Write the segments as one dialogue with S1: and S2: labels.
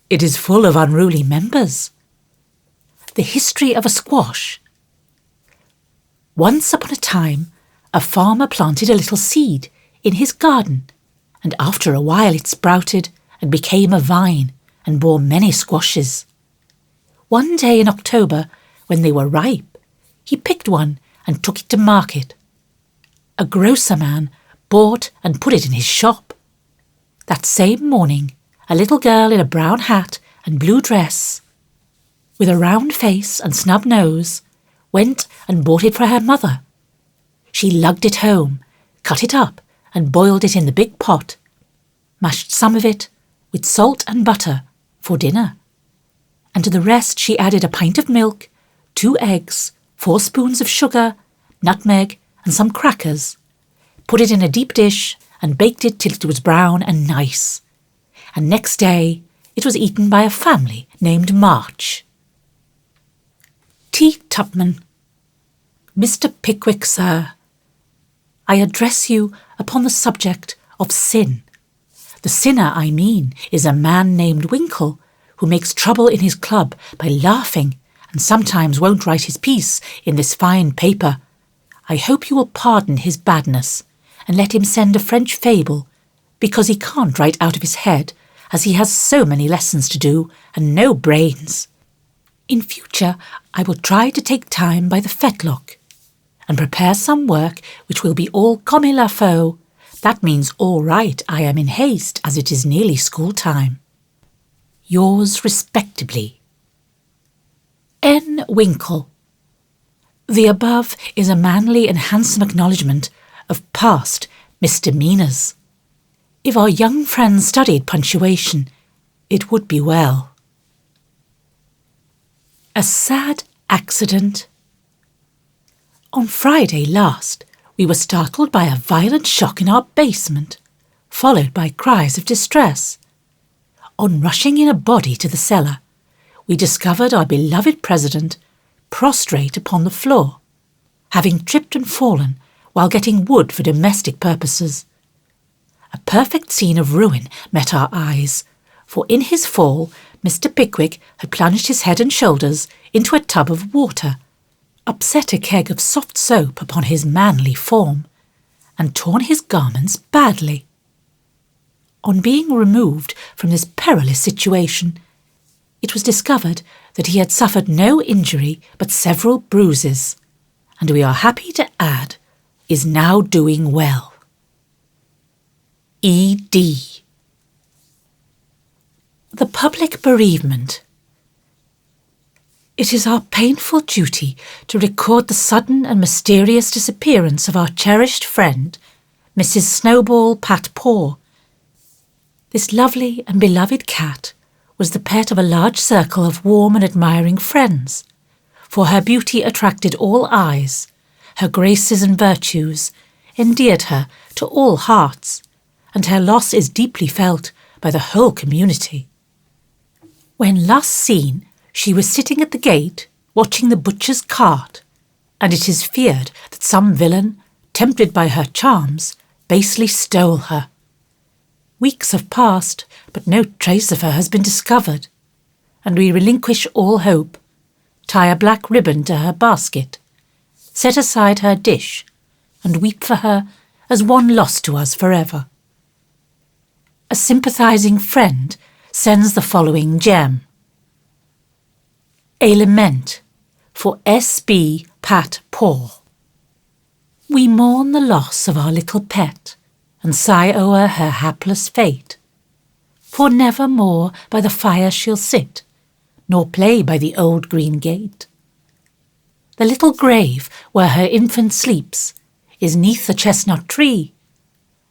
S1: It is full of unruly members. The history of a squash. Once upon a time, a farmer planted a little seed in his garden, and after a while it sprouted and became a vine and bore many squashes. One day in October, when they were ripe, he picked one and took it to market. A grocer man bought and put it in his shop. That same morning, a little girl in a brown hat and blue dress, with a round face and snub nose, went and bought it for her mother. She lugged it home, cut it up, and boiled it in the big pot, mashed some of it with salt and butter for dinner, and to the rest she added a pint of milk, 2 eggs, 4 spoons of sugar, nutmeg, and some crackers, put it in a deep dish, and baked it till it was brown and nice. And next day it was eaten by a family named March. T. Tupman. Mr. Pickwick, sir, I address you upon the subject of sin. The sinner, I mean, is a man named Winkle, who makes trouble in his club by laughing, and sometimes won't write his piece in this fine paper. I hope you will pardon his badness, and let him send a French fable, because he can't write out of his head, as he has so many lessons to do, and no brains. In future I will try to take time by the fetlock, and prepare some work which will be all comme il faut. That means all right, I am in haste, as it is nearly school time. Yours respectably, N. Winkle. The above is a manly and handsome acknowledgment of past misdemeanours. If our young friends studied punctuation, it would be well. A sad accident. On Friday last, we were startled by a violent shock in our basement, followed by cries of distress. On rushing in a body to the cellar, we discovered our beloved president prostrate upon the floor, having tripped and fallen while getting wood for domestic purposes. A perfect scene of ruin met our eyes, for in his fall Mr. Pickwick had plunged his head and shoulders into a tub of water, upset a keg of soft soap upon his manly form, and torn his garments badly. On being removed from this perilous situation, it was discovered that he had suffered no injury but several bruises, and we are happy to add, is now doing well. E.D. The public bereavement. It is our painful duty to record the sudden and mysterious disappearance of our cherished friend, Mrs. Snowball Pat-Paw. This lovely and beloved cat was the pet of a large circle of warm and admiring friends, for her beauty attracted all eyes, her graces and virtues endeared her to all hearts, and her loss is deeply felt by the whole community. When last seen, she was sitting at the gate watching the butcher's cart, and it is feared that some villain, tempted by her charms, basely stole her. Weeks have passed, but no trace of her has been discovered, and we relinquish all hope, tie a black ribbon to her basket, set aside her dish, and weep for her as one lost to us forever. A sympathising friend sends the following gem. A lament for S.B. Pat-Paw. We mourn the loss of our little pet, and sigh o'er her hapless fate. For never more by the fire she'll sit, nor play by the old green gate. The little grave where her infant sleeps is 'neath the chestnut tree,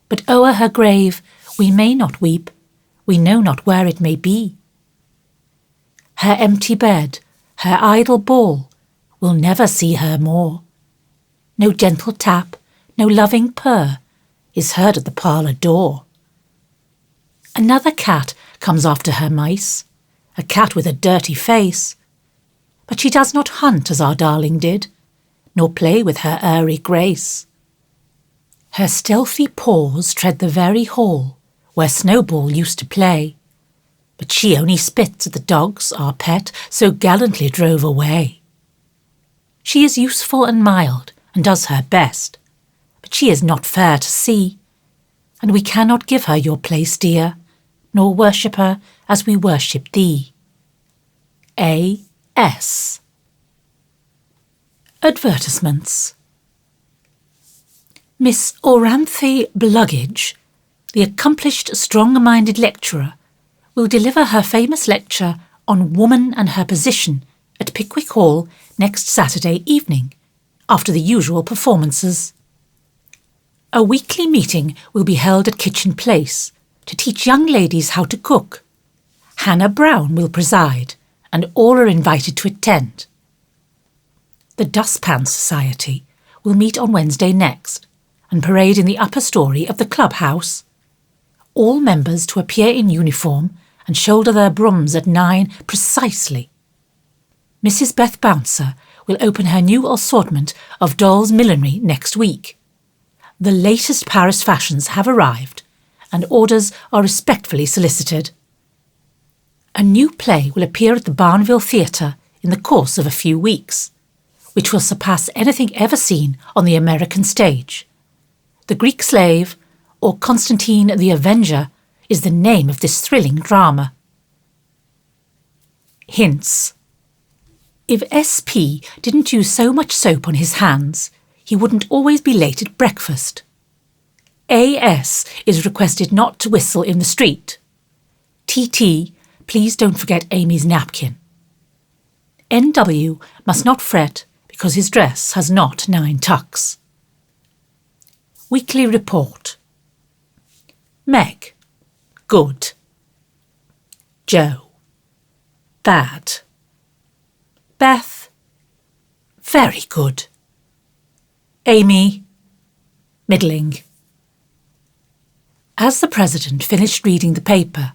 S1: but o'er her grave we may not weep, we know not where it may be. Her empty bed, her idle ball, will never see her more. No gentle tap, no loving purr, is heard at the parlour door. Another cat comes after her mice, a cat with a dirty face, but she does not hunt as our darling did, nor play with her airy grace. Her stealthy paws tread the very hall where Snowball used to play, but she only spits at the dogs our pet so gallantly drove away. She is useful and mild, and does her best, but she is not fair to see, and we cannot give her your place, dear, nor worship her as we worship thee. A.S. Advertisements. Miss Oranthe Bluggage, the accomplished, strong-minded lecturer, will deliver her famous lecture on Woman and Her Position at Pickwick Hall next Saturday evening, after the usual performances. A weekly meeting will be held at Kitchen Place to teach young ladies how to cook. Hannah Brown will preside, and all are invited to attend. The Dustpan Society will meet on Wednesday next and parade in the upper story of the clubhouse. All members to appear in uniform and shoulder their brooms at 9 precisely. Mrs. Beth Bouncer will open her new assortment of dolls' millinery next week. The latest Paris fashions have arrived, and orders are respectfully solicited. A new play will appear at the Barnville Theatre in the course of a few weeks, which will surpass anything ever seen on the American stage. The Greek Slave, or Constantine the Avenger, is the name of this thrilling drama. Hints. If S.P. didn't use so much soap on his hands, he wouldn't always be late at breakfast. A.S. is requested not to whistle in the street. T.T. please don't forget Amy's napkin. N.W. must not fret because his dress has not 9 tucks. Weekly Report. Meg. Good. Joe. Bad. Beth. Very good. Amy. Middling. As the President finished reading the paper,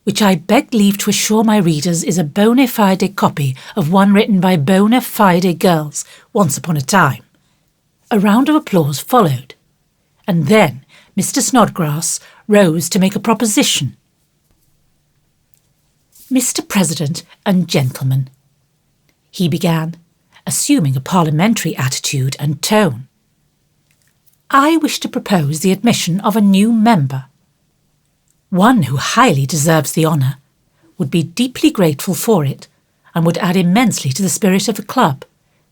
S1: which I beg leave to assure my readers is a bona fide copy of one written by bona fide girls once upon a time, a round of applause followed, and then Mr. Snodgrass rose to make a proposition. Mr. President and gentlemen, he began, assuming a parliamentary attitude and tone, I wish to propose the admission of a new member. One who highly deserves the honour, would be deeply grateful for it, and would add immensely to the spirit of the club,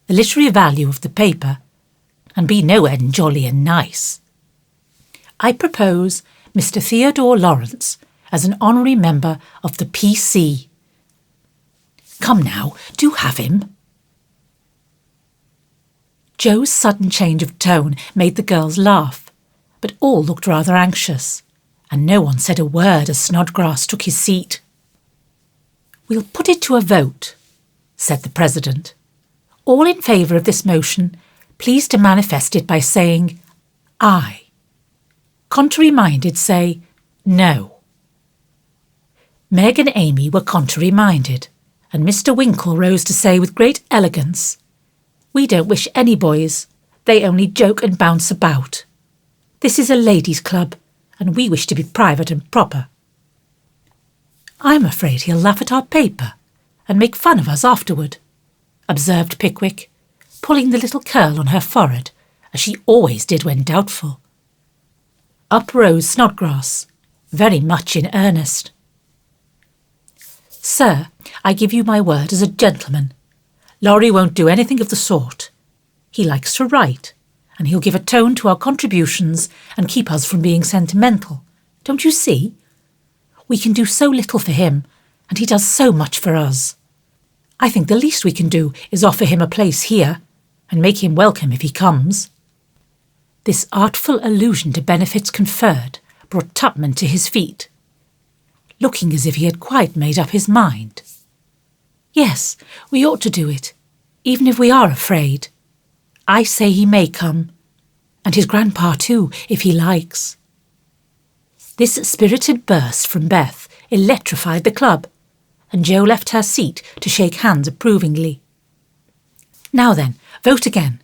S1: the literary value of the paper, and be no end jolly and nice. I propose Mr. Theodore Lawrence as an honorary member of the P.C. Come now, do have him. Joe's sudden change of tone made the girls laugh, but all looked rather anxious, and no one said a word as Snodgrass took his seat. We'll put it to a vote, said the President. All in favour of this motion, please to manifest it by saying aye. Contrary-minded say no. Meg and Amy were contrary-minded, and Mr. Winkle rose to say with great elegance, We don't wish any boys, they only joke and bounce about. This is a ladies' club, and we wish to be private and proper. I'm afraid he'll laugh at our paper, and make fun of us afterward, observed Pickwick, pulling the little curl on her forehead, as she always did when doubtful. Up rose Snodgrass, very much in earnest. Sir, I give you my word as a gentleman. Laurie won't do anything of the sort. He likes to write, and he'll give a tone to our contributions and keep us from being sentimental. Don't you see? We can do so little for him, and he does so much for us. I think the least we can do is offer him a place here, and make him welcome if he comes. This artful allusion to benefits conferred brought Tupman to his feet, looking as if he had quite made up his mind. Yes, we ought to do it, even if we are afraid. I say he may come, and his grandpa too, if he likes. This spirited burst from Beth electrified the club, and Jo left her seat to shake hands approvingly. Now then, vote again.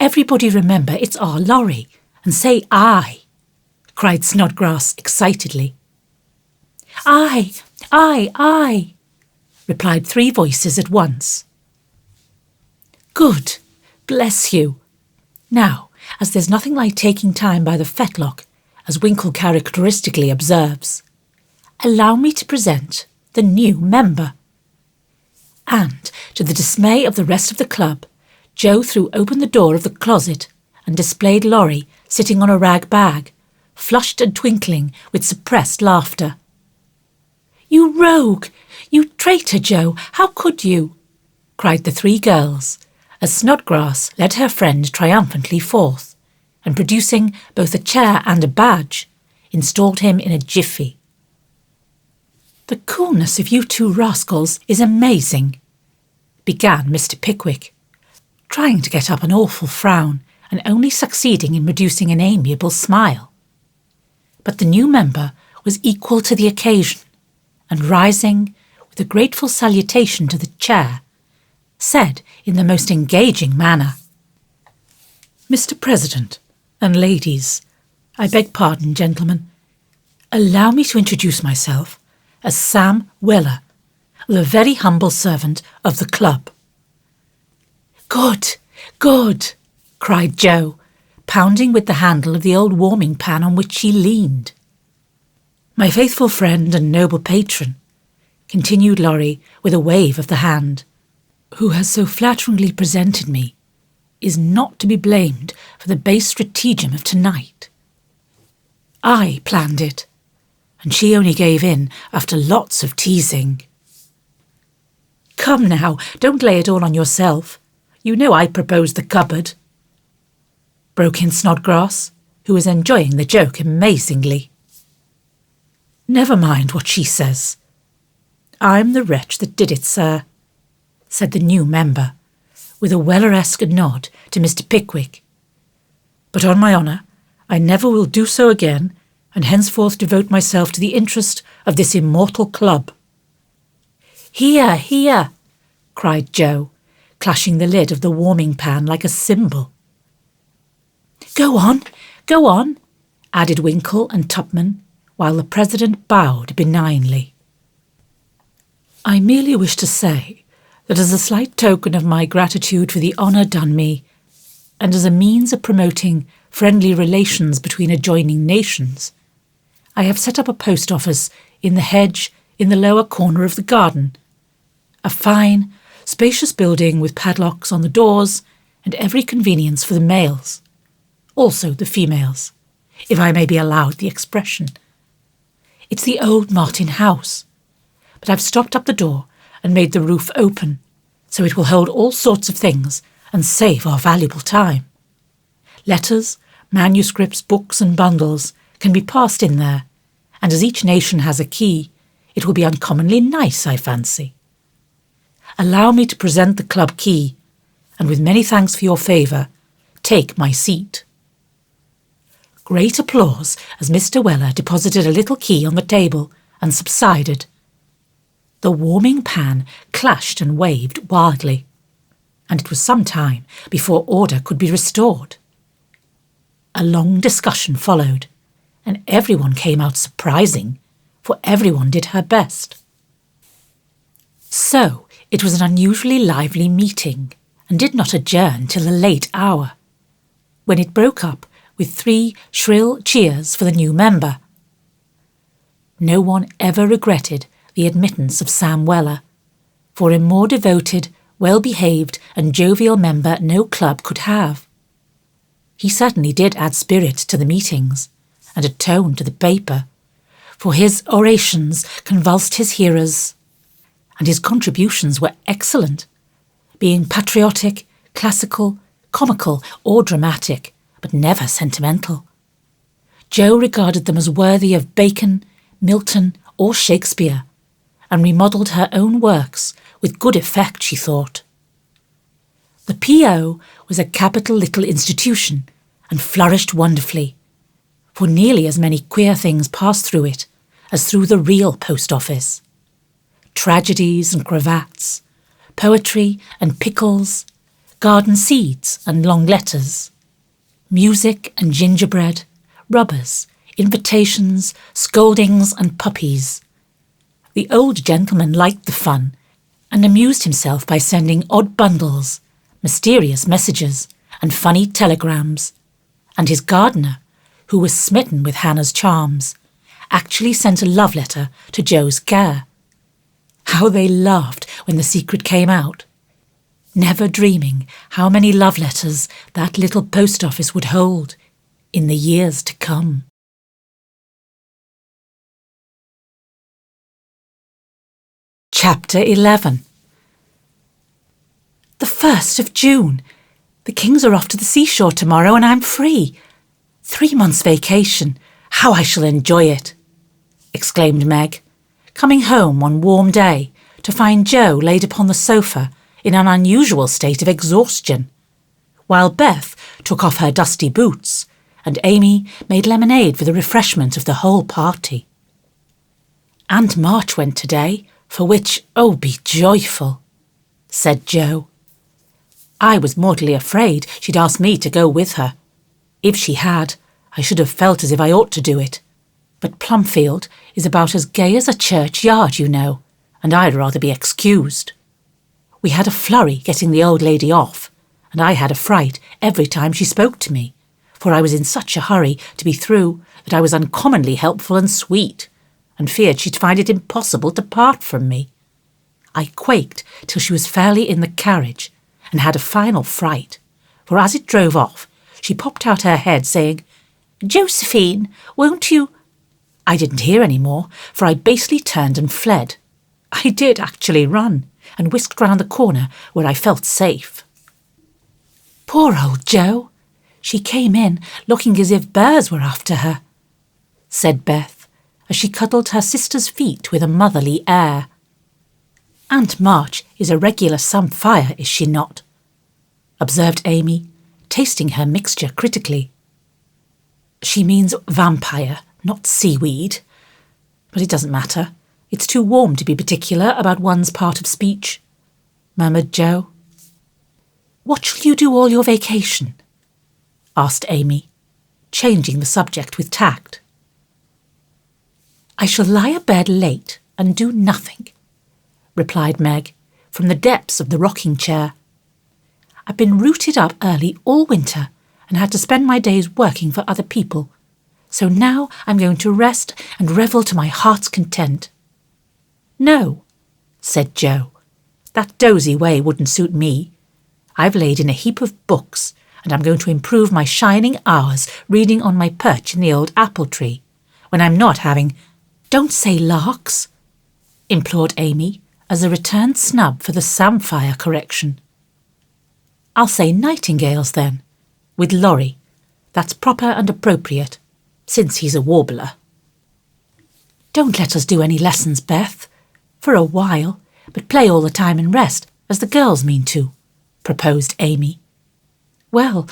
S1: Everybody remember it's our Laurie, and say aye, cried Snodgrass excitedly. Aye, I, replied 3 voices at once. Good, bless you. Now, as there's nothing like taking time by the fetlock, as Winkle characteristically observes, allow me to present the new member. And, to the dismay of the rest of the club, Joe threw open the door of the closet and displayed Laurie sitting on a rag bag, flushed and twinkling with suppressed laughter. You rogue! You traitor, Joe! How could you? Cried the 3 girls, as Snodgrass led her friend triumphantly forth, and producing both a chair and a badge, installed him in a jiffy. The coolness of you 2 rascals is amazing, began Mr. Pickwick, trying to get up an awful frown and only succeeding in producing an amiable smile. But the new member was equal to the occasion, and rising with a grateful salutation to the chair, said in the most engaging manner, Mr. President and ladies, I beg pardon, gentlemen, allow me to introduce myself as Sam Weller, the very humble servant of the club. Good, good, cried Joe, pounding with the handle of the old warming pan on which she leaned. My faithful friend and noble patron, continued Laurie with a wave of the hand, who has so flatteringly presented me, is not to be blamed for the base stratagem of tonight. I planned it, and she only gave in after lots of teasing. Come now, don't lay it all on yourself. You know I proposed the cupboard, broke in Snodgrass, who was enjoying the joke amazingly. Never mind what she says. I'm the wretch that did it, sir, said the new member, with a Weller-esque nod to Mr. Pickwick. But on my honour, I never will do so again, and henceforth devote myself to the interest of this immortal club. Hear, hear, cried Joe, clashing the lid of the warming pan like a cymbal. Go on, added Winkle and Tupman, while the president bowed benignly. I merely wish to say that as a slight token of my gratitude for the honour done me, and as a means of promoting friendly relations between adjoining nations, I have set up a post office in the hedge in the lower corner of the garden, a fine, spacious building with padlocks on the doors and every convenience for the males, also the females, if I may be allowed the expression. It's the old Martin house, but I've stopped up the door and made the roof open, so it will hold all sorts of things and save our valuable time. Letters, manuscripts, books and bundles can be passed in there, and as each nation has a key, it will be uncommonly nice, I fancy. Allow me to present the club key, and with many thanks for your favour, take my seat. Great applause as Mr. Weller deposited a little key on the table and subsided. The warming pan clashed and waved wildly, and it was some time before order could be restored. A long discussion followed, and everyone came out surprising, for everyone did her best. So it was an unusually lively meeting, and did not adjourn till a late hour, when it broke up with 3 shrill cheers for the new member. No one ever regretted the admittance of Sam Weller, for a more devoted, well-behaved and jovial member no club could have. He certainly did add spirit to the meetings, and a tone to the paper, for his orations convulsed his hearers, and his contributions were excellent, being patriotic, classical, comical or dramatic, but never sentimental. Joe regarded them as worthy of Bacon, Milton or Shakespeare, and remodelled her own works with good effect, she thought. The P.O. was a capital little institution, and flourished wonderfully, for nearly as many queer things passed through it as through the real post office. Tragedies and cravats, poetry and pickles, garden seeds and long letters, music and gingerbread, rubbers, invitations, scoldings and puppies. The old gentleman liked the fun and amused himself by sending odd bundles, mysterious messages, and funny telegrams. And his gardener, who was smitten with Hannah's charms, actually sent a love letter to Joe's care. How they laughed when the secret came out, never dreaming how many love letters that little post office would hold in the years to come. Chapter 11. The 1st of June. The Kings are off to the seashore tomorrow and I'm free. 3 months' vacation. How I shall enjoy it, exclaimed Meg, coming home one warm day to find Joe laid upon the sofa in an unusual state of exhaustion, while Beth took off her dusty boots and Amy made lemonade for the refreshment of the whole party. Aunt March went today, for which, oh, be joyful, said Joe. I was mortally afraid she'd ask me to go with her. If she had, I should have felt as if I ought to do it. But Plumfield is about as gay as a churchyard, you know, and I'd rather be excused. We had a flurry getting the old lady off, and I had a fright every time she spoke to me, for I was in such a hurry to be through that I was uncommonly helpful and sweet, and feared she'd find it impossible to part from me. I quaked till she was fairly in the carriage, and had a final fright, for as it drove off, she popped out her head, saying, "Josephine, won't you—" I didn't hear any more, for I basely turned and fled. I did actually run, and whisked round the corner where I felt safe. Poor old Jo! She came in looking as if bears were after her, said Beth, as she cuddled her sister's feet with a motherly air. Aunt March is a regular Samphire, is she not? Observed Amy, tasting her mixture critically. She means vampire, not seaweed. But it doesn't matter. It's too warm to be particular about one's part of speech, murmured Jo. What shall you do all your vacation? Asked Amy, changing the subject with tact. I shall lie abed late and do nothing, replied Meg, from the depths of the rocking chair. I've been rooted up early all winter and had to spend my days working for other people, so now I'm going to rest and revel to my heart's content. No, said Jo, that dozy way wouldn't suit me. I've laid in a heap of books, and I'm going to improve my shining hours reading on my perch in the old apple tree, when I'm not having— Don't say larks, implored Amy, as a returned snub for the Samphire correction. I'll say nightingales then, with Laurie. That's proper and appropriate, since he's a warbler. Don't let us do any lessons, Beth, for a while, but play all the time and rest, as the girls mean to, proposed Amy. Well,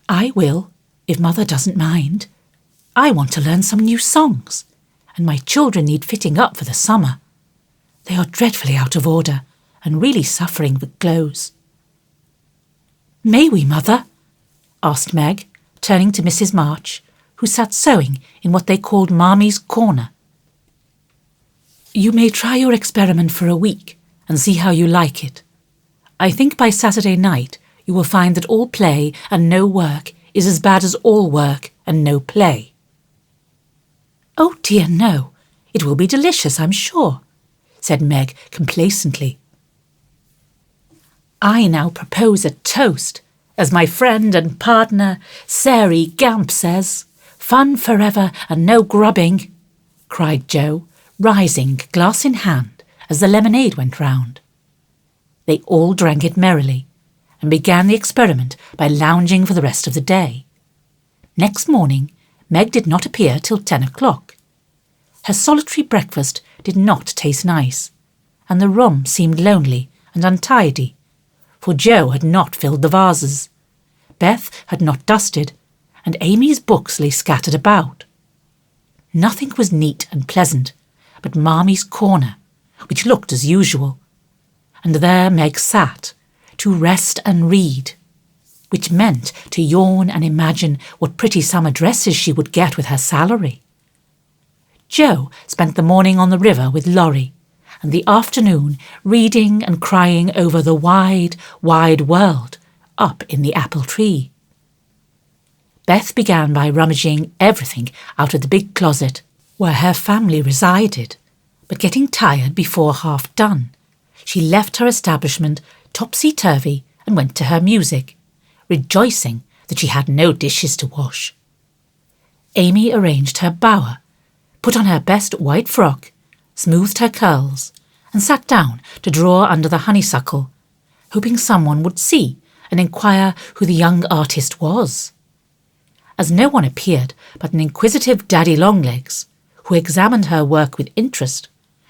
S1: I will, if Mother doesn't mind. I want to learn some new songs, and my children need fitting up for the summer. They are dreadfully out of order, and really suffering with clothes. May we, Mother? Asked Meg, turning to Mrs. March, who sat sewing in what they called Marmy's corner. You may try your experiment for a week and see how you like it. I think by Saturday night you will find that all play and no work is as bad as all work and no play. Oh dear, no. It will be delicious, I'm sure, said Meg complacently. I now propose a toast, as my friend and partner, Sari Gamp, says, fun forever and no grubbing, cried Jo, rising glass in hand as the lemonade went round. They all drank it merrily, and began the experiment by lounging for the rest of the day. Next morning, Meg did not appear till 10 o'clock. Her solitary breakfast did not taste nice, and the room seemed lonely and untidy, for Jo had not filled the vases, Beth had not dusted, and Amy's books lay scattered about. Nothing was neat and pleasant but Marmy's corner, which looked as usual, and there Meg sat, to rest and read, which meant to yawn and imagine what pretty summer dresses she would get with her salary. Jo spent the morning on the river with Laurie, and the afternoon reading and crying over the wide, wide world up in the apple tree. Beth began by rummaging everything out of the big closet where her family resided, but getting tired before half done, she left her establishment topsy-turvy and went to her music, rejoicing that she had no dishes to wash. Amy arranged her bower, put on her best white frock, smoothed her curls, and sat down to draw under the honeysuckle, hoping someone would see and inquire who the young artist was. As no one appeared but an inquisitive Daddy Longlegs, who examined her work with interest,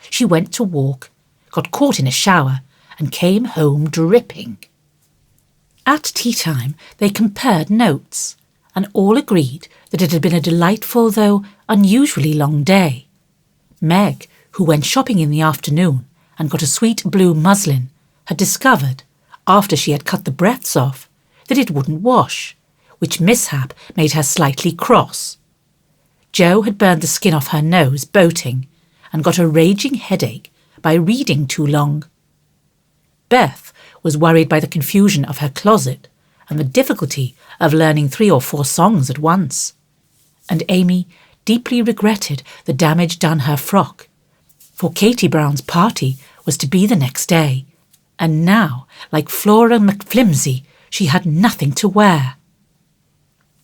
S1: she went to walk, got caught in a shower, and came home dripping. At tea-time they compared notes, and all agreed that it had been a delightful though unusually long day. Meg, who went shopping in the afternoon and got a sweet blue muslin, had discovered, after she had cut the breadths off, that it wouldn't wash, which mishap made her slightly cross. Jo had burned the skin off her nose boating and got a raging headache by reading too long. Beth was worried by the confusion of her closet and the difficulty of learning 3 or 4 songs at once. And Amy deeply regretted the damage done her frock, for Katie Brown's party was to be the next day, and now, like Flora McFlimsy, she had nothing to wear.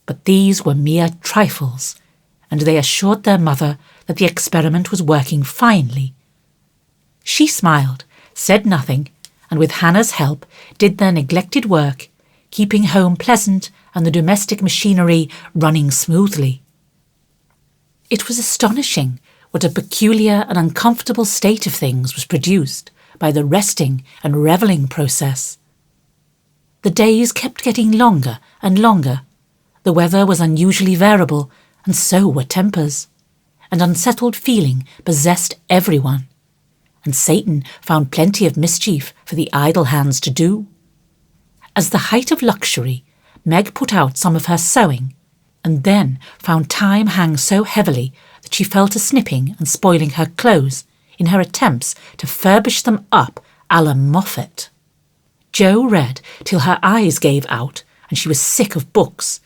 S1: But these were mere trifles, and they assured their mother that the experiment was working finely. She smiled, said nothing, and with Hannah's help did their neglected work, keeping home pleasant and the domestic machinery running smoothly. It was astonishing what a peculiar and uncomfortable state of things was produced by the resting and revelling process. The days kept getting longer and longer. The weather was unusually variable, and so were tempers. An unsettled feeling possessed everyone, and Satan found plenty of mischief for the idle hands to do. As the height of luxury, Meg put out some of her sewing, and then found time hang so heavily that she fell to snipping and spoiling her clothes in her attempts to furbish them up a la Moffat. Jo read till her eyes gave out and she was sick of books,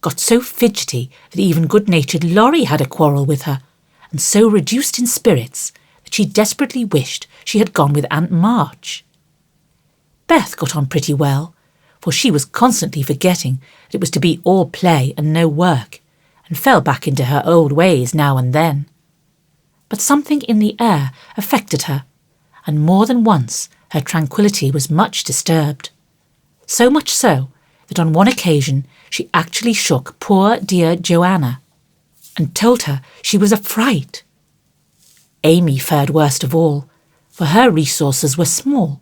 S1: got so fidgety that even good-natured Laurie had a quarrel with her, and so reduced in spirits that she desperately wished she had gone with Aunt March. Beth got on pretty well, for she was constantly forgetting that it was to be all play and no work, and fell back into her old ways now and then. But something in the air affected her, and more than once her tranquillity was much disturbed. So much so that on one occasion she actually shook poor dear Joanna, and told her she was a fright. Amy fared worst of all, for her resources were small,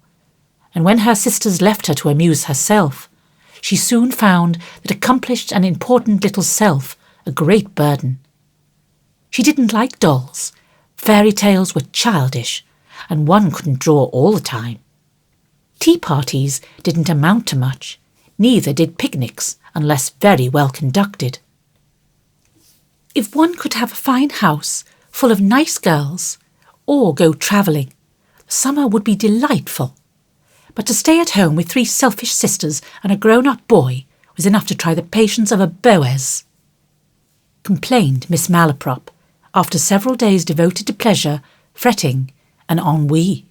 S1: and when her sisters left her to amuse herself, she soon found that accomplished and important little self a great burden. She didn't like dolls. Fairy tales were childish, and one couldn't draw all the time. Tea parties didn't amount to much, neither did picnics unless very well conducted. If one could have a fine house full of nice girls, or go travelling, summer would be delightful. But to stay at home with 3 selfish sisters and a grown-up boy was enough to try the patience of a Boaz, complained Miss Malaprop, after several days devoted to pleasure, fretting, and ennui.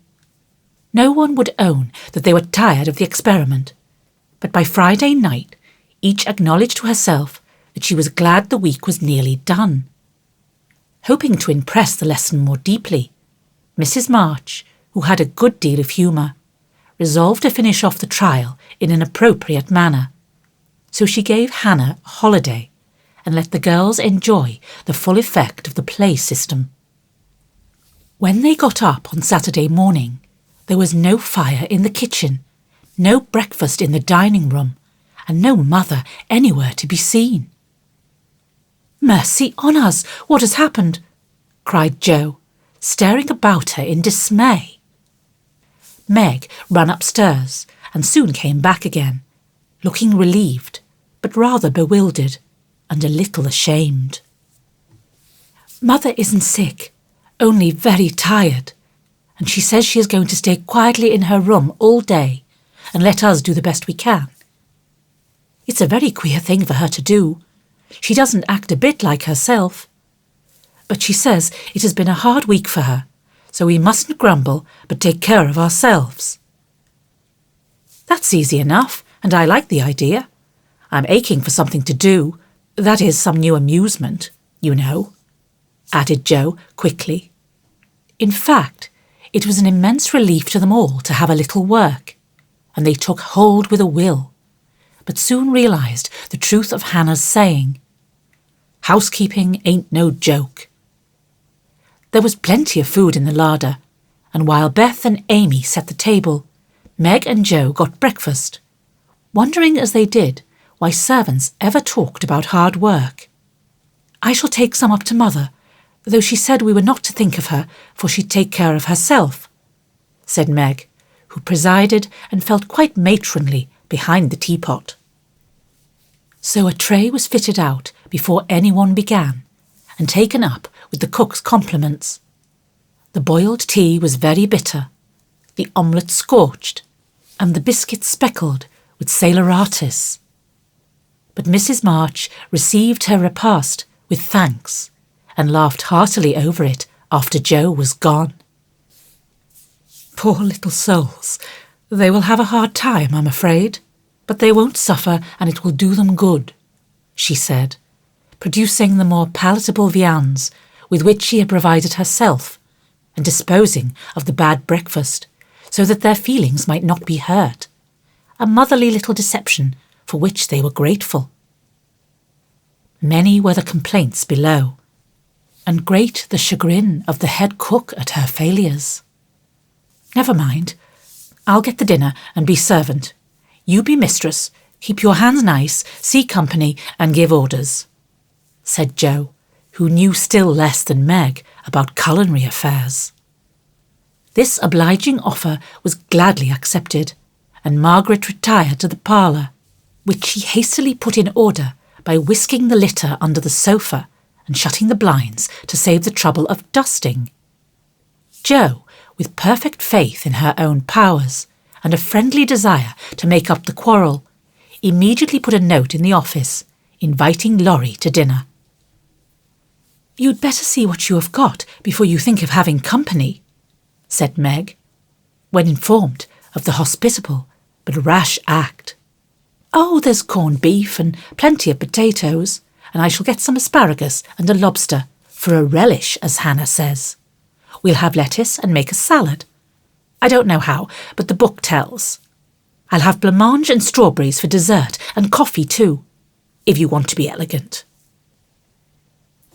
S1: No one would own that they were tired of the experiment, but by Friday night each acknowledged to herself that she was glad the week was nearly done. Hoping to impress the lesson more deeply, Mrs. March, who had a good deal of humour, resolved to finish off the trial in an appropriate manner. So she gave Hannah a holiday and let the girls enjoy the full effect of the play system. When they got up on Saturday morning, there was no fire in the kitchen, no breakfast in the dining room, and no mother anywhere to be seen. "Mercy on us, what has happened?" cried Jo, staring about her in dismay. Meg ran upstairs and soon came back again, looking relieved, but rather bewildered and a little ashamed. "Mother isn't sick, only very tired, and she says she is going to stay quietly in her room all day and let us do the best we can. It's a very queer thing for her to do. She doesn't act a bit like herself. But she says it has been a hard week for her, so we mustn't grumble but take care of ourselves. That's easy enough, and I like the idea. I'm aching for something to do, that is, some new amusement, you know, added Jo quickly. In fact, it was an immense relief to them all to have a little work, and they took hold with a will, but soon realised the truth of Hannah's saying, "Housekeeping ain't no joke." There was plenty of food in the larder, and while Beth and Amy set the table, Meg and Jo got breakfast, wondering as they did why servants ever talked about hard work. "I shall take some up to Mother, though she said we were not to think of her, for she'd take care of herself," said Meg, who presided and felt quite matronly behind the teapot. So a tray was fitted out before anyone began, and taken up with the cook's compliments. The boiled tea was very bitter, the omelette scorched, and the biscuits speckled with saleratus. But Mrs. March received her repast with thanks, and laughed heartily over it after Jo was gone. "Poor little souls, they will have a hard time, I'm afraid, but they won't suffer and it will do them good," she said, producing the more palatable viands with which she had provided herself, and disposing of the bad breakfast so that their feelings might not be hurt, a motherly little deception for which they were grateful. Many were the complaints below, and great the chagrin of the head cook at her failures. "Never mind, I'll get the dinner and be servant. You be mistress, keep your hands nice, see company and give orders," said Jo, who knew still less than Meg about culinary affairs. This obliging offer was gladly accepted, and Margaret retired to the parlour, which she hastily put in order by whisking the litter under the sofa and shutting the blinds to save the trouble of dusting. Jo, with perfect faith in her own powers and a friendly desire to make up the quarrel, immediately put a note in the office inviting Laurie to dinner. "You'd better see what you have got before you think of having company," said Meg, when informed of the hospitable but rash act. "Oh, there's corned beef and plenty of potatoes, and I shall get some asparagus and a lobster, for a relish, as Hannah says. We'll have lettuce and make a salad. I don't know how, but the book tells. I'll have blancmange and strawberries for dessert, and coffee too, if you want to be elegant.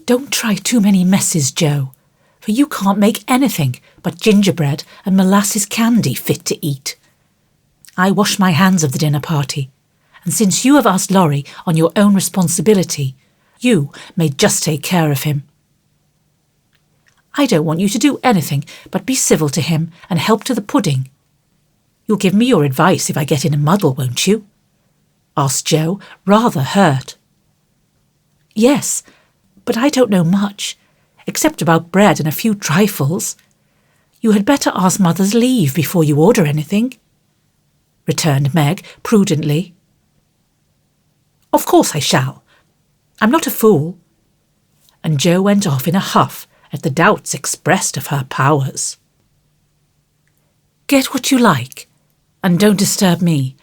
S1: Don't try too many messes, Jo, for you can't make anything but gingerbread and molasses candy fit to eat. I wash my hands of the dinner party, and since you have asked Laurie on your own responsibility, you may just take care of him. I don't want you to do anything but be civil to him and help to the pudding. You'll give me your advice if I get in a muddle, won't you?" asked Jo, rather hurt. "Yes, but I don't know much, except about bread and a few trifles. You had better ask Mother's leave before you order anything," returned Meg prudently. "Of course I shall. I'm not a fool." And Jo went off in a huff at the doubts expressed of her powers. "Get what you like, and don't disturb me.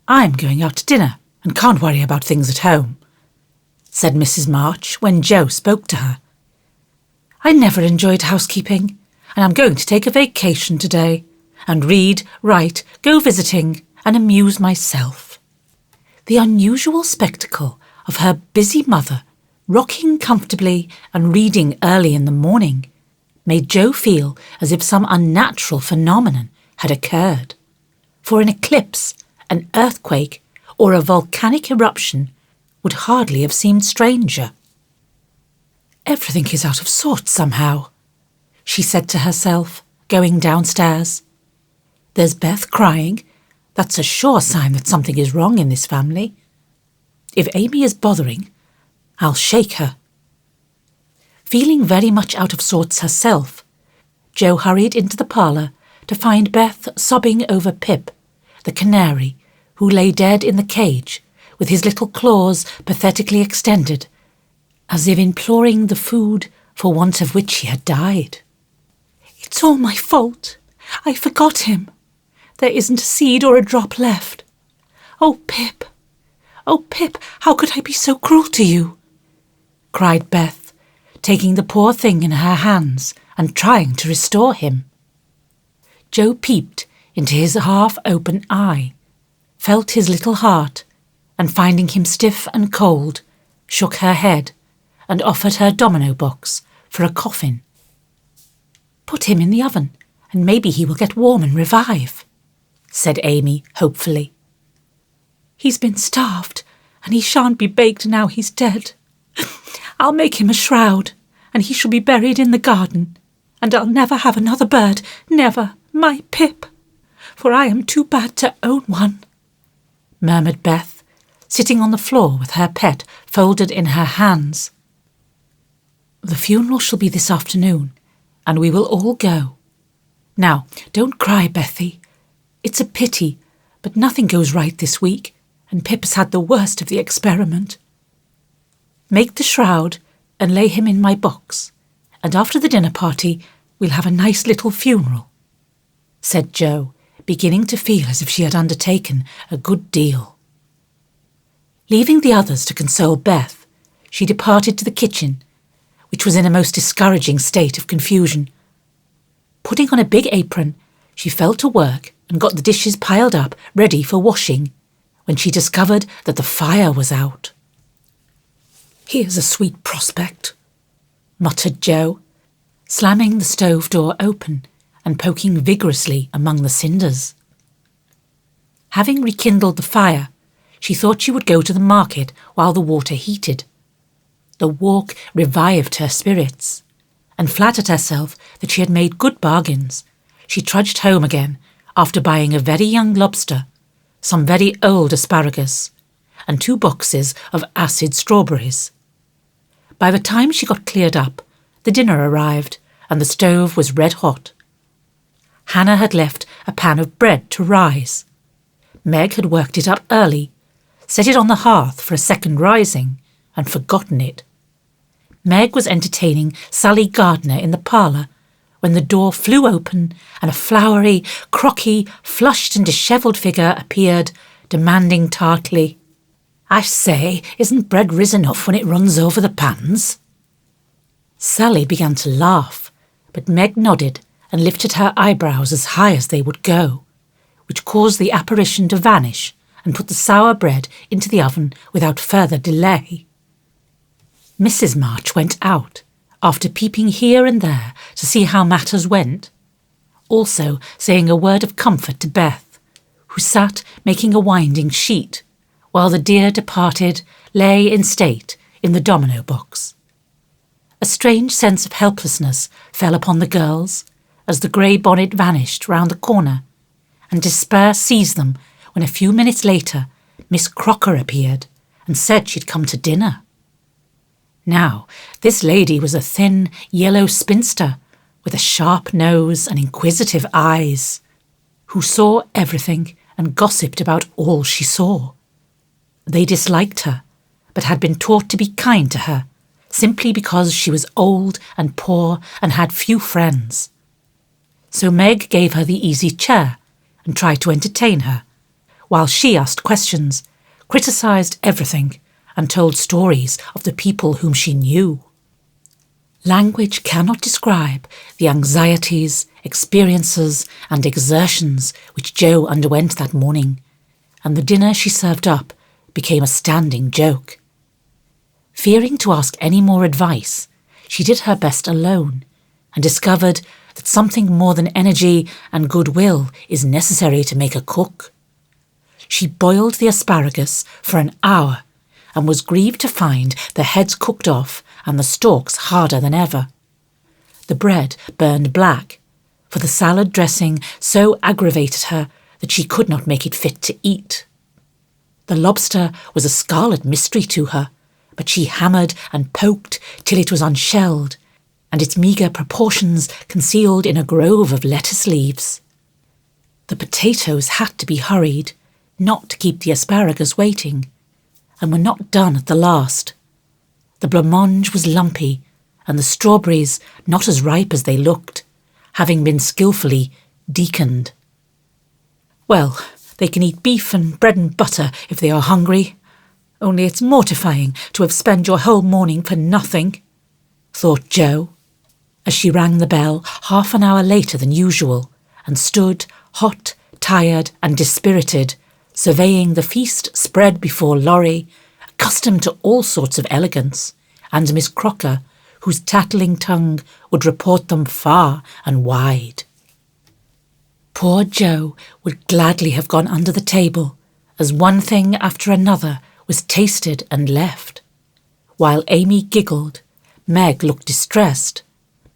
S1: I'm going out to dinner and can't worry about things at home," said Mrs. March when Jo spoke to her. "I never enjoyed housekeeping, and I'm going to take a vacation today, and read, write, go visiting, and amuse myself." The unusual spectacle of her busy mother rocking comfortably and reading early in the morning made Jo feel as if some unnatural phenomenon had occurred, for an eclipse, an earthquake, or a volcanic eruption would hardly have seemed stranger. "Everything is out of sorts somehow," she said to herself, going downstairs. "There's Beth crying. That's a sure sign that something is wrong in this family. If Amy is bothering, I'll shake her." Feeling very much out of sorts herself, Jo hurried into the parlour to find Beth sobbing over Pip, the canary, who lay dead in the cage, with his little claws pathetically extended, as if imploring the food for want of which he had died. "It's all my fault. I forgot him. There isn't a seed or a drop left. Oh, Pip! Oh, Pip, how could I be so cruel to you?" cried Beth, taking the poor thing in her hands and trying to restore him. Jo peeped into his half-open eye, felt his little heart, and finding him stiff and cold, shook her head and offered her domino box for a coffin. "Put him in the oven, and maybe he will get warm and revive," said Amy hopefully. "He's been starved, and he shan't be baked now he's dead. I'll make him a shroud, and he shall be buried in the garden, and I'll never have another bird, never, my Pip, for I am too bad to own one," murmured Beth, sitting on the floor with her pet folded in her hands. "The funeral shall be this afternoon, and we will all go. Now, don't cry, Bethy. It's a pity, but nothing goes right this week, and Pip has had the worst of the experiment. Make the shroud and lay him in my box, and after the dinner party we'll have a nice little funeral," said Jo, beginning to feel as if she had undertaken a good deal. Leaving the others to console Beth, she departed to the kitchen, which was in a most discouraging state of confusion. Putting on a big apron, she fell to work and got the dishes piled up ready for washing, when she discovered that the fire was out. "Here's a sweet prospect," muttered Jo, slamming the stove door open and poking vigorously among the cinders. Having rekindled the fire, she thought she would go to the market while the water heated. The walk revived her spirits, and flattered herself that she had made good bargains. She trudged home again after buying a very young lobster, some very old asparagus, and 2 boxes of acid strawberries. By the time she got cleared up, the dinner arrived, and the stove was red hot. Hannah had left a pan of bread to rise. Meg had worked it up early, set it on the hearth for a second rising, and forgotten it. Meg was entertaining Sally Gardner in the parlour when the door flew open and a flowery, crocky, flushed and dishevelled figure appeared, demanding tartly, "I say, isn't bread risen enough when it runs over the pans?" Sally began to laugh, but Meg nodded and lifted her eyebrows as high as they would go, which caused the apparition to vanish and put the sour bread into the oven without further delay. Mrs. March went out, after peeping here and there to see how matters went, also saying a word of comfort to Beth, who sat making a winding sheet, while the dear departed lay in state in the domino box. A strange sense of helplessness fell upon the girls as the grey bonnet vanished round the corner, and despair seized them when a few minutes later Miss Crocker appeared and said she'd come to dinner. Now, this lady was a thin, yellow spinster with a sharp nose and inquisitive eyes, who saw everything and gossiped about all she saw. They disliked her, but had been taught to be kind to her, simply because she was old and poor and had few friends. So Meg gave her the easy chair and tried to entertain her, while she asked questions, criticised everything, and told stories of the people whom she knew. Language cannot describe the anxieties, experiences, and exertions which Jo underwent that morning, and the dinner she served up became a standing joke. Fearing to ask any more advice, she did her best alone, and discovered that something more than energy and goodwill is necessary to make a cook. She boiled the asparagus for an hour, and was grieved to find the heads cooked off and the stalks harder than ever. The bread burned black, for the salad dressing so aggravated her that she could not make it fit to eat. The lobster was a scarlet mystery to her, but she hammered and poked till it was unshelled, and its meagre proportions concealed in a grove of lettuce leaves. potatoes had to be hurried, not to keep the asparagus waiting, and were not done at the last. The blancmange was lumpy, and the strawberries not as ripe as they looked, having been skilfully deaconed. Well, they can eat beef and bread and butter if they are hungry, only it's mortifying to have spent your whole morning for nothing, thought Jo, as she rang the bell half an hour later than usual and stood, hot, tired and dispirited, surveying the feast spread before Laurie, accustomed to all sorts of elegance, and Miss Crocker, whose tattling tongue would report them far and wide. Poor Jo would gladly have gone under the table, as one thing after another was tasted and left. While Amy giggled, Meg looked distressed,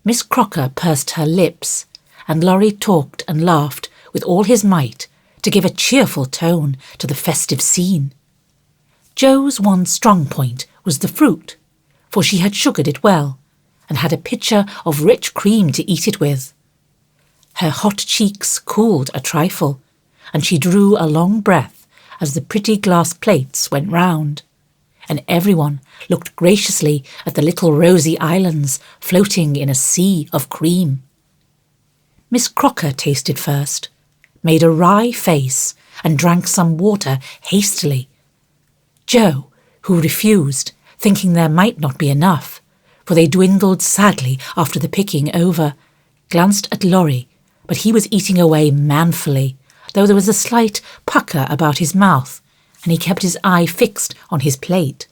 S1: Miss Crocker pursed her lips, and Laurie talked and laughed with all his might to give a cheerful tone to the festive scene. Jo's one strong point was the fruit, for she had sugared it well, and had a pitcher of rich cream to eat it with. Her hot cheeks cooled a trifle, and she drew a long breath as the pretty glass plates went round, and everyone looked graciously at the little rosy islands floating in a sea of cream. Miss Crocker tasted first, made a wry face, and drank some water hastily. Jo, who refused, thinking there might not be enough, for they dwindled sadly after the picking over, glanced at Laurie, but he was eating away manfully, though there was a slight pucker about his mouth, and he kept his eye fixed on his plate.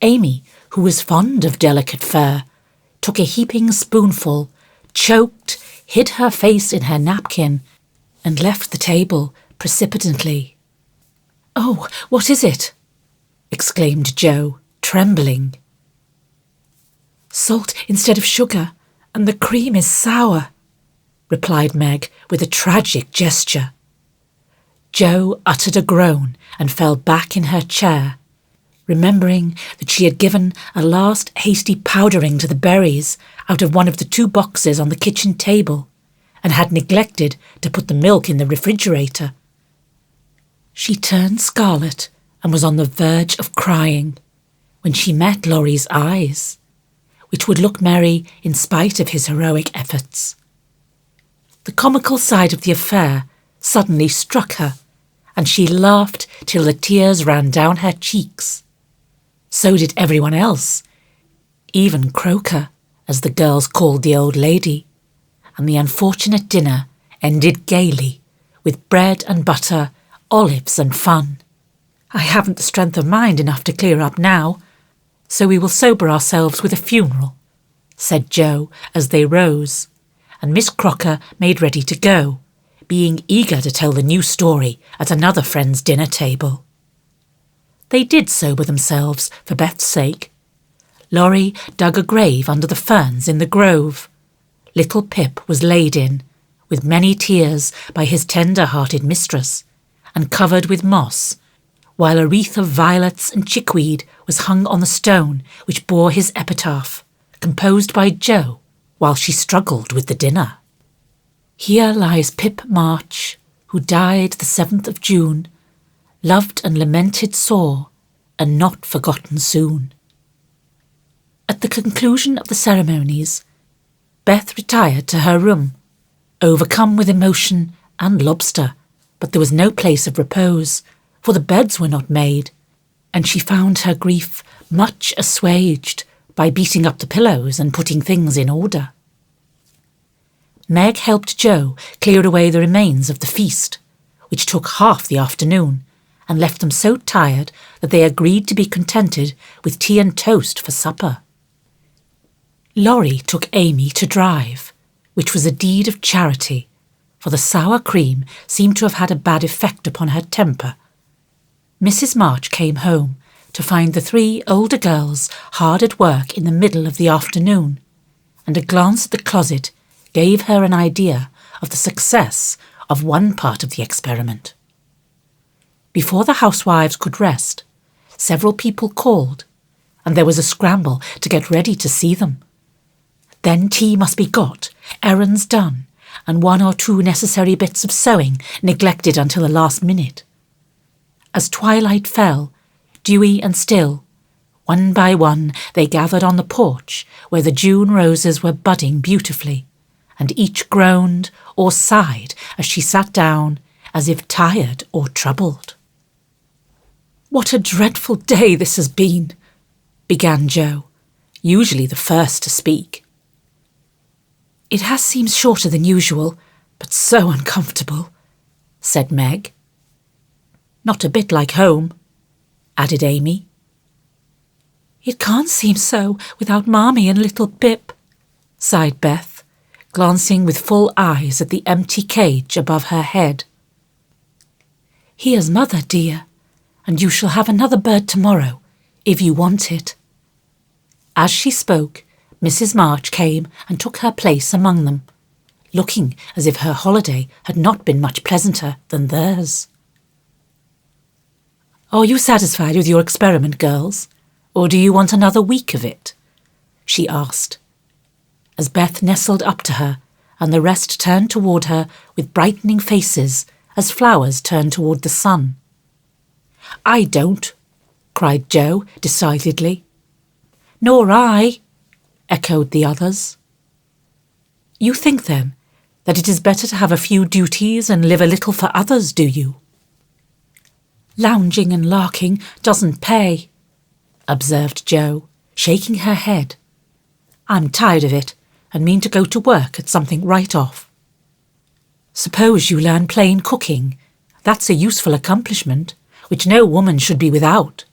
S1: Amy, who was fond of delicate fare, took a heaping spoonful, choked, hid her face in her napkin, and left the table precipitately. "Oh, what is it?" exclaimed Jo, trembling. "Salt instead of sugar, and the cream is sour," replied Meg with a tragic gesture. Jo uttered a groan and fell back in her chair, remembering that she had given a last hasty powdering to the berries out of one of the 2 boxes on the kitchen table, and had neglected to put the milk in the refrigerator. She turned scarlet and was on the verge of crying when she met Laurie's eyes, which would look merry in spite of his heroic efforts. The comical side of the affair suddenly struck her, and she laughed till the tears ran down her cheeks. So did everyone else, even Croker, as the girls called the old lady, and the unfortunate dinner ended gaily, with bread and butter, olives and fun. I haven't the strength of mind enough to clear up now, so we will sober ourselves with a funeral, said Jo as they rose, and Miss Crocker made ready to go, being eager to tell the new story at another friend's dinner table. They did sober themselves for Beth's sake. Laurie dug a grave under the ferns in the grove. Little Pip was laid in, with many tears by his tender-hearted mistress, and covered with moss, while a wreath of violets and chickweed was hung on the stone which bore his epitaph, composed by Jo while she struggled with the dinner. Here lies Pip March, who died the 7th of June, loved and lamented sore, and not forgotten soon. At the conclusion of the ceremonies, Beth retired to her room, overcome with emotion and lobster, but there was no place of repose, for the beds were not made, and she found her grief much assuaged by beating up the pillows and putting things in order. Meg helped Jo clear away the remains of the feast, which took half the afternoon, and left them so tired that they agreed to be contented with tea and toast for supper. Laurie took Amy to drive, which was a deed of charity, for the sour cream seemed to have had a bad effect upon her temper. Mrs. March came home to find the 3 older girls hard at work in the middle of the afternoon, and a glance at the closet gave her an idea of the success of one part of the experiment. Before the housewives could rest, several people called, and there was a scramble to get ready to see them. Then tea must be got, errands done, and 1 or 2 necessary bits of sewing neglected until the last minute. As twilight fell, dewy and still, one by one they gathered on the porch where the June roses were budding beautifully, and each groaned or sighed as she sat down, as if tired or troubled. "What a dreadful day this has been," began Jo, usually the first to speak. "It has seemed shorter than usual, but so uncomfortable," said Meg. "Not a bit like home," added Amy. "It can't seem so without Marmee and little Pip," sighed Beth, glancing with full eyes at the empty cage above her head. "Here's Mother, dear, and you shall have another bird tomorrow, if you want it." As she spoke, Mrs. March came and took her place among them, looking as if her holiday had not been much pleasanter than theirs. "Are you satisfied with your experiment, girls, or do you want another week of it?" she asked, as Beth nestled up to her and the rest turned toward her with brightening faces as flowers turn toward the sun. "I don't," cried Jo decidedly. "Nor I," echoed the others. "You think, then, that it is better to have a few duties and live a little for others, do you?" "Lounging and larking doesn't pay," observed Jo, shaking her head. "I'm tired of it and mean to go to work at something right off." "Suppose you learn plain cooking. That's a useful accomplishment, which no woman should be without,"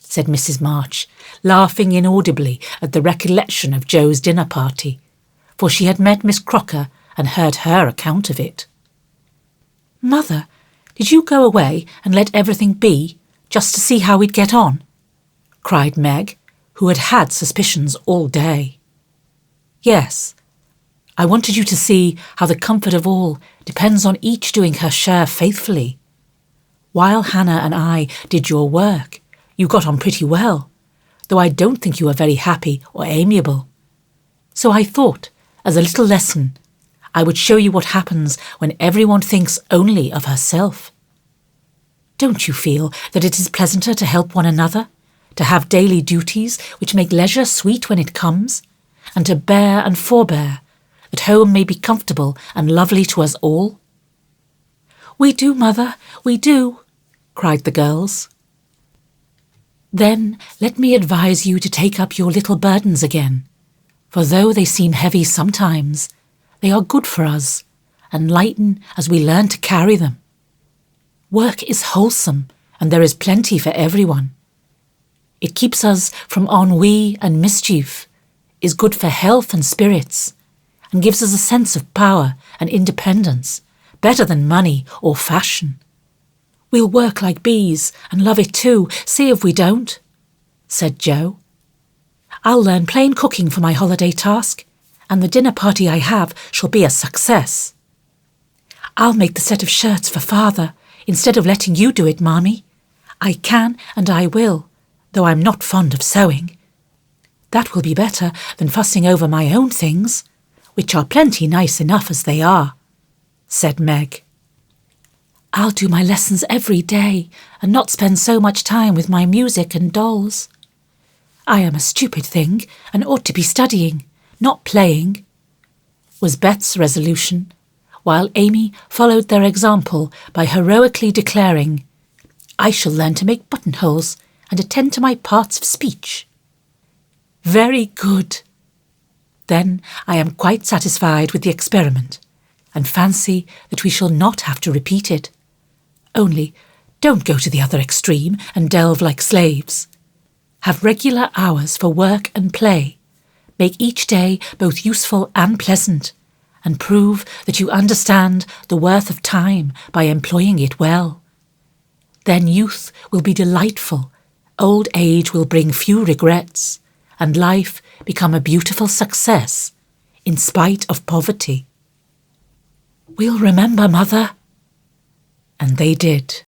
S1: said Mrs. March, laughing inaudibly at the recollection of Jo's dinner party, for she had met Miss Crocker and heard her account of it. "Mother, did you go away and let everything be, just to see how we'd get on?" cried Meg, who had had suspicions all day. "Yes. I wanted you to see how the comfort of all depends on each doing her share faithfully. While Hannah and I did your work, you got on pretty well, though I don't think you were very happy or amiable. So I thought, as a little lesson, I would show you what happens when everyone thinks only of herself. Don't you feel that it is pleasanter to help one another, to have daily duties which make leisure sweet when it comes, and to bear and forbear, that home may be comfortable and lovely to us all?" "We do, Mother, we do," cried the girls. "Then let me advise you to take up your little burdens again, for though they seem heavy sometimes, they are good for us, and lighten as we learn to carry them. Work is wholesome, and there is plenty for everyone. It keeps us from ennui and mischief, is good for health and spirits, and gives us a sense of power and independence, better than money or fashion. We'll work like bees and love it too, see if we don't," said Jo. "I'll learn plain cooking for my holiday task, and the dinner party I have shall be a success. I'll make the set of shirts for Father, instead of letting you do it, Marmee. I can and I will, though I'm not fond of sewing. That will be better than fussing over my own things, which are plenty nice enough as they are," said Meg. "I'll do my lessons every day and not spend so much time with my music and dolls. I am a stupid thing and ought to be studying, not playing," was Beth's resolution, while Amy followed their example by heroically declaring, "I shall learn to make buttonholes and attend to my parts of speech." "Very good. Then I am quite satisfied with the experiment, and fancy that we shall not have to repeat it. Only don't go to the other extreme and delve like slaves. Have regular hours for work and play. Make each day both useful and pleasant, and prove that you understand the worth of time by employing it well. Then youth will be delightful, old age will bring few regrets, and life become a beautiful success, in spite of poverty." "We'll remember, Mother." And they did.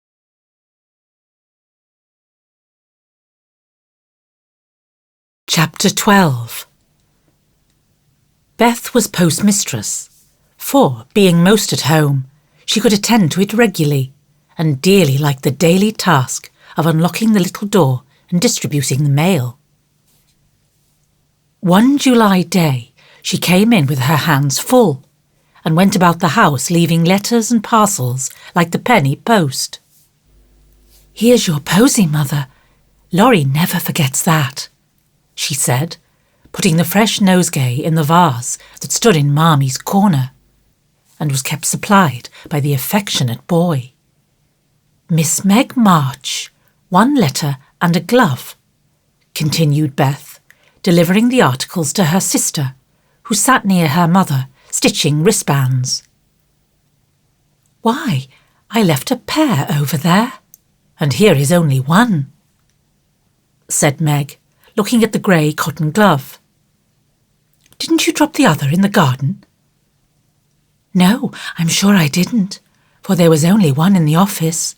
S1: Chapter 12. Beth was postmistress, For, being most at home, she could attend to it regularly, and dearly liked the daily task of unlocking the little door and distributing the mail. One July day, she came in with her hands full, and went about the house leaving letters and parcels like the penny post. "Here's your posy, Mother. Laurie never forgets that," she said, putting the fresh nosegay in the vase that stood in Marmy's corner, and was kept supplied by the affectionate boy. "Miss Meg March, 1 letter and a glove," continued Beth, delivering the articles to her sister, who sat near her mother, stitching wristbands. "Why, I left a pair over there, and here is only 1, said Meg, looking at the grey cotton glove. "Didn't you drop the other in the garden?" "No, I'm sure I didn't, for there was only 1 in the office."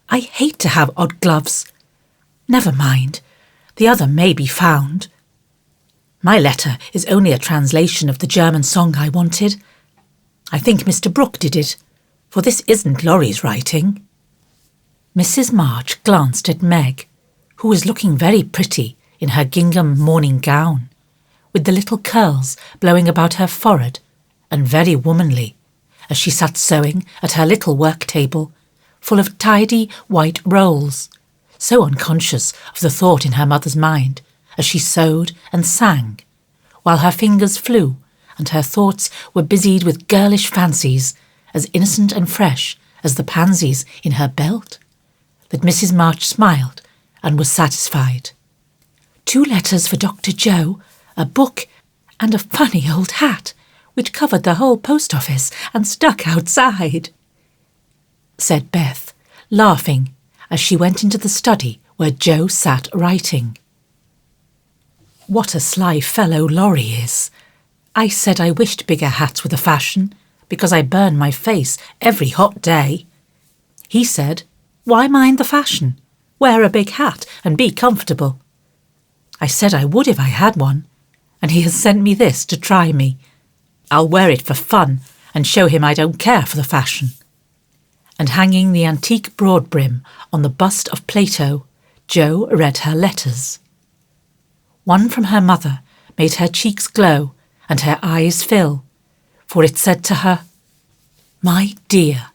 S1: "I hate to have odd gloves. Never mind, the other may be found. My letter is only a translation of the German song I wanted. I think Mr. Brooke did it, for this isn't Laurie's writing." Mrs. March glanced at Meg, who was looking very pretty in her gingham morning gown, with the little curls blowing about her forehead, and very womanly, as she sat sewing at her little work table, full of tidy white rolls, so unconscious of the thought in her mother's mind as she sewed and sang, while her fingers flew and her thoughts were busied with girlish fancies as innocent and fresh as the pansies in her belt, that Mrs. March smiled and was satisfied. 2 letters for Dr. Joe, a book, and a funny old hat, which covered the whole post office and stuck outside," said Beth, laughing as she went into the study where Joe sat writing. "What a sly fellow Laurie is. I said I wished bigger hats were the fashion, because I burn my face every hot day. He said, 'Why mind the fashion? Wear a big hat and be comfortable.' I said I would if I had one, and he has sent me this to try me. I'll wear it for fun and show him I don't care for the fashion." And hanging the antique broad brim on the bust of Plato, Jo read her letters. One from her mother made her cheeks glow and her eyes fill, for it said to her, "My dear,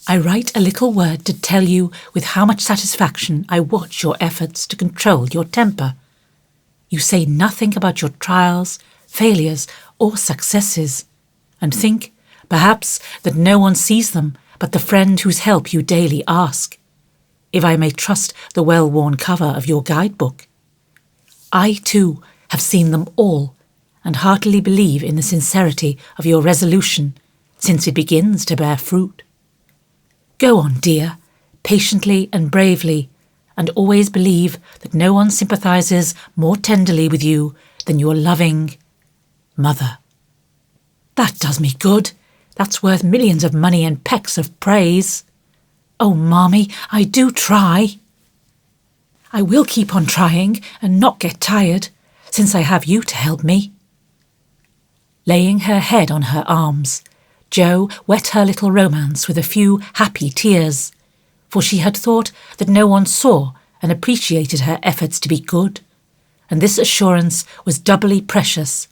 S1: I write a little word to tell you with how much satisfaction I watch your efforts to control your temper. You say nothing about your trials, failures, or successes, and think, perhaps, that no one sees them but the friend whose help you daily ask, if I may trust the well-worn cover of your guidebook. I, too, have seen them all, and heartily believe in the sincerity of your resolution, since it begins to bear fruit. Go on, dear, patiently and bravely, and always believe that no one sympathizes more tenderly with you than your loving Mother." "That does me good. That's worth millions of money and pecks of praise. Oh, Marmy, I do try. I will keep on trying and not get tired, since I have you to help me." Laying her head on her arms, Jo wet her little romance with a few happy tears, for she had thought that no one saw and appreciated her efforts to be good, and this assurance was doubly precious,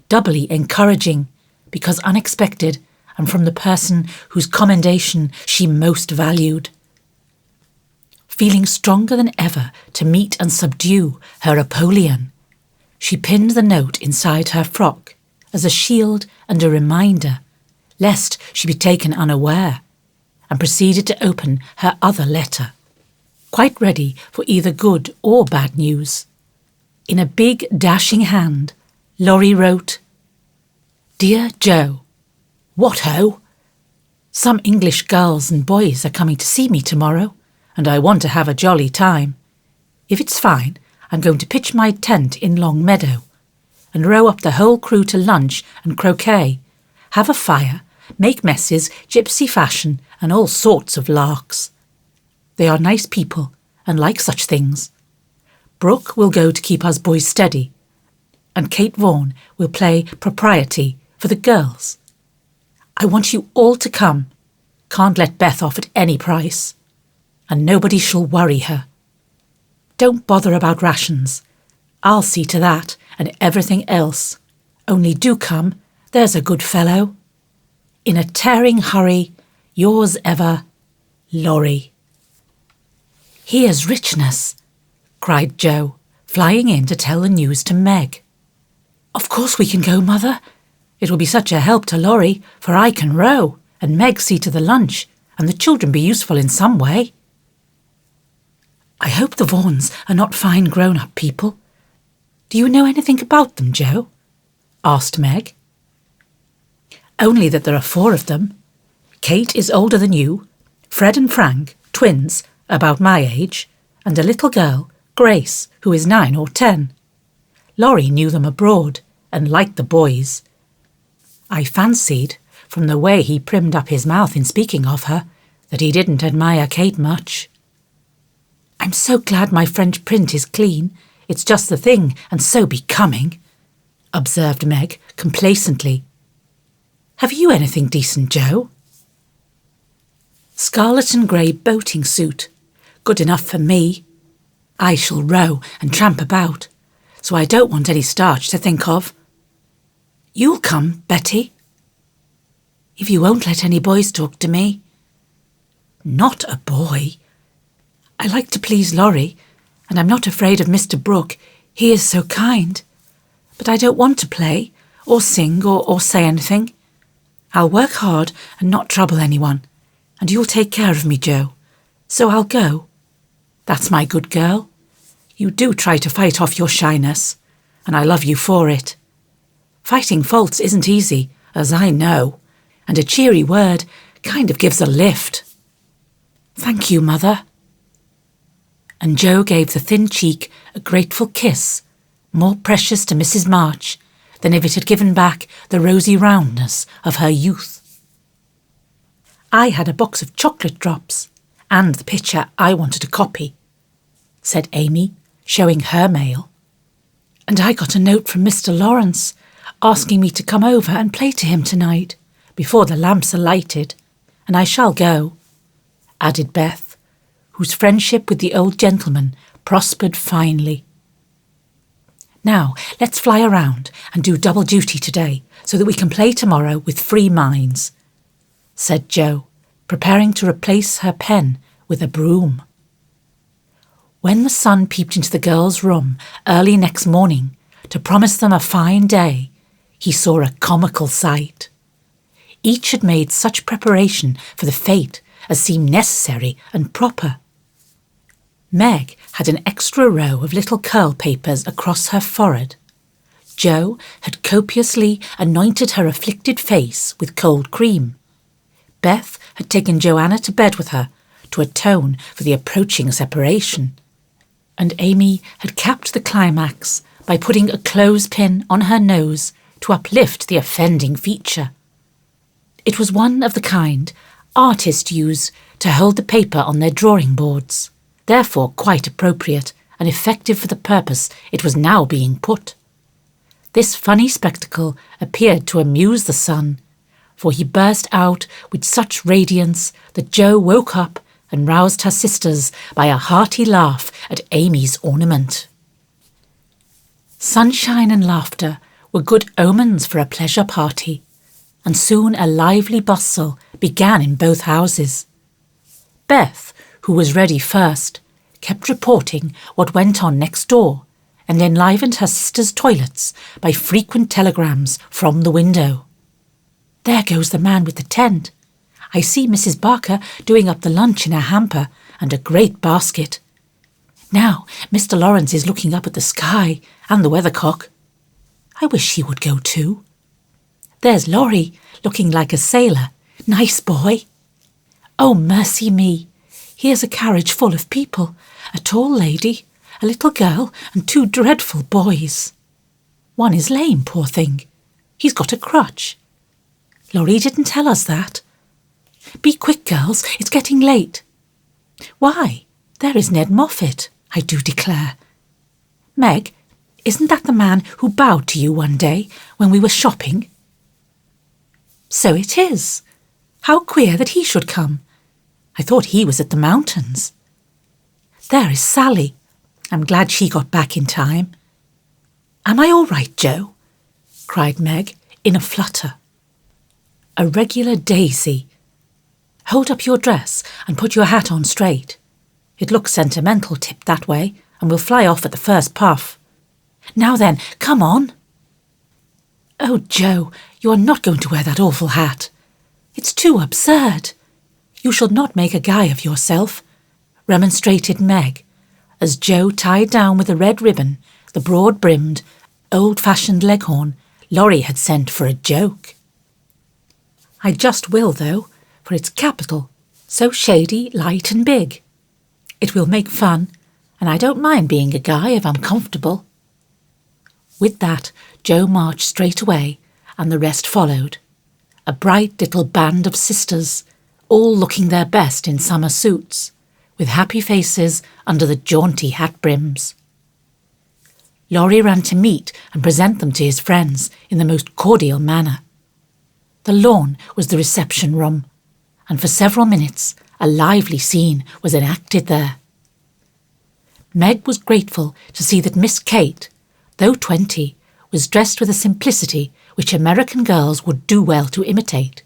S1: doubly encouraging, because unexpected and from the person whose commendation she most valued. Feeling stronger than ever to meet and subdue her Apollyon, she pinned the note inside her frock as a shield and a reminder, lest she be taken unaware, and proceeded to open her other letter, quite ready for either good or bad news. In a big, dashing hand, Laurie wrote, "Dear Jo, what ho! Some English girls and boys are coming to see me tomorrow, and I want to have a jolly time. If it's fine, I'm going to pitch my tent in Long Meadow, and row up the whole crew to lunch and croquet, have a fire, make messes gypsy fashion, and all sorts of larks. They are nice people and like such things. Brooke will go to keep us boys steady, and Kate Vaughan will play propriety for the girls. I want you all to come. Can't let Beth off at any price. And nobody shall worry her. Don't bother about rations. I'll see to that and everything else. Only do come, there's a good fellow. In a tearing hurry, yours ever, Laurie. Here's richness, cried Jo, flying in to tell the news to Meg. Of course we can go, Mother. It will be such a help to Laurie, for I can row, and Meg see to the lunch, and the children be useful in some way. I hope the Vaughans are not fine grown-up people. Do you know anything about them, Jo? Asked Meg. Only that there are 4 of them. Kate is older than you, Fred and Frank, twins, about my age, and a little girl, Grace, who is 9 or 10. Laurie knew them abroad and liked the boys. I fancied, from the way he primed up his mouth in speaking of her, that he didn't admire Kate much. I'm so glad my French print is clean. It's just the thing, and so becoming, observed Meg complacently. Have you anything decent, Jo? Scarlet and grey boating suit. Good enough for me. I shall row and tramp about, so I don't want any starch to think of. You'll come, Betty? If you won't let any boys talk to me. Not a boy. I like to please Laurie, and I'm not afraid of Mr. Brooke. He is so kind. But I don't want to play, or sing, or say anything. I'll work hard and not trouble anyone, and you'll take care of me, Jo. So I'll go. That's my good girl. You do try to fight off your shyness, and I love you for it. Fighting faults isn't easy, as I know, and a cheery word kind of gives a lift. Thank you, Mother. And Jo gave the thin cheek a grateful kiss, more precious to Mrs. March than if it had given back the rosy roundness of her youth. I had a box of chocolate drops, and the picture I wanted to copy, said Amy, showing her mail. And I got a note from Mr. Lawrence, asking me to come over and play to him tonight, before the lamps are lighted, and I shall go, added Beth, whose friendship with the old gentleman prospered finely. Now, let's fly around and do double duty today, so that we can play tomorrow with free minds, said Jo, preparing to replace her pen with a broom. When the sun peeped into the girls' room early next morning to promise them a fine day, he saw a comical sight. Each had made such preparation for the fete as seemed necessary and proper. Meg had an extra row of little curl papers across her forehead. Jo had copiously anointed her afflicted face with cold cream. Beth had taken Joanna to bed with her to atone for the approaching separation. And Amy had capped the climax by putting a clothespin on her nose to uplift the offending feature. It was one of the kind artists use to hold the paper on their drawing boards, therefore quite appropriate and effective for the purpose it was now being put. This funny spectacle appeared to amuse the sun, for he burst out with such radiance that Jo woke up and roused her sisters by a hearty laugh at Amy's ornament. Sunshine and laughter were good omens for a pleasure party, and soon a lively bustle began in both houses. Beth, who was ready first, kept reporting what went on next door, and enlivened her sisters' toilets by frequent telegrams from the window. There goes the man with the tent. I see Mrs. Barker doing up the lunch in a hamper and a great basket. Now Mr. Lawrence is looking up at the sky and the weathercock. I wish he would go too. There's Laurie, looking like a sailor. Nice boy. Oh, mercy me. Here's a carriage full of people, a tall lady, a little girl, and 2 dreadful boys. One is lame, poor thing. He's got a crutch. Laurie didn't tell us that. Be quick, girls, it's getting late. Why, there is Ned Moffat, I do declare. Meg, isn't that the man who bowed to you one day when we were shopping? So it is. How queer that he should come. I thought he was at the mountains. There is Sally. I'm glad she got back in time. Am I all right, Joe? Cried Meg in a flutter. A regular daisy. Hold up your dress and put your hat on straight. It looks sentimental tipped that way and will fly off at the first puff. Now then, come on. Oh, Joe, you are not going to wear that awful hat. It's too absurd. You shall not make a guy of yourself, remonstrated Meg, as Joe tied down with a red ribbon the broad-brimmed, old-fashioned leghorn Laurie had sent for a joke. I just will, though, for it's capital, so shady, light and big. It will make fun, and I don't mind being a guy if I'm comfortable. With that, Joe marched straight away, and the rest followed. A bright little band of sisters, all looking their best in summer suits, with happy faces under the jaunty hat brims. Laurie ran to meet and present them to his friends in the most cordial manner. The lawn was the reception room, and for several minutes a lively scene was enacted there. Meg was grateful to see that Miss Kate, though 20, was dressed with a simplicity which American girls would do well to imitate,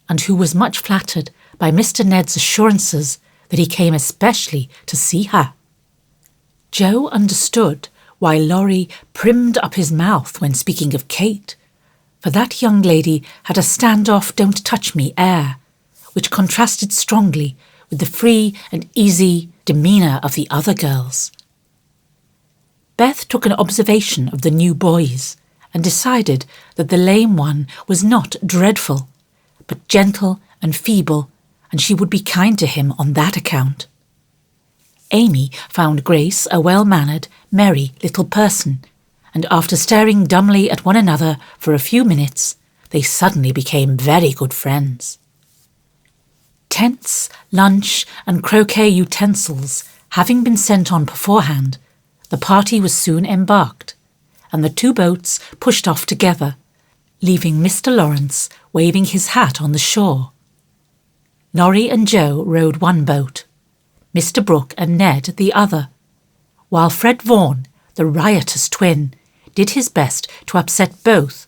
S1: and who was much flattered by Mr. Ned's assurances that he came especially to see her. Joe understood why Laurie primmed up his mouth when speaking of Kate, for that young lady had a stand-off don't-touch-me air, which contrasted strongly with the free and easy demeanour of the other girls. Beth took an observation of the new boys and decided that the lame one was not dreadful, but gentle and feeble, and she would be kind to him on that account. Amy found Grace a well-mannered, merry little person, and after staring dumbly at one another for a few minutes, they suddenly became very good friends. Tents, lunch, and croquet utensils having been sent on beforehand, the party was soon embarked, and the two boats pushed off together, leaving Mr. Lawrence waving his hat on the shore. Laurie and Joe rowed one boat, Mr. Brooke and Ned the other, while Fred Vaughan, the riotous twin, did his best to upset both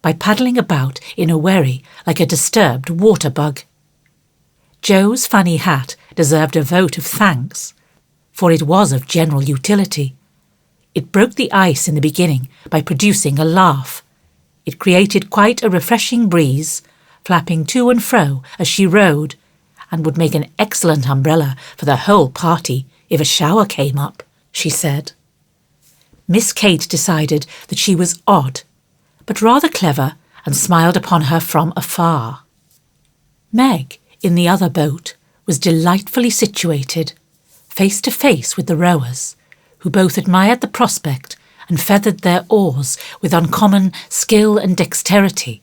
S1: by paddling about in a wherry like a disturbed water-bug. Joe's funny hat deserved a vote of thanks, for it was of general utility. It broke the ice in the beginning by producing a laugh. It created quite a refreshing breeze, flapping to and fro as she rowed, and would make an excellent umbrella for the whole party if a shower came up, she said. Miss Kate decided that she was odd, but rather clever, and smiled upon her from afar. Meg, in the other boat, was delightfully situated, face to face with the rowers, who both admired the prospect and feathered their oars with uncommon skill and dexterity.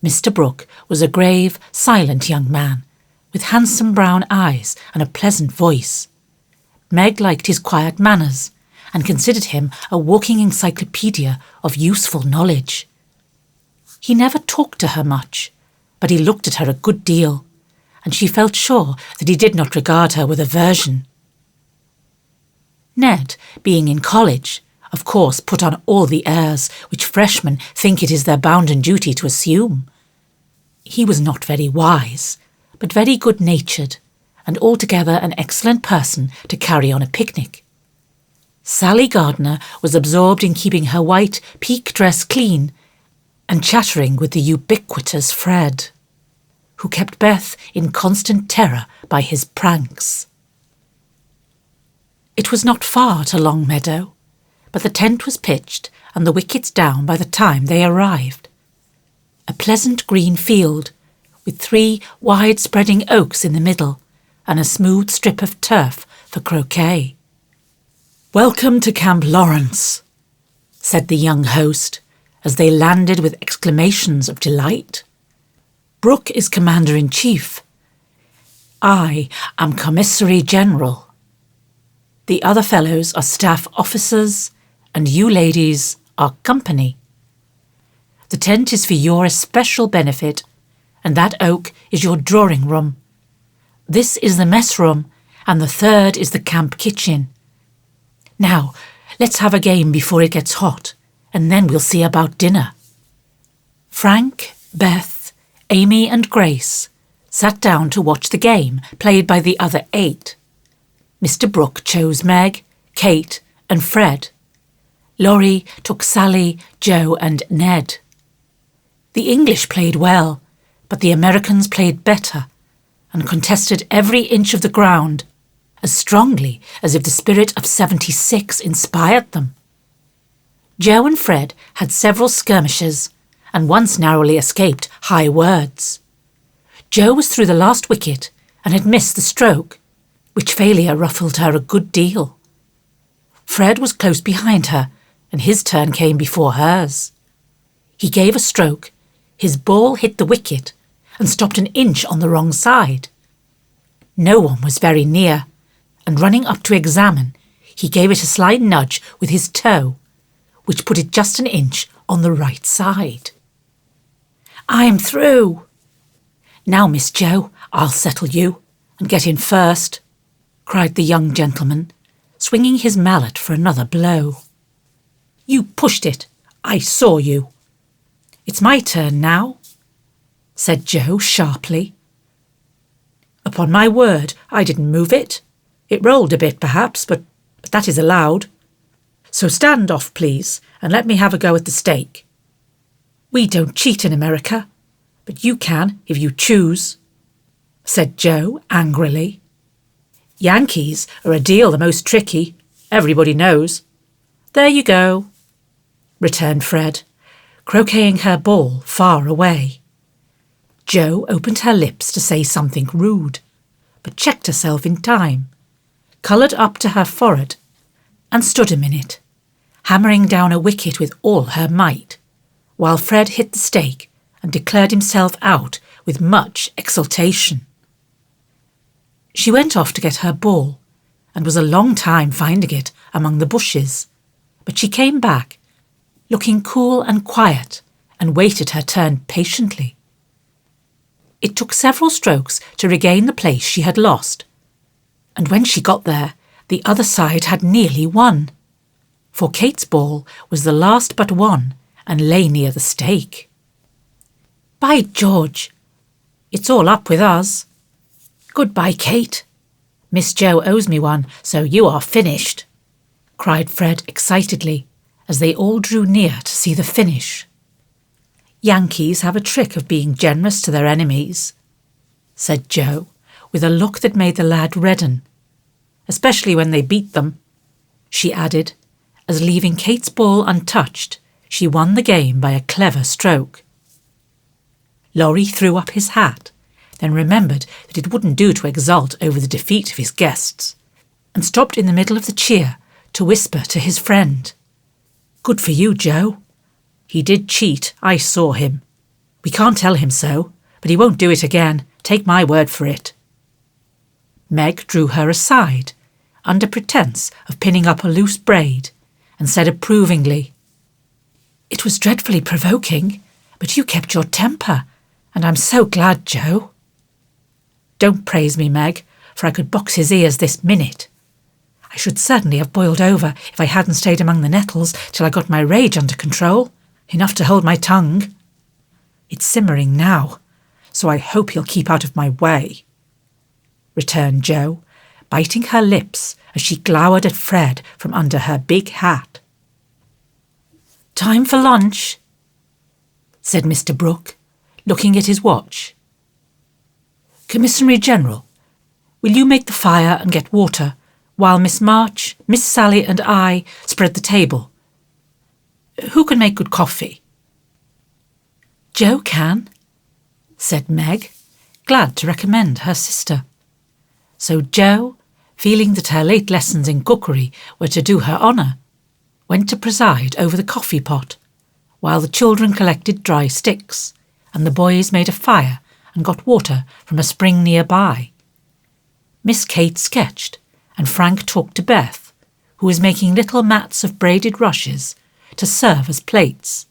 S1: Mr. Brooke was a grave, silent young man, with handsome brown eyes and a pleasant voice. Meg liked his quiet manners, and considered him a walking encyclopedia of useful knowledge. He never talked to her much, but he looked at her a good deal, and she felt sure that he did not regard her with aversion. Ned, being in college, of course put on all the airs which freshmen think it is their bounden duty to assume. He was not very wise, but very good-natured, and altogether an excellent person to carry on a picnic. Sally Gardner was absorbed in keeping her white pique dress clean and chattering with the ubiquitous Fred, who kept Beth in constant terror by his pranks. It was not far to Longmeadow, but the tent was pitched and the wickets down by the time they arrived. A pleasant green field, with 3 wide-spreading oaks in the middle, and a smooth strip of turf for croquet. "Welcome to Camp Lawrence," said the young host, as they landed with exclamations of delight. "Brooke is Commander-in-Chief. I am Commissary General. The other fellows are staff officers, and you ladies are company." The tent is for your especial benefit, and that oak is your drawing room. This is the mess room, and the third is the camp kitchen. Now, let's have a game before it gets hot, and then we'll see about dinner." Frank, Beth, Amy and Grace sat down to watch the game played by the other 8. Mr. Brooke chose Meg, Kate and Fred. Laurie took Sally, Joe and Ned. The English played well, but the Americans played better and contested every inch of the ground as strongly as if the spirit of '76 inspired them. Joe and Fred had several skirmishes and once narrowly escaped high words. Joe was through the last wicket and had missed the stroke, which failure ruffled her a good deal. Fred was close behind her, and his turn came before hers. He gave a stroke, his ball hit the wicket and stopped an inch on the wrong side. No one was very near, and running up to examine, he gave it a slight nudge with his toe, which put it just an inch on the right side. "I'm through." "Now, Miss Joe, I'll settle you and get in first," cried the young gentleman, swinging his mallet for another blow. "You pushed it. I saw you." "It's my turn now," said Joe sharply. "Upon my word, I didn't move it. It rolled a bit, perhaps, but that is allowed. So stand off, please, and let me have a go at the stake. We don't cheat in America, but you can if you choose," said Joe angrily. "Yankees are a deal the most tricky, everybody knows. There you go," returned Fred, croqueting her ball far away. Joe opened her lips to say something rude, but checked herself in time, coloured up to her forehead, and stood a minute, hammering down a wicket with all her might, while Fred hit the stake and declared himself out with much exultation. She went off to get her ball, and was a long time finding it among the bushes, but she came back, looking cool and quiet, and waited her turn patiently. It took several strokes to regain the place she had lost, and when she got there, the other side had nearly won, for Kate's ball was the last but one and lay near the stake. "By George, it's all up with us. Goodbye, Kate. Miss Joe owes me one, so you are finished," cried Fred excitedly, as they all drew near to see the finish. "Yankees have a trick of being generous to their enemies," said Joe, with a look that made the lad redden. "Especially when they beat them," she added, as leaving Kate's ball untouched, she won the game by a clever stroke. Laurie threw up his hat, then remembered that it wouldn't do to exult over the defeat of his guests, and stopped in the middle of the cheer to whisper to his friend, "Good for you, Joe. He did cheat, I saw him. We can't tell him so, but he won't do it again, take my word for it." Meg drew her aside, under pretence of pinning up a loose braid, and said approvingly, "It was dreadfully provoking, but you kept your temper, and I'm so glad, Joe." "Don't praise me, Meg, for I could box his ears this minute. I should certainly have boiled over if I hadn't stayed among the nettles till I got my rage under control, enough to hold my tongue. It's simmering now, so I hope he'll keep out of my way," returned Joe, biting her lips as she glowered at Fred from under her big hat. "Time for lunch," said Mr. Brooke, looking at his watch. "Commissary General, will you make the fire and get water, while Miss March, Miss Sally and I spread the table? Who can make good coffee?" "Joe can," said Meg, glad to recommend her sister. So Joe, feeling that her late lessons in cookery were to do her honour, went to preside over the coffee pot, while the children collected dry sticks, and the boys made a fire and got water from a spring nearby. Miss Kate sketched, and Frank talked to Beth, who was making little mats of braided rushes to serve as plates.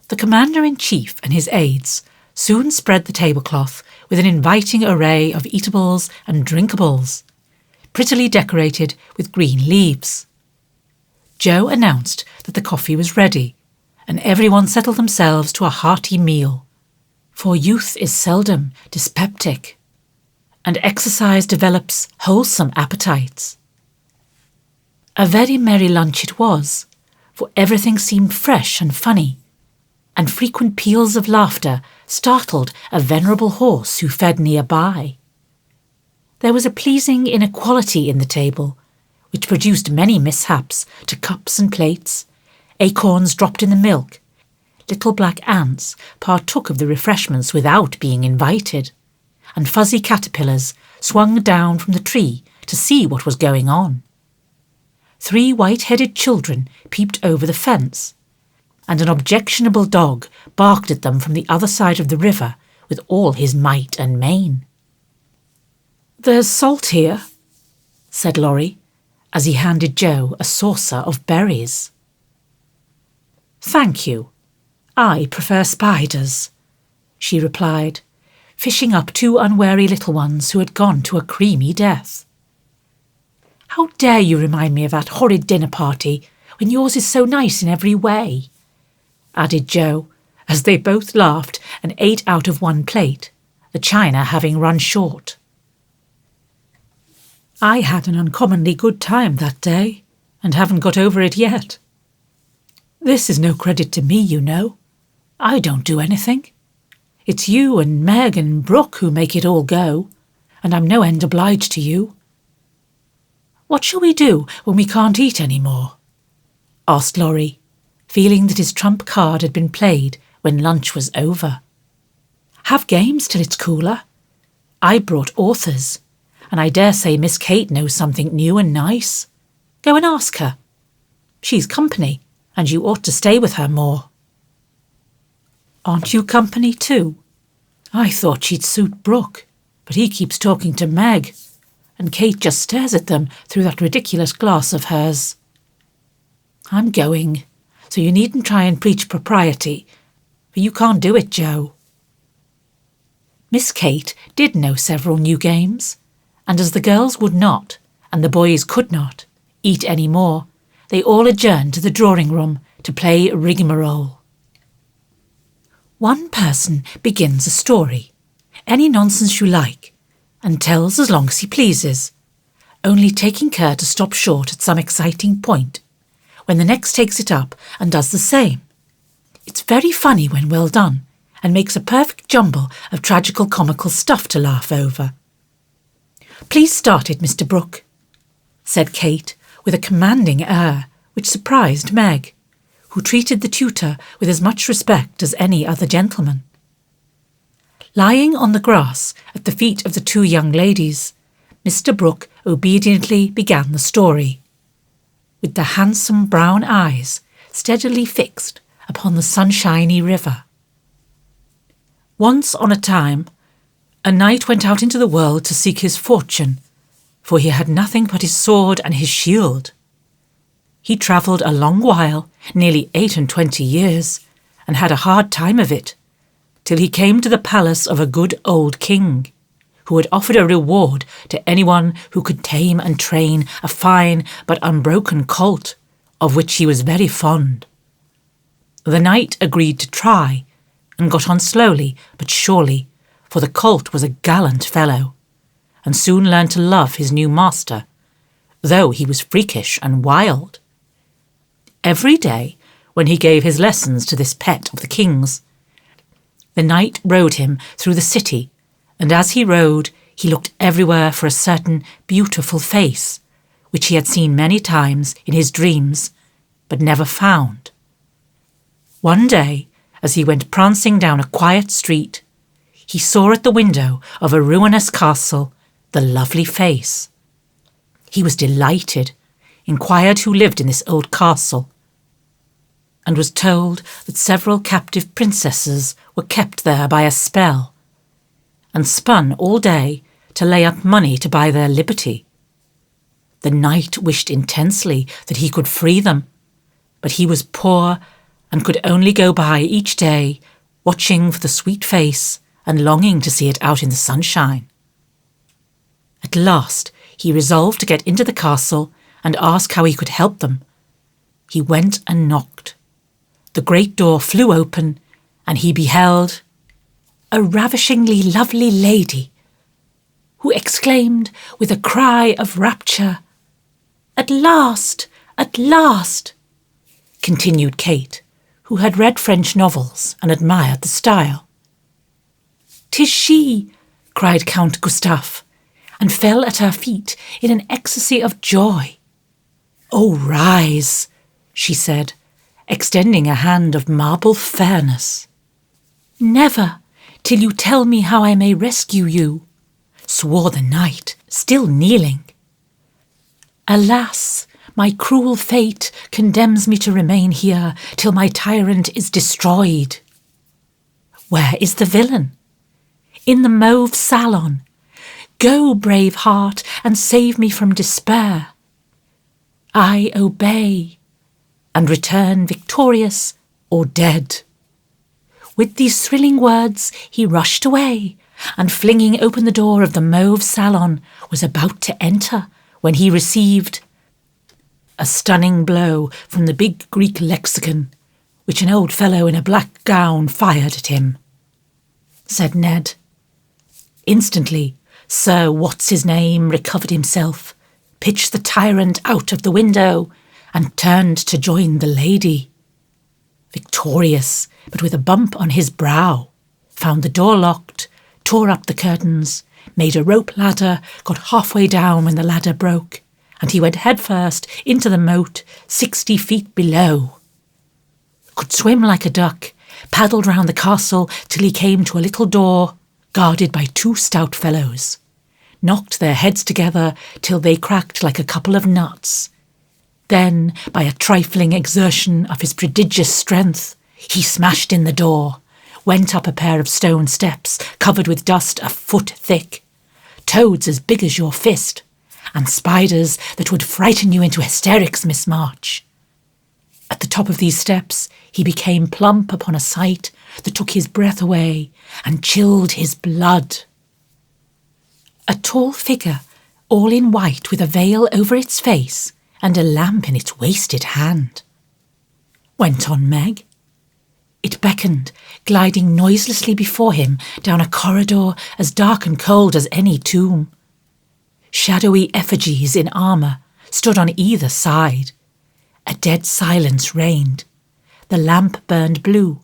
S1: The commander-in-chief and his aides soon spread the tablecloth with an inviting array of eatables and drinkables, prettily decorated with green leaves. Joe announced that the coffee was ready, and everyone settled themselves to a hearty meal, for youth is seldom dyspeptic, and exercise develops wholesome appetites. A very merry lunch it was, for everything seemed fresh and funny, and frequent peals of laughter startled a venerable horse who fed nearby. There was a pleasing inequality in the table, which produced many mishaps to cups and plates. Acorns dropped in the milk. Little black ants partook of the refreshments without being invited, and fuzzy caterpillars swung down from the tree to see what was going on. 3 white-headed children peeped over the fence, and an objectionable dog barked at them from the other side of the river with all his might and main. "There's salt here," said Laurie, as he handed Joe a saucer of berries. "Thank you. I prefer spiders," she replied, fishing up 2 unwary little ones who had gone to a creamy death. "How dare you remind me of that horrid dinner party when yours is so nice in every way?" added Joe, as they both laughed and ate out of one plate, the china having run short. "I had an uncommonly good time that day, and haven't got over it yet. This is no credit to me, you know. I don't do anything. It's you and Meg and Brooke who make it all go, and I'm no end obliged to you." "What shall we do when we can't eat any more?" asked Laurie, feeling that his trump card had been played when lunch was over. "Have games till it's cooler. I brought authors, and I dare say Miss Kate knows something new and nice. Go and ask her. She's company, and you ought to stay with her more." "Aren't you company too? I thought she'd suit Brooke, but he keeps talking to Meg, and Kate just stares at them through that ridiculous glass of hers. I'm going, so you needn't try and preach propriety, for you can't do it, Joe." Miss Kate did know several new games, and as the girls would not, and the boys could not, eat any more, they all adjourned to the drawing-room to play Rigmarole. One person begins a story, any nonsense you like, and tells as long as he pleases, only taking care to stop short at some exciting point, when the next takes it up and does the same. It's very funny when well done, and makes a perfect jumble of tragical comical stuff to laugh over. "Please start it, Mr. Brooke," said Kate, with a commanding air which surprised Meg, who treated the tutor with as much respect as any other gentleman. Lying on the grass at the feet of the 2 young ladies, Mr. Brooke obediently began the story, with the handsome brown eyes steadily fixed upon the sunshiny river. Once on a time, a knight went out into the world to seek his fortune, for he had nothing but his sword and his shield. He travelled a long while, nearly 28 years, and had a hard time of it, till he came to the palace of a good old king, who had offered a reward to anyone who could tame and train a fine but unbroken colt, of which he was very fond. The knight agreed to try, and got on slowly but surely, for the colt was a gallant fellow, and soon learned to love his new master, though he was freakish and wild. Every day, when he gave his lessons to this pet of the king's, the knight rode him through the city, and as he rode, he looked everywhere for a certain beautiful face, which he had seen many times in his dreams, but never found. One day, as he went prancing down a quiet street, he saw at the window of a ruinous castle the lovely face. He was delighted, inquired who lived in this old castle, and was told that several captive princesses were kept there by a spell, and spun all day to lay up money to buy their liberty. The knight wished intensely that he could free them, but he was poor and could only go by each day, watching for the sweet face and longing to see it out in the sunshine. At last he resolved to get into the castle and ask how he could help them. He went and knocked. The great door flew open, and he beheld a ravishingly lovely lady, who exclaimed with a cry of rapture, "At last! At last!" continued Kate, who had read French novels and admired the style. "'Tis she!" cried Count Gustave, and fell at her feet in an ecstasy of joy. "Oh, rise," she said, extending a hand of marble fairness. "Never, till you tell me how I may rescue you," swore the knight, still kneeling. "Alas, my cruel fate condemns me to remain here till my tyrant is destroyed." "Where is the villain?" "In the mauve salon. Go, brave heart, and save me from despair." "I obey, and return victorious or dead." With these thrilling words he rushed away, and flinging open the door of the mauve salon, was about to enter when he received a stunning blow from the big Greek lexicon, which an old fellow in a black gown fired at him. Said Ned. Instantly, Sir What's-his-name recovered himself, pitched the tyrant out of the window, and turned to join the lady. Victorious, but with a bump on his brow, found the door locked, tore up the curtains, made a rope ladder, got halfway down when the ladder broke, and he went headfirst into the moat 60 feet below. Could swim like a duck, paddled round the castle till he came to a little door guarded by 2 stout fellows, knocked their heads together till they cracked like a couple of nuts. Then, by a trifling exertion of his prodigious strength, he smashed in the door, went up a pair of stone steps covered with dust a foot thick, toads as big as your fist, and spiders that would frighten you into hysterics, Miss March. At the top of these steps he became plump upon a sight that took his breath away and chilled his blood. A tall figure, all in white with a veil over its face and a lamp in its wasted hand. Went on Meg. It beckoned, gliding noiselessly before him down a corridor as dark and cold as any tomb. Shadowy effigies in armour stood on either side. A dead silence reigned. The lamp burned blue,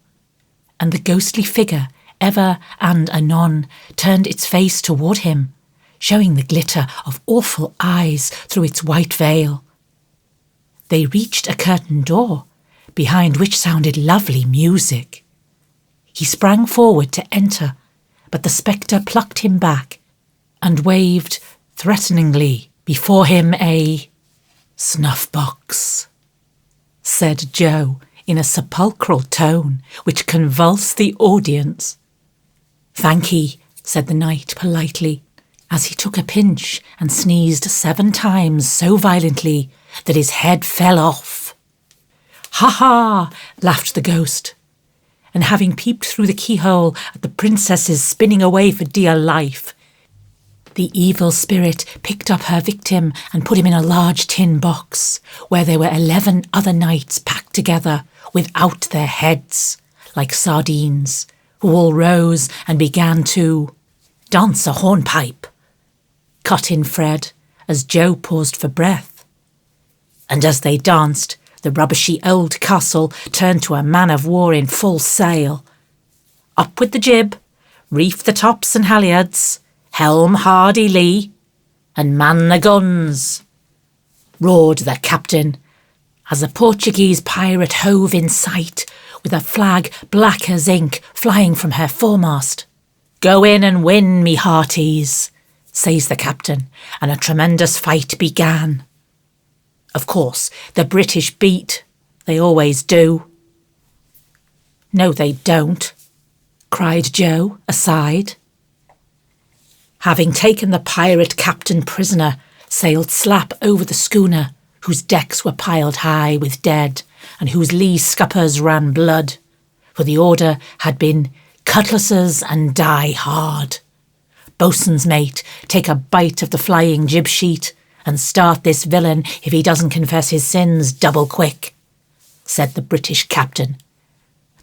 S1: and the ghostly figure, ever and anon, turned its face toward him, showing the glitter of awful eyes through its white veil. They reached a curtained door, behind which sounded lovely music. He sprang forward to enter, but the spectre plucked him back and waved threateningly before him a "snuff-box," said Joe in a sepulchral tone which convulsed the audience. "Thankee," said the knight politely, as he took a pinch and sneezed 7 times so violently that his head fell off. "Ha ha!" laughed the ghost, and having peeped through the keyhole at the princess's spinning away for dear life, the evil spirit picked up her victim and put him in a large tin box, where there were 11 other knights packed together without their heads, like sardines, who all rose and began to dance a hornpipe. Cut in Fred, as Joe paused for breath. And as they danced, the rubbishy old castle turned to a man of war in full sail. Up with the jib, reef the tops and halyards, helm hardy lee, and man the guns, roared the captain, as a Portuguese pirate hove in sight, with a flag black as ink flying from her foremast. "Go in and win, me hearties," says the captain, and a tremendous fight began. Of course, the British beat. They always do. "No, they don't," cried Joe, aside. Having taken the pirate captain prisoner, sailed slap over the schooner, whose decks were piled high with dead, and whose lee scuppers ran blood, for the order had been cutlasses and die hard. Boatswain's mate, take a bite of the flying jib sheet, and start this villain if he doesn't confess his sins double quick, said the British captain.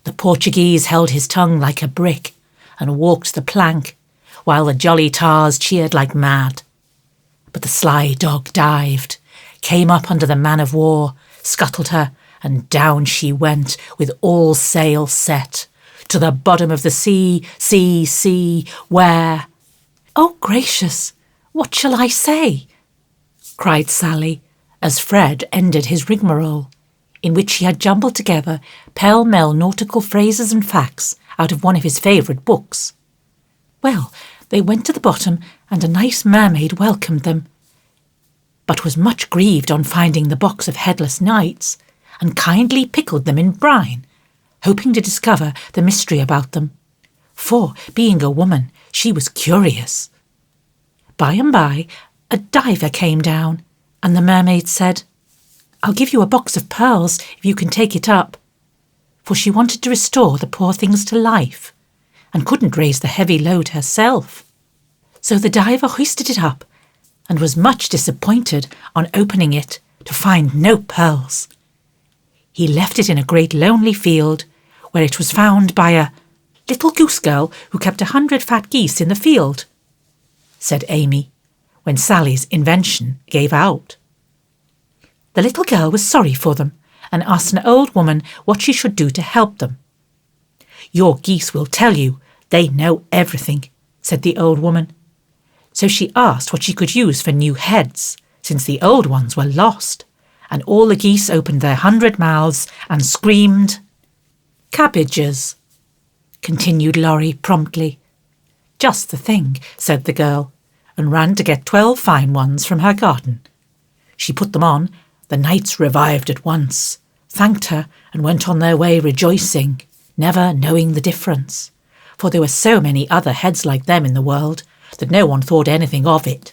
S1: The Portuguese held his tongue like a brick and walked the plank, while the jolly tars cheered like mad. But the sly dog dived, came up under the man-of-war, scuttled her, and down she went with all sail set, to the bottom of the sea, where— "Oh, gracious, what shall I say?" cried Sally, as Fred ended his rigmarole, in which he had jumbled together pell-mell nautical phrases and facts out of one of his favourite books. Well, they went to the bottom, and a nice mermaid welcomed them, but was much grieved on finding the box of headless knights, and kindly pickled them in brine, hoping to discover the mystery about them, for, being a woman, she was curious. By and by, a diver came down, and the mermaid said, "I'll give you a box of pearls if you can take it up," for she wanted to restore the poor things to life, and couldn't raise the heavy load herself. So the diver hoisted it up, and was much disappointed on opening it to find no pearls. He left it in a great lonely field, where it was found by a little goose girl who kept 100 fat geese in the field, said Amy, when Sally's invention gave out. The little girl was sorry for them, and asked an old woman what she should do to help them. "Your geese will tell you, they know everything," said the old woman. So she asked what she could use for new heads, since the old ones were lost, and all the geese opened their 100 mouths and screamed, "Cabbages," continued Laurie promptly. "Just the thing," said the girl, and ran to get 12 fine ones from her garden. She put them on. The knights revived at once, thanked her, and went on their way rejoicing, never knowing the difference, for there were so many other heads like them in the world that no one thought anything of it.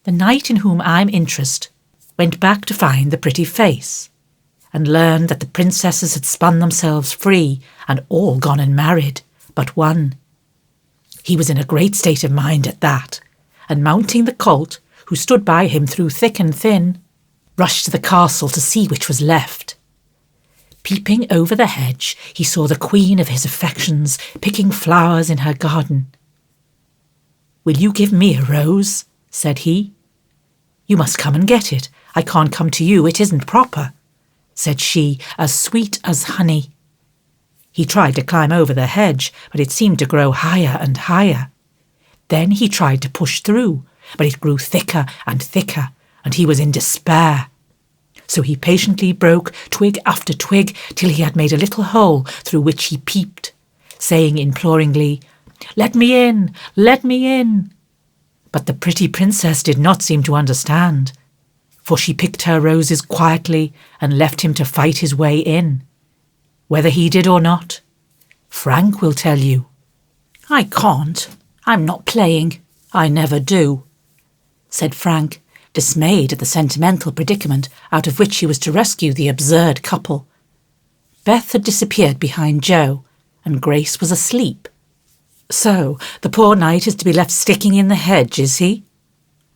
S1: The knight in whom I'm interested went back to find the pretty face, and learned that the princesses had spun themselves free and all gone and married, but one. He was in a great state of mind at that, and mounting the colt, who stood by him through thick and thin, rushed to the castle to see which was left. Peeping over the hedge, he saw the queen of his affections picking flowers in her garden. "Will you give me a rose?" said he. "You must come and get it. I can't come to you, it isn't proper," said she, as sweet as honey. He tried to climb over the hedge, but it seemed to grow higher and higher. Then he tried to push through, but it grew thicker, and he was in despair. So he patiently broke twig after twig till he had made a little hole through which he peeped, saying imploringly, "Let me in, let me in." But the pretty princess did not seem to understand, for she picked her roses quietly and left him to fight his way in. Whether he did or not, Frank will tell you. "I can't. I'm not playing. I never do," said Frank, dismayed at the sentimental predicament out of which he was to rescue the absurd couple. Beth had disappeared behind Joe, and Grace was asleep. "So, the poor knight is to be left sticking in the hedge, is he?"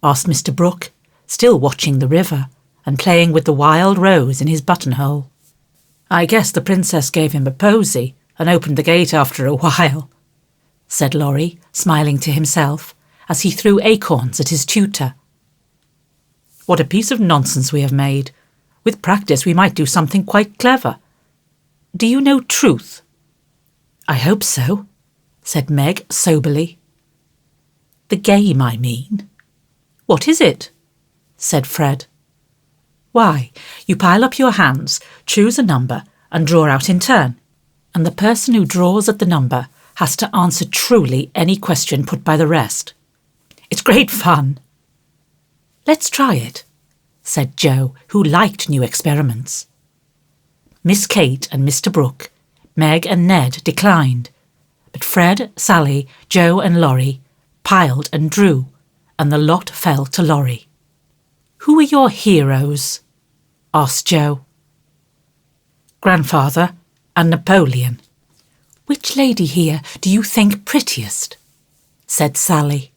S1: asked Mr. Brooke, still watching the river, and playing with the wild rose in his buttonhole. "I guess the princess gave him a posy, and opened the gate after a while," said Laurie, smiling to himself, as he threw acorns at his tutor. "What a piece of nonsense we have made. With practice we might do something quite clever. Do you know Truth?" "I hope so," said Meg soberly. "The game, I mean." "What is it?" said Fred. "Why, you pile up your hands, choose a number, and draw out in turn, and the person who draws at the number has to answer truly any question put by the rest. It's great fun." "Let's try it," said Joe, who liked new experiments. Miss Kate and Mr. Brooke, Meg and Ned declined, but Fred, Sally, Joe and Laurie piled and drew, and the lot fell to Laurie. "Who are your heroes?" asked Joe. grandfather, and Napoleon. Which lady here do you think prettiest? Said Sally.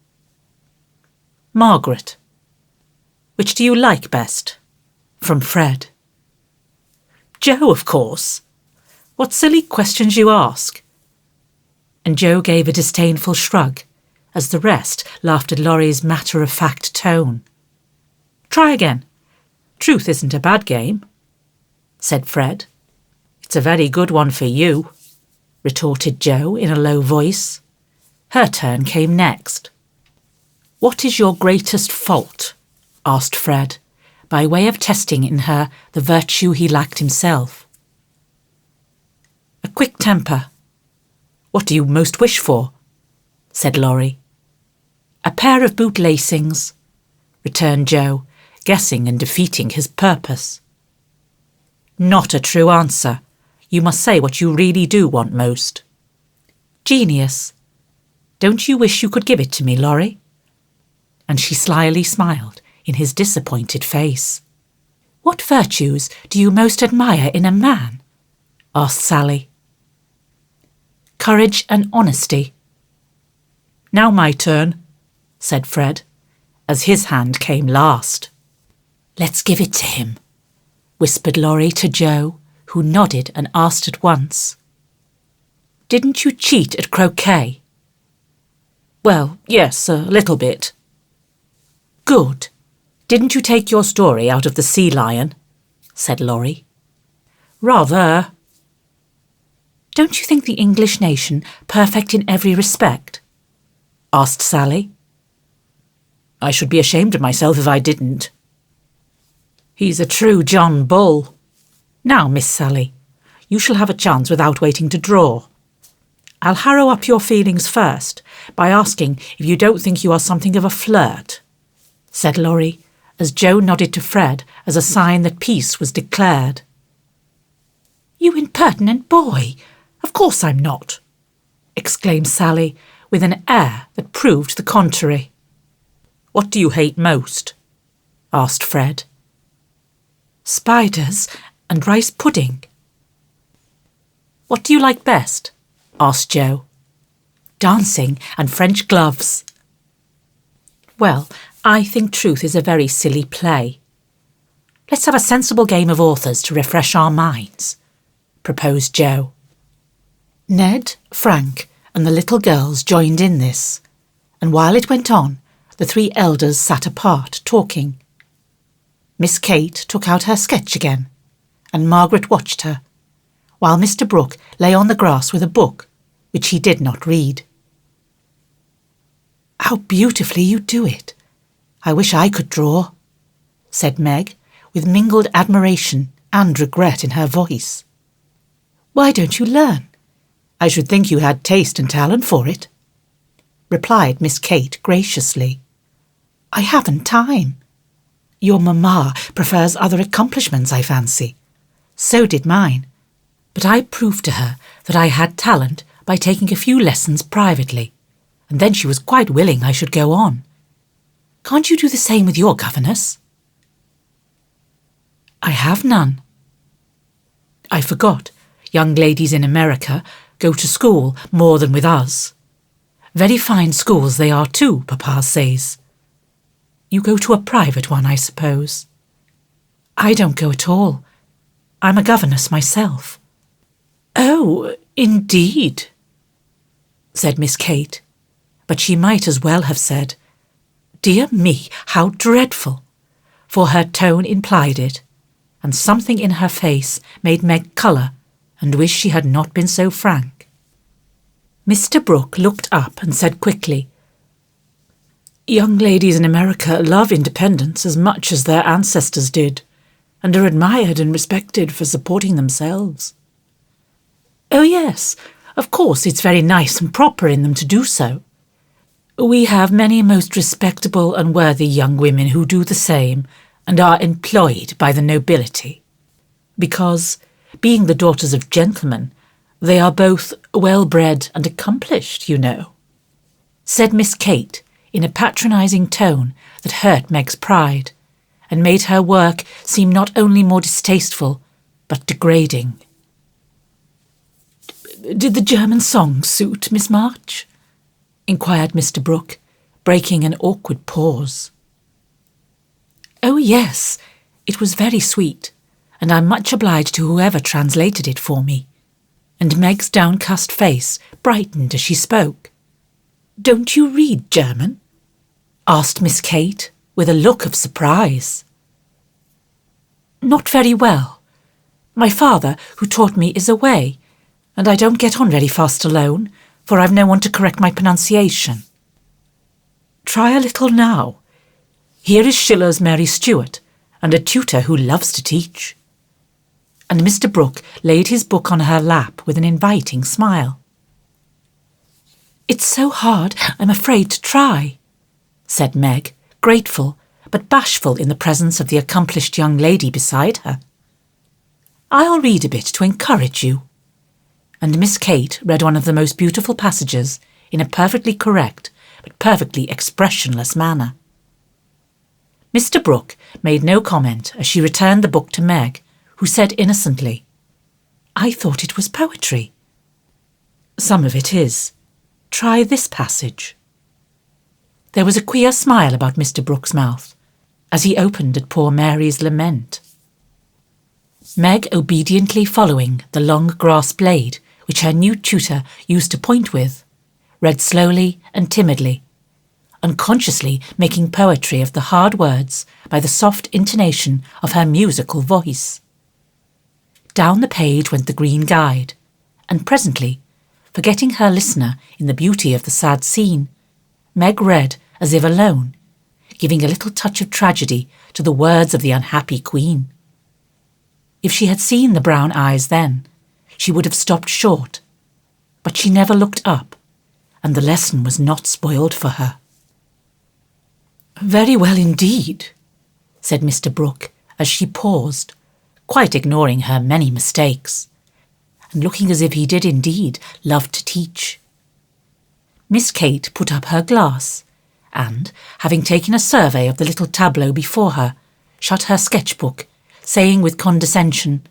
S1: Margaret. Which do you like best? From Fred. Jo, of course. What silly questions you ask. And Jo gave a disdainful shrug, as the rest laughed at Laurie's matter-of-fact tone. Try again. Truth isn't a bad game, said Fred. It's a very good one for you, retorted Jo in a low voice. Her turn came next. What is your greatest fault? Asked Fred, by way of testing in her the virtue he lacked himself. A quick temper. What do you most wish for? Said Laurie. A pair of boot lacings, returned Jo, guessing and defeating his purpose. Not a true answer. You must say what you really do want most. Genius. Don't you wish you could give it to me, Laurie? And she slyly smiled in his disappointed face. What virtues do you most admire in a man? Asked Sally. Courage and honesty. Now my turn, said Fred, as his hand came last. Let's give it to him, whispered Laurie to Jo, who nodded and asked at once. Didn't you cheat at croquet? Well, yes, a little bit. Good. Didn't you take your story out of the Sea Lion? Said Laurie. Rather. Don't you think the English nation perfect in every respect? Asked Sally. I should be ashamed of myself if I didn't. He's a true John Bull. Now, Miss Sally, you shall have a chance without waiting to draw. I'll harrow up your feelings first by asking if you don't think you are something of a flirt, said Laurie, as Jo nodded to Fred as a sign that peace was declared. You impertinent boy! Of course I'm not, exclaimed Sally with an air that proved the contrary. What do you hate most? Asked Fred. Spiders and rice pudding. What do you like best? Asked Jo. Dancing and French gloves. Well, I think Truth is a very silly play. Let's have a sensible game of authors to refresh our minds, proposed Jo. Ned, Frank, and the little girls joined in this, and while it went on, the three elders sat apart, talking. Miss Kate took out her sketch again, and Margaret watched her, while Mr. Brooke lay on the grass with a book, which he did not read. How beautifully you do it! I wish I could draw, said Meg, with mingled admiration and regret in her voice. Why don't you learn? I should think you had taste and talent for it, replied Miss Kate graciously. I haven't time. Your mamma prefers other accomplishments, I fancy. So did mine, but I proved to her that I had talent by taking a few lessons privately, and then she was quite willing I should go on. Can't you do the same with your governess? I have none. I forgot. Young ladies in America go to school more than with us. Very fine schools they are too, Papa says. You go to a private one, I suppose. I don't go at all. I'm a governess myself. Oh, indeed, said Miss Kate, but she might as well have said, Dear me, how dreadful, for her tone implied it, and something in her face made Meg colour and wish she had not been so frank. Mr. Brooke looked up and said quickly, Young ladies in America love independence as much as their ancestors did, and are admired and respected for supporting themselves. Oh yes, of course it's very nice and proper in them to do so. We have many most respectable and worthy young women who do the same and are employed by the nobility, because, being the daughters of gentlemen, they are both well-bred and accomplished, you know, said Miss Kate in a patronising tone that hurt Meg's pride, and made her work seem not only more distasteful, but degrading. Did the German song suit, Miss March?" inquired Mr. Brooke, breaking an awkward pause. "Oh, yes, it was very sweet, and I'm much obliged to whoever translated it for me," and Meg's downcast face brightened as she spoke. "Don't you read German?" asked Miss Kate, with a look of surprise. "Not very well. My father, who taught me, is away, and I don't get on very fast alone, for I've no one to correct my pronunciation." "Try a little now. Here is Schiller's Mary Stuart, and a tutor who loves to teach." And Mr. Brooke laid his book on her lap with an inviting smile. "It's so hard, I'm afraid to try," said Meg, grateful but bashful in the presence of the accomplished young lady beside her. "I'll read a bit to encourage you." And Miss Kate read one of the most beautiful passages in a perfectly correct but perfectly expressionless manner. Mr. Brooke made no comment as she returned the book to Meg, who said innocently, "I thought it was poetry." "Some of it is. Try this passage." There was a queer smile about Mr. Brooke's mouth as he opened at poor Mary's lament. Meg, obediently following the long grass blade which her new tutor used to point with, read slowly and timidly, unconsciously making poetry of the hard words by the soft intonation of her musical voice. Down the page went the green guide, and presently, forgetting her listener in the beauty of the sad scene, Meg read as if alone, giving a little touch of tragedy to the words of the unhappy queen. If she had seen the brown eyes then, she would have stopped short, but she never looked up, and the lesson was not spoiled for her. "Very well indeed," said Mr. Brooke as she paused, quite ignoring her many mistakes, and looking as if he did indeed love to teach. Miss Kate put up her glass, and, having taken a survey of the little tableau before her, shut her sketchbook, saying with condescension,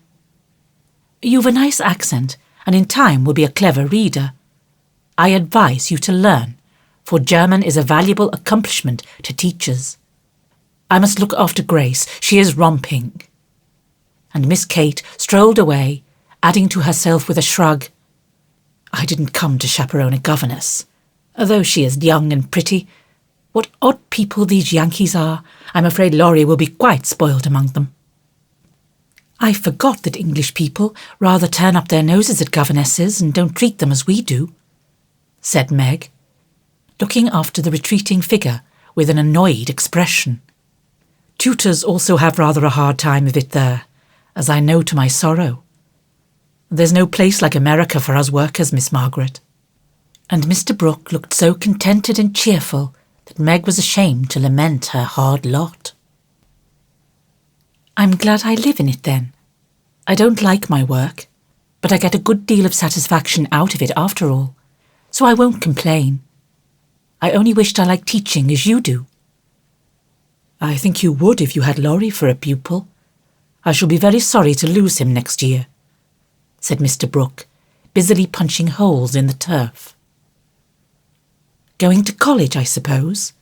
S1: "You've a nice accent, and in time will be a clever reader. I advise you to learn, for German is a valuable accomplishment to teachers. I must look after Grace, she is romping." And Miss Kate strolled away, adding to herself with a shrug, "I didn't come to chaperone a governess. Although she is young and pretty, what odd people these Yankees are. I'm afraid Laurie will be quite spoiled among them." "I forgot that English people rather turn up their noses at governesses and don't treat them as we do," said Meg, looking after the retreating figure with an annoyed expression. "Tutors also have rather a hard time of it there, as I know to my sorrow. There's no place like America for us workers, Miss Margaret." And Mr. Brooke looked so contented and cheerful that Meg was ashamed to lament her hard lot. "I'm glad I live in it then. I don't like my work, but I get a good deal of satisfaction out of it after all, so I won't complain. I only wished I liked teaching as you do." "I think you would if you had Laurie for a pupil. I shall be very sorry to lose him next year," said Mr. Brooke, busily punching holes in the turf. "Going to college, I suppose?"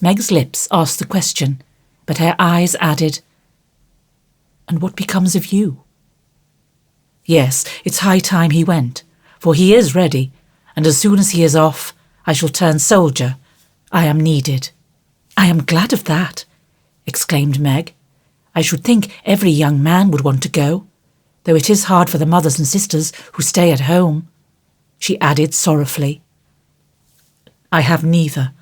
S1: Meg's lips asked the question, but her eyes added, "And what becomes of you?" "Yes, it's high time he went, for he is ready, and as soon as he is off, I shall turn soldier. I am needed." "I am glad of that," exclaimed Meg. "I should think every young man would want to go, though it is hard for the mothers and sisters who stay at home," she added sorrowfully. "I have neither,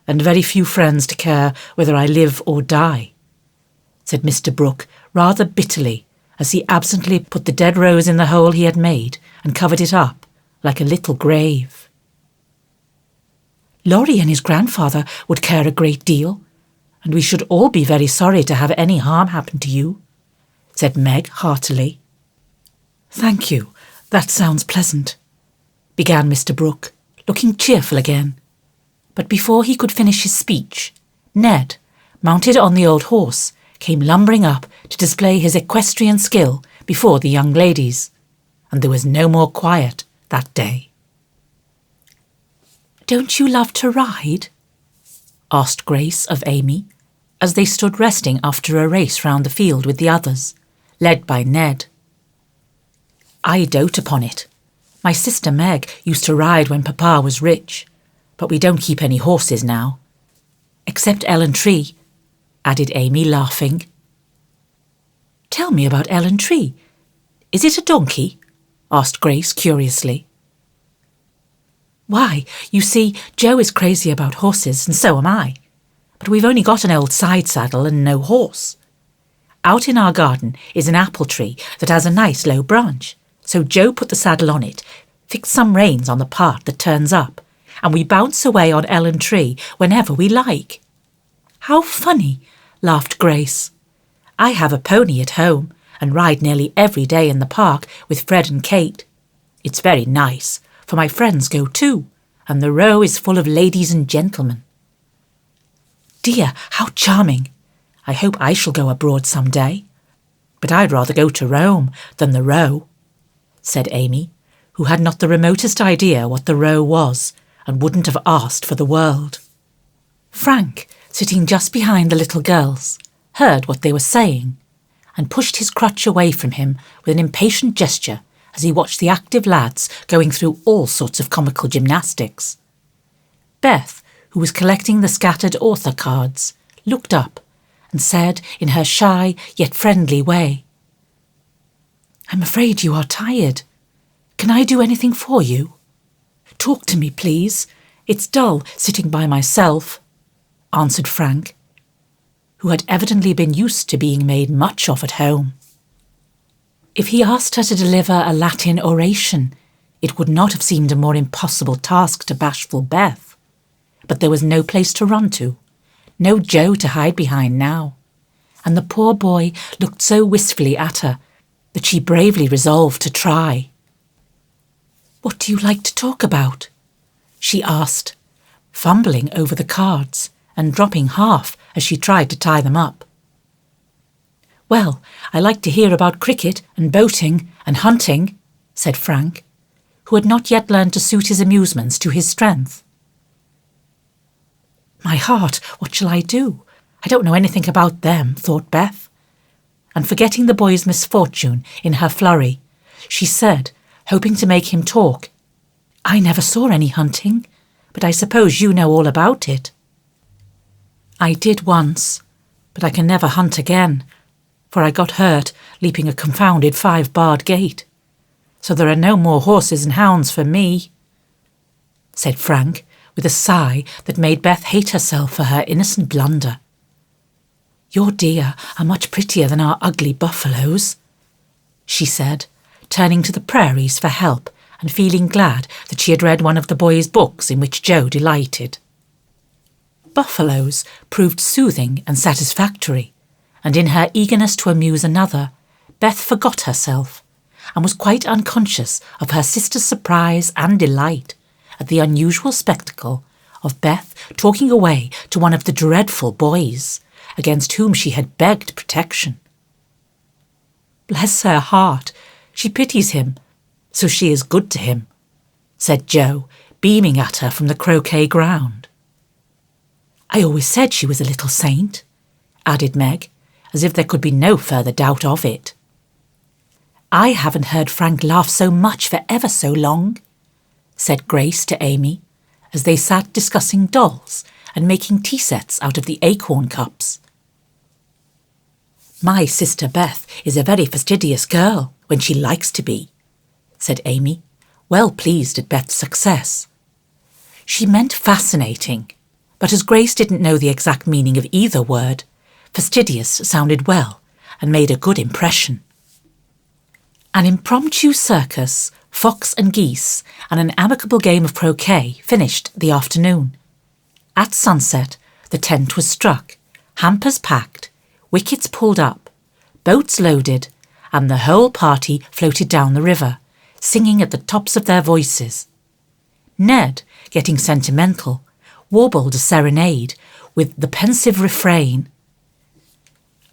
S1: and very few friends to care whether I live or die," said Mr. Brooke rather bitterly as he absently put the dead rose in the hole he had made and covered it up like a little grave. "Laurie and his grandfather would care a great deal, and we should all be very sorry to have any harm happen to you," said Meg heartily. "Thank you, that sounds pleasant," began Mr. Brooke, looking cheerful again. But before he could finish his speech, Ned, mounted on the old horse, came lumbering up to display his equestrian skill before the young ladies, and there was no more quiet that day. "Don't you love to ride?" asked Grace of Amy, as they stood resting after a race round the field with the others, led by Ned. "I dote upon it. My sister Meg used to ride when Papa was rich, but we don't keep any horses now. Except Ellen Tree," added Amy, laughing. "Tell me about Ellen Tree. Is it a donkey?" asked Grace curiously. "Why, you see, Joe is crazy about horses, and so am I. But we've only got an old side saddle and no horse. Out in our garden is an apple tree that has a nice low branch, so Joe put the saddle on it, fixed some reins on the part that turns up, and we bounce away on Ellen Tree whenever we like." "How funny," laughed Grace. "I have a pony at home and ride nearly every day in the park with Fred and Kate. It's very nice, for my friends go too, and the Row is full of ladies and gentlemen." "Dear, how charming. I hope I shall go abroad some day. But I'd rather go to Rome than the Row," said Amy, who had not the remotest idea what the Row was and wouldn't have asked for the world. Frank, sitting just behind the little girls, heard what they were saying and pushed his crutch away from him with an impatient gesture as he watched the active lads going through all sorts of comical gymnastics. Beth, who was collecting the scattered author cards, looked up and said in her shy yet friendly way, "I'm afraid you are tired. Can I do anything for you?" "Talk to me, please. It's dull sitting by myself," answered Frank, who had evidently been used to being made much of at home. If he asked her to deliver a Latin oration, it would not have seemed a more impossible task to bashful Beth. But there was no place to run to, no Joe to hide behind now, and the poor boy looked so wistfully at her that she bravely resolved to try. "What do you like to talk about?" she asked, fumbling over the cards and dropping half as she tried to tie them up. "Well, I like to hear about cricket and boating and hunting," said Frank, who had not yet learned to suit his amusements to his strength. "My heart, what shall I do? I don't know anything about them," thought Beth. And forgetting the boy's misfortune in her flurry, she said, hoping to make him talk, "I never saw any hunting, but I suppose you know all about it." "I did once, but I can never hunt again, for I got hurt leaping a confounded 5-barred gate. So there are no more horses and hounds for me," said Frank, with a sigh that made Beth hate herself for her innocent blunder. "Your deer are much prettier than our ugly buffaloes," she said, turning to the prairies for help and feeling glad that she had read one of the boys' books in which Joe delighted. Buffaloes proved soothing and satisfactory, and in her eagerness to amuse another, Beth forgot herself and was quite unconscious of her sister's surprise and delight at the unusual spectacle of Beth talking away to one of the dreadful boys against whom she had begged protection. "Bless her heart, she pities him, so she is good to him," said Joe, beaming at her from the croquet ground. "I always said she was a little saint," added Meg, as if there could be no further doubt of it. "I haven't heard Frank laugh so much for ever so long," said Grace to Amy, as they sat discussing dolls and making tea sets out of the acorn cups. "My sister Beth is a very fastidious girl when she likes to be," said Amy, well pleased at Beth's success. She meant fascinating, but as Grace didn't know the exact meaning of either word, fastidious sounded well and made a good impression. An impromptu circus, fox and geese, and an amicable game of croquet finished the afternoon. At sunset, the tent was struck, hampers packed, wickets pulled up, boats loaded, and the whole party floated down the river, singing at the tops of their voices. Ned, getting sentimental, warbled a serenade with the pensive refrain,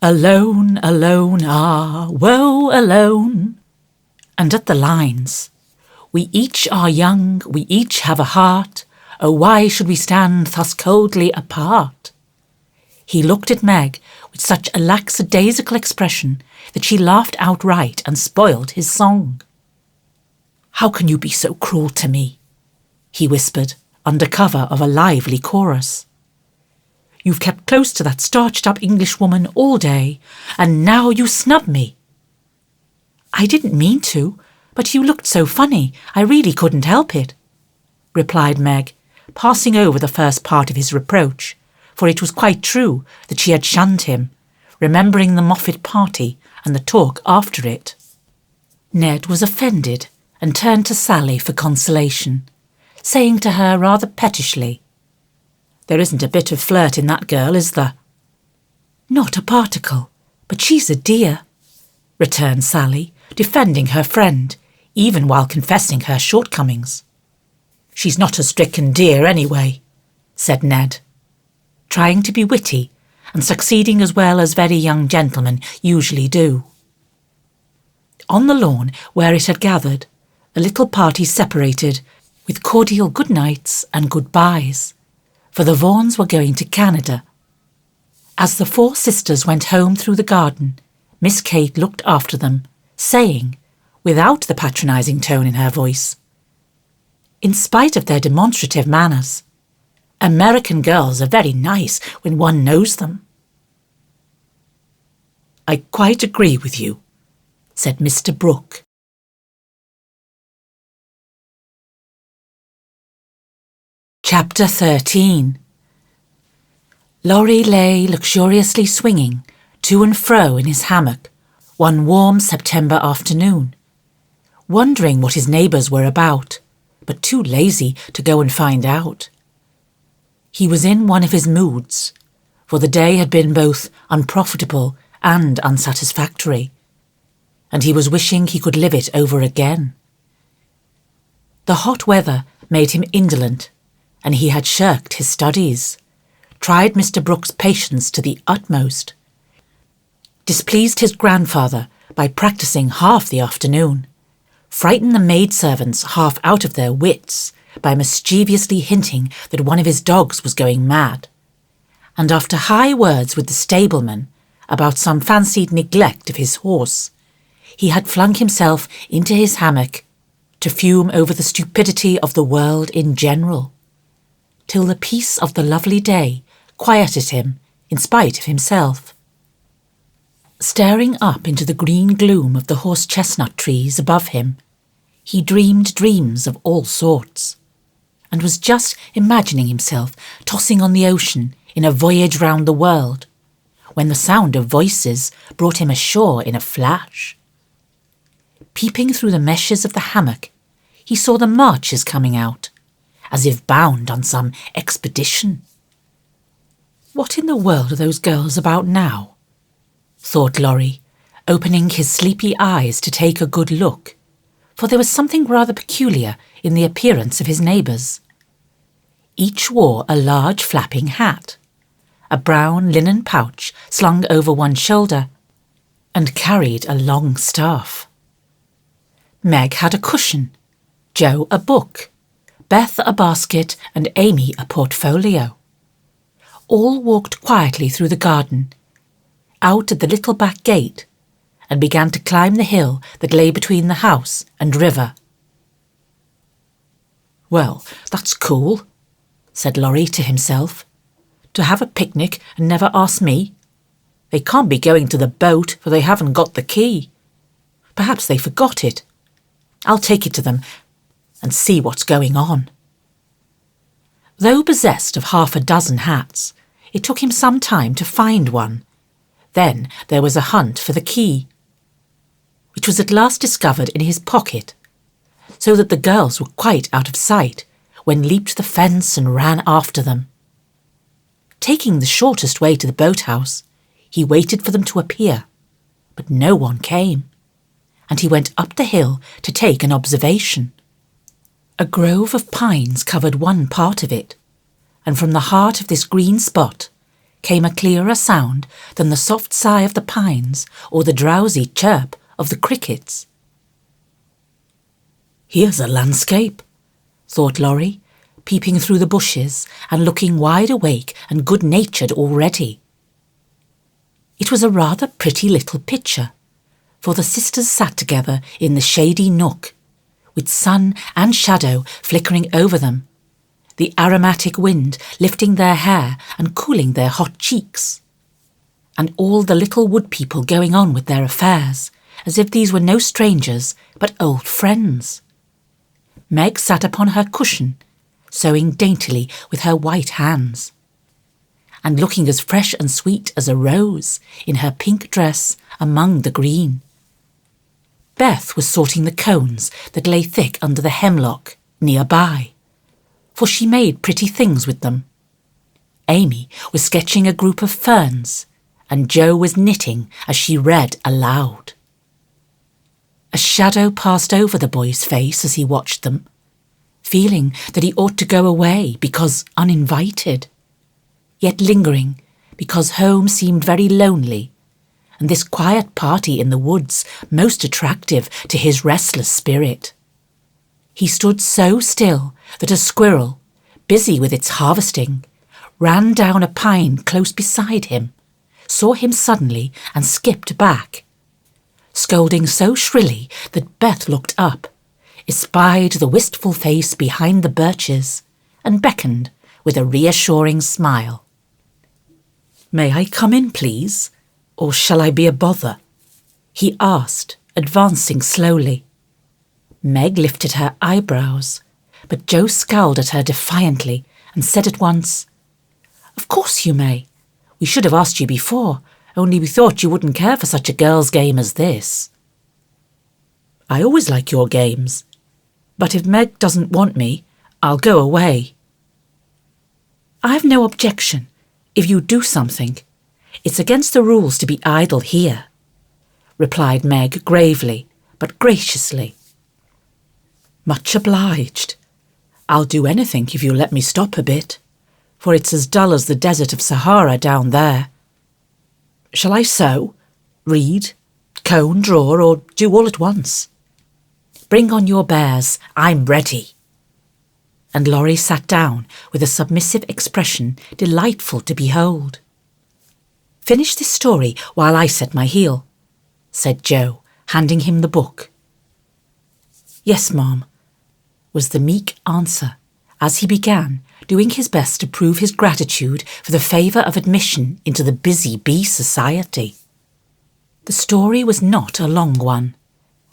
S1: "Alone, alone, ah, woe alone," and at the lines, "We each are young, we each have a heart, oh why should we stand thus coldly apart?" He looked at Meg with such a lackadaisical expression that she laughed outright and spoiled his song. "How can you be so cruel to me?" he whispered, under cover of a lively chorus. "You've kept close to that starched-up Englishwoman all day, and now you snub me." "I didn't mean to, but you looked so funny, I really couldn't help it," replied Meg, passing over the first part of his reproach, for it was quite true that she had shunned him, remembering the Moffat party and the talk after it. Ned was offended and turned to Sally for consolation, saying to her rather pettishly, "There isn't a bit of flirt in that girl, is there?" "Not a particle, but she's a dear," returned Sally, defending her friend, even while confessing her shortcomings. "She's not a stricken dear anyway," said Ned, trying to be witty and succeeding as well as very young gentlemen usually do. On the lawn where it had gathered, the little party separated with cordial good nights and goodbyes, for the Vaughans were going to Canada. As the four sisters went home through the garden, Miss Kate looked after them, saying, without the patronising tone in her voice, "In spite of their demonstrative manners, American girls are very nice when one knows them." "I quite agree with you," said Mr. Brooke. Chapter 13. Laurie lay luxuriously swinging to and fro in his hammock one warm September afternoon, wondering what his neighbours were about, but too lazy to go and find out. He was in one of his moods, for the day had been both unprofitable and unsatisfactory, and he was wishing he could live it over again. The hot weather made him indolent, and he had shirked his studies, tried Mr. Brooke's patience to the utmost, displeased his grandfather by practising half the afternoon, frightened the maidservants half out of their wits by mischievously hinting that one of his dogs was going mad, and after high words with the stableman about some fancied neglect of his horse, he had flung himself into his hammock to fume over the stupidity of the world in general, till the peace of the lovely day quieted him in spite of himself. Staring up into the green gloom of the horse-chestnut trees above him, he dreamed dreams of all sorts, and was just imagining himself tossing on the ocean in a voyage round the world, when the sound of voices brought him ashore in a flash. Peeping through the meshes of the hammock, he saw the Marches coming out, as if bound on some expedition. "What in the world are those girls about now?" thought Laurie, opening his sleepy eyes to take a good look, for there was something rather peculiar in the appearance of his neighbours. Each wore a large flapping hat, a brown linen pouch slung over one shoulder, and carried a long staff. Meg had a cushion, Joe a book, Beth a basket, and Amy a portfolio. All walked quietly through the garden, out at the little back gate, and began to climb the hill that lay between the house and river. "Well, that's cool," said Laurie to himself. "To have a picnic and never ask me. They can't be going to the boat, for they haven't got the key. Perhaps they forgot it. I'll take it to them and see what's going on." Though possessed of half a dozen hats, it took him some time to find one. Then there was a hunt for the key, which was at last discovered in his pocket, so that the girls were quite out of sight when leaped the fence and ran after them. Taking the shortest way to the boathouse, he waited for them to appear, but no one came, and he went up the hill to take an observation. A grove of pines covered one part of it, and from the heart of this green spot came a clearer sound than the soft sigh of the pines or the drowsy chirp of the crickets. Here's a landscape, thought Laurie, peeping through the bushes and looking wide awake and good-natured already. It was a rather pretty little picture, for the sisters sat together in the shady nook, with sun and shadow flickering over them, the aromatic wind lifting their hair and cooling their hot cheeks, and all the little wood people going on with their affairs, as if these were no strangers but old friends. Meg sat upon her cushion, sewing daintily with her white hands, and looking as fresh and sweet as a rose in her pink dress among the green. Beth was sorting the cones that lay thick under the hemlock near by, for she made pretty things with them. Amy was sketching a group of ferns, and Jo was knitting as she read aloud. A shadow passed over the boy's face as he watched them, feeling that he ought to go away because uninvited, yet lingering because home seemed very lonely, and this quiet party in the woods most attractive to his restless spirit. He stood so still that a squirrel, busy with its harvesting, ran down a pine close beside him, saw him suddenly and skipped back, scolding so shrilly that Beth looked up, espied the wistful face behind the birches, and beckoned with a reassuring smile. "May I come in, please? Or shall I be a bother?" he asked, advancing slowly. Meg lifted her eyebrows, but Jo scowled at her defiantly and said at once, "Of course you may. We should have asked you before, only we thought you wouldn't care for such a girl's game as this." "I always like your games, but if Meg doesn't want me, I'll go away." "I've no objection, if you do something. It's against the rules to be idle here," replied Meg gravely, but graciously. "Much obliged. I'll do anything if you let me stop a bit, for it's as dull as the desert of Sahara down there. Shall I sew, read, comb, draw, or do all at once?" "Bring on your bears, I'm ready." And Laurie sat down with a submissive expression delightful to behold. "Finish this story while I set my heel," said Jo, handing him the book. "Yes, Ma'am," was the meek answer, as he began, doing his best to prove his gratitude for the favour of admission into the busy bee society. The story was not a long one,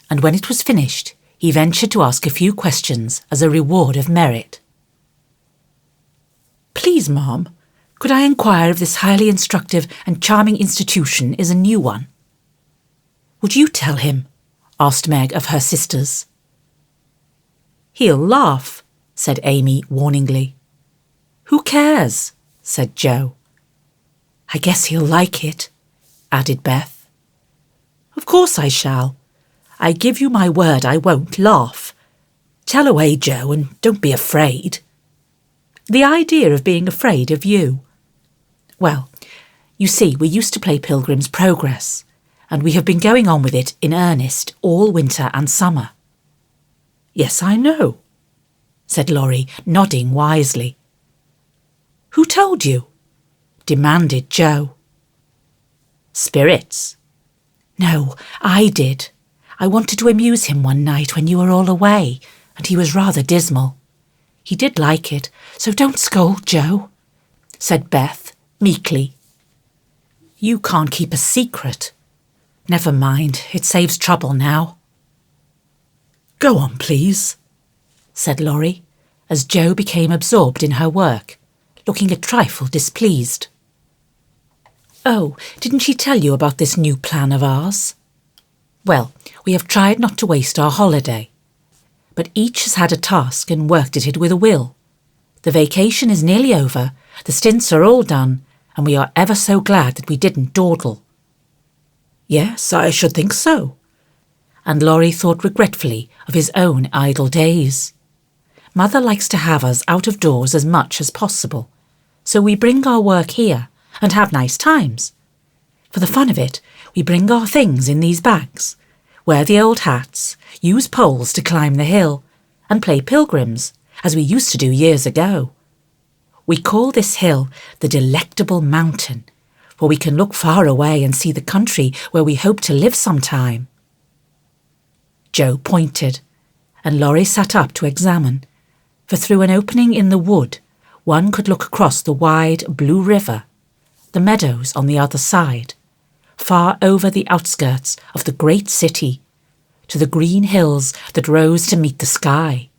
S1: and when it was finished, he ventured to ask a few questions as a reward of merit. "Please, Ma'am, could I inquire if this highly instructive and charming institution is a new one?" "Would you tell him?" asked Meg of her sisters. "He'll laugh," said Amy warningly. "Who cares?" said Jo. "I guess he'll like it," added Beth. "Of course I shall. I give you my word I won't laugh. Tell away, Jo, and don't be afraid." "The idea of being afraid of you." "Well, you see, we used to play Pilgrim's Progress, and we have been going on with it in earnest all winter and summer." "Yes, I know," said Laurie, nodding wisely. "Who told you?" demanded Jo. "Spirits." "No, I did. I wanted to amuse him one night when you were all away, and he was rather dismal. He did like it, so don't scold, Jo," said Beth meekly. "You can't keep a secret. Never mind, it saves trouble now." "Go on, please," said Laurie, as Jo became absorbed in her work, looking a trifle displeased. "Oh, didn't she tell you about this new plan of ours? Well, we have tried not to waste our holiday, but each has had a task and worked at it with a will. The vacation is nearly over, the stints are all done, and we are ever so glad that we didn't dawdle." "Yes, I should think so." And Laurie thought regretfully of his own idle days. "Mother likes to have us out of doors as much as possible, so we bring our work here and have nice times. For the fun of it, we bring our things in these bags, wear the old hats, use poles to climb the hill, and play pilgrims, as we used to do years ago. We call this hill the Delectable Mountain, for we can look far away and see the country where we hope to live sometime." Joe pointed, and Laurie sat up to examine, for through an opening in the wood one could look across the wide blue river, the meadows on the other side, far over the outskirts of the great city, to the green hills that rose to meet the sky.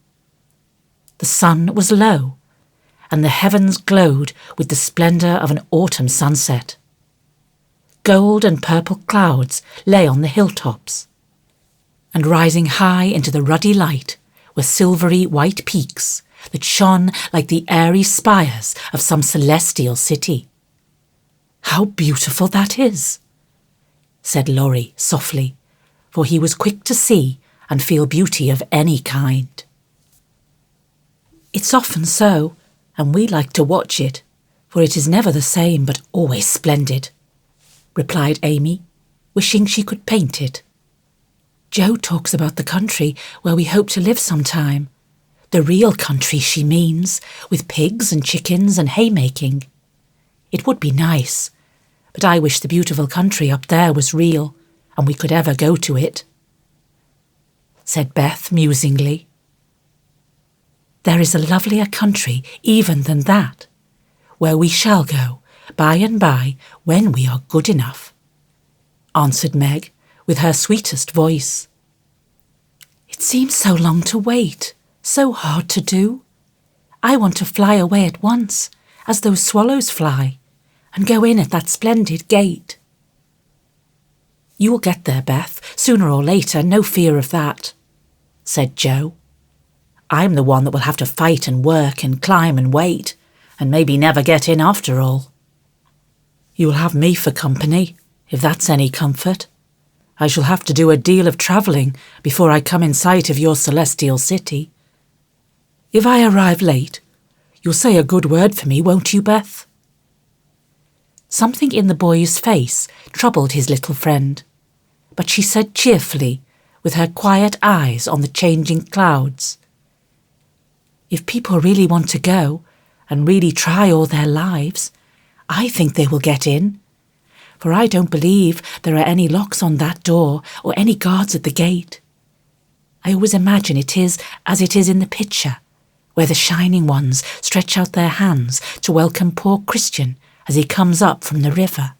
S1: The sun was low, and the heavens glowed with the splendour of an autumn sunset. Gold and purple clouds lay on the hilltops, and rising high into the ruddy light were silvery white peaks that shone like the airy spires of some celestial city. "How beautiful that is," said Laurie softly, for he was quick to see and feel beauty of any kind. "It's often so, and we like to watch it, for it is never the same but always splendid," replied Amy, wishing she could paint it. "Joe talks about the country where we hope to live sometime. The real country, she means, with pigs and chickens and haymaking. It would be nice, but I wish the beautiful country up there was real, and we could ever go to it," said Beth musingly. "There is a lovelier country even than that, where we shall go by and by when we are good enough," answered Meg with her sweetest voice. "It seems so long to wait, so hard to do. I want to fly away at once, as those swallows fly, and go in at that splendid gate." "You will get there, Beth, sooner or later, no fear of that," said Joe. "I'm the one that will have to fight and work and climb and wait, and maybe never get in after all. You'll have me for company, if that's any comfort. I shall have to do a deal of travelling before I come in sight of your celestial city. If I arrive late, you'll say a good word for me, won't you, Beth?" Something in the boy's face troubled his little friend, but she said cheerfully, with her quiet eyes on the changing clouds, "If people really want to go, and really try all their lives, I think they will get in, for I don't believe there are any locks on that door or any guards at the gate. I always imagine it is as it is in the picture, where the shining ones stretch out their hands to welcome poor Christian as he comes up from the river.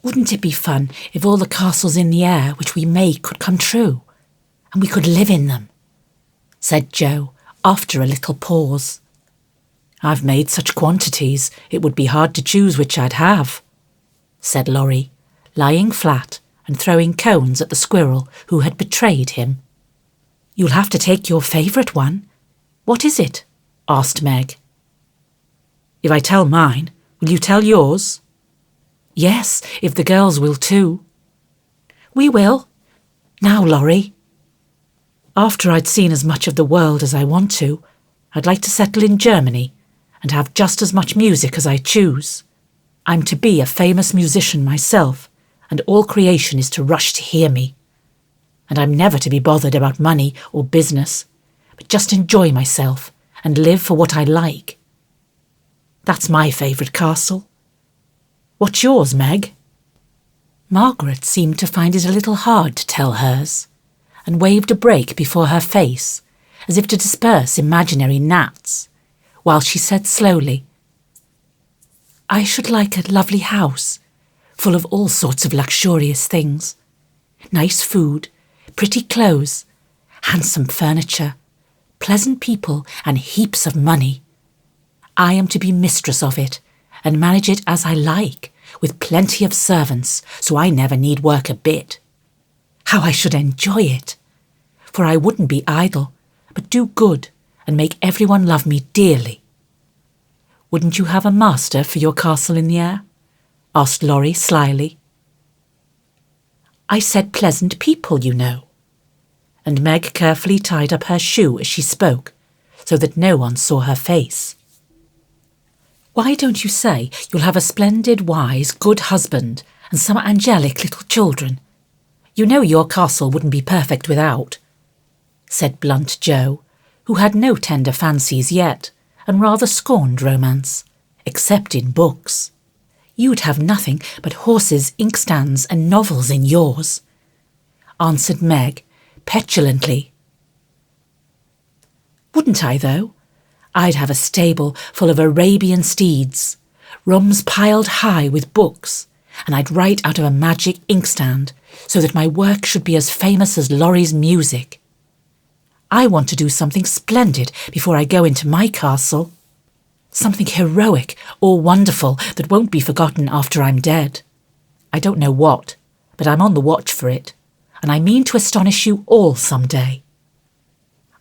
S1: Wouldn't it be fun if all the castles in the air which we make could come true, and we could live in them?" said Joe, after a little pause. "I've made such quantities, it would be hard to choose which I'd have," said Laurie, lying flat and throwing cones at the squirrel who had betrayed him. "You'll have to take your favourite one. What is it?" asked Meg. "If I tell mine, will you tell yours?" "Yes, if the girls will too." "We will. Now, Laurie." "After I'd seen as much of the world as I want to, I'd like to settle in Germany and have just as much music as I choose. I'm to be a famous musician myself, and all creation is to rush to hear me. And I'm never to be bothered about money or business, but just enjoy myself and live for what I like. That's my favourite castle. What's yours, Meg?" Margaret seemed to find it a little hard to tell hers, and waved a break before her face, as if to disperse imaginary gnats, while she said slowly, "I should like a lovely house, full of all sorts of luxurious things. Nice food, pretty clothes, handsome furniture, pleasant people, and heaps of money. I am to be mistress of it, and manage it as I like, with plenty of servants, so I never need work a bit. How I should enjoy it! For I wouldn't be idle, but do good and make everyone love me dearly." "Wouldn't you have a master for your castle in the air?" asked Laurie slyly. "I said pleasant people, you know." And Meg carefully tied up her shoe as she spoke, so that no one saw her face. "Why don't you say you'll have a splendid, wise, good husband and some angelic little children? You know your castle wouldn't be perfect without. said blunt Joe, who had no tender fancies yet, and rather scorned romance, except in books. You'd have nothing but horses, inkstands, and novels in yours, answered Meg, petulantly. Wouldn't I, though? I'd have a stable full of Arabian steeds, rooms piled high with books, and I'd write out of a magic inkstand so that my work should be as famous as Laurie's music. I want to do something splendid before I go into my castle. Something heroic or wonderful that won't be forgotten after I'm dead. I don't know what, but I'm on the watch for it, and I mean to astonish you all some day.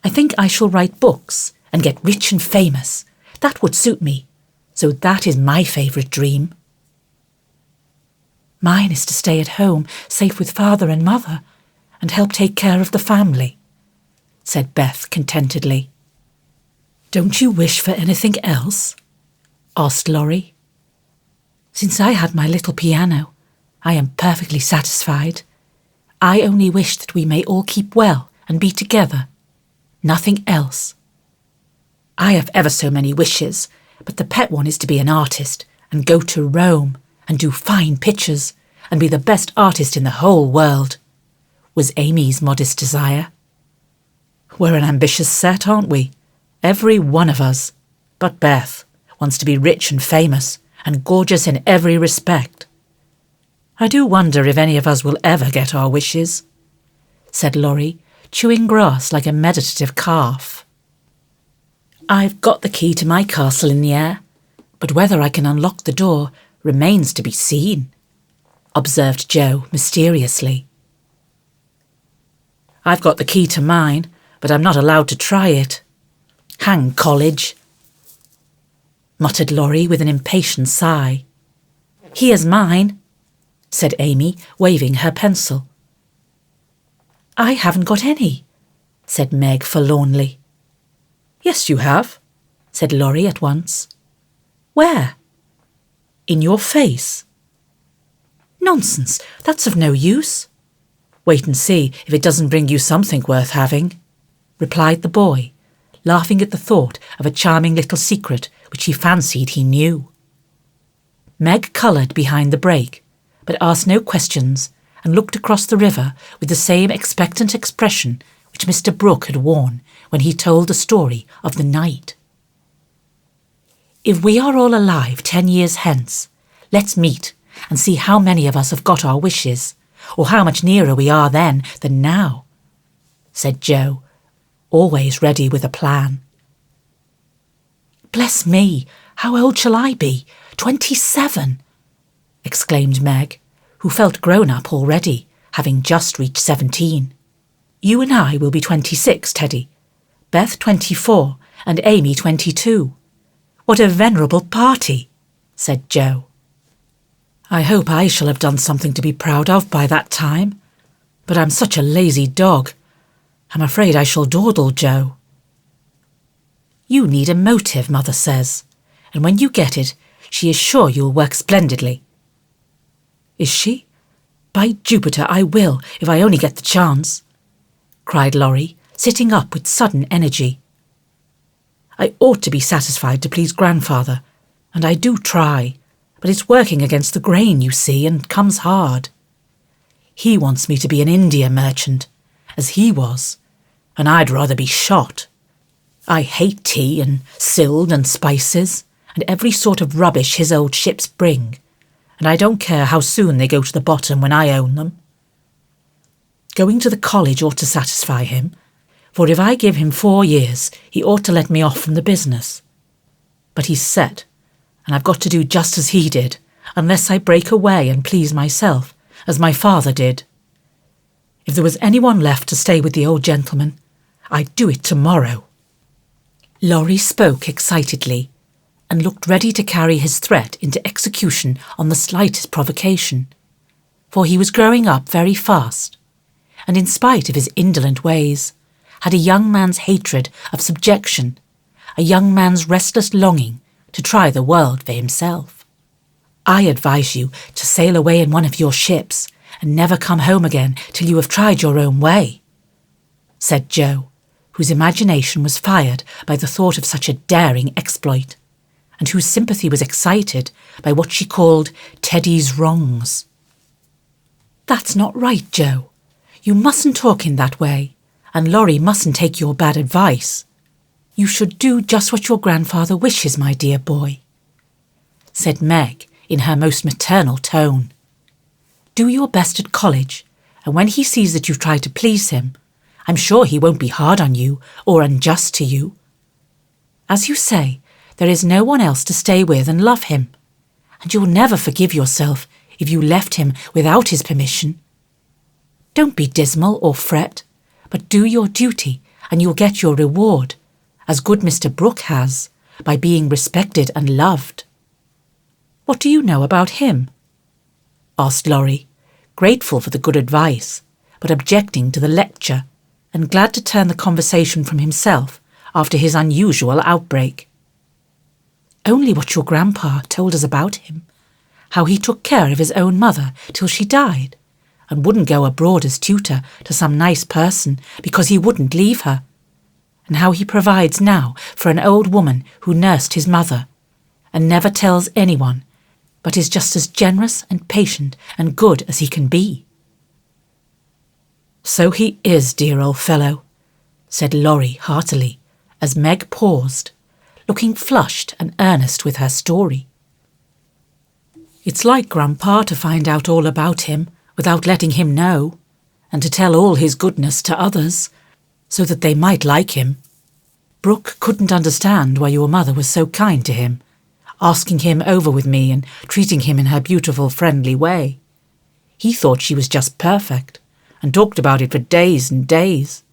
S1: I think I shall write books and get rich and famous. That would suit me, so that is my favourite dream. Mine is to stay at home, safe with father and mother, and help take care of the family, said Beth contentedly. Don't you wish for anything else? Asked Laurie. Since I had my little piano, I am perfectly satisfied. I only wish that we may all keep well and be together. Nothing else. I have ever so many wishes, but the pet one is to be an artist and go to Rome and do fine pictures and be the best artist in the whole world, was Amy's modest desire. We're an ambitious set, aren't we? Every one of us. But Beth wants to be rich and famous and gorgeous in every respect. I do wonder if any of us will ever get our wishes, said Laurie, chewing grass like a meditative calf. I've got the key to my castle in the air, but whether I can unlock the door remains to be seen, observed Joe mysteriously. I've got the key to mine, but I'm not allowed to try it. Hang college, muttered Laurie with an impatient sigh. Here's mine, said Amy, waving her pencil. I haven't got any, said Meg forlornly. Yes, you have, said Laurie at once. Where? In your face. Nonsense, that's of no use. Wait and see if it doesn't bring you something worth having, replied the boy, laughing at the thought of a charming little secret which he fancied he knew. Meg coloured behind the brake, but asked no questions and looked across the river with the same expectant expression which Mr. Brooke had worn when he told the story of the night. If we are all alive 10 years hence, let's meet and see how many of us have got our wishes, or how much nearer we are then than now, said Joe, always ready with a plan. Bless me, how old shall I be? 27, exclaimed Meg, who felt grown up already, having just reached 17. You and I will be 26, Teddy. Beth 24, and Amy 22. What a venerable party, said Joe. I hope I shall have done something to be proud of by that time, but I'm such a lazy dog. I'm afraid I shall dawdle, Joe. You need a motive, Mother says, and when you get it, she is sure you'll work splendidly. Is she? By Jupiter, I will, if I only get the chance, cried Laurie, sitting up with sudden energy. I ought to be satisfied to please grandfather, and I do try, but it's working against the grain, you see, and comes hard. He wants me to be an India merchant, as he was, and I'd rather be shot. I hate tea and sild and spices, and every sort of rubbish his old ships bring, and I don't care how soon they go to the bottom when I own them. Going to the college ought to satisfy him, for if I give him 4 years, he ought to let me off from the business. But he's set, and I've got to do just as he did, unless I break away and please myself, as my father did. If there was anyone left to stay with the old gentleman, I'd do it tomorrow. Laurie spoke excitedly, and looked ready to carry his threat into execution on the slightest provocation, for he was growing up very fast, and in spite of his indolent ways, had a young man's hatred of subjection, a young man's restless longing to try the world for himself. I advise you to sail away in one of your ships and never come home again till you have tried your own way, said Joe, whose imagination was fired by the thought of such a daring exploit, and whose sympathy was excited by what she called Teddy's wrongs. "That's not right, Joe. You mustn't talk in that way, and Laurie mustn't take your bad advice. You should do just what your grandfather wishes, my dear boy," said Meg in her most maternal tone. "Do your best at college, and when he sees that you've tried to please him, I'm sure he won't be hard on you or unjust to you. As you say, there is no one else to stay with and love him, and you'll never forgive yourself if you left him without his permission. Don't be dismal or fret, but do your duty and you'll get your reward, as good Mr. Brooke has, by being respected and loved." "What do you know about him?" asked Laurie, grateful for the good advice, but objecting to the lecture, and glad to turn the conversation from himself after his unusual outbreak. "Only what your grandpa told us about him, how he took care of his own mother till she died, and wouldn't go abroad as tutor to some nice person because he wouldn't leave her, and how he provides now for an old woman who nursed his mother, and never tells anyone, but is just as generous and patient and good as he can be." "So he is, dear old fellow," said Laurie heartily, as Meg paused, looking flushed and earnest with her story. "It's like Grandpa to find out all about him without letting him know, and to tell all his goodness to others, so that they might like him. Brooke couldn't understand why your mother was so kind to him, asking him over with me and treating him in her beautiful, friendly way. He thought she was just perfect, and talked about it for days and days,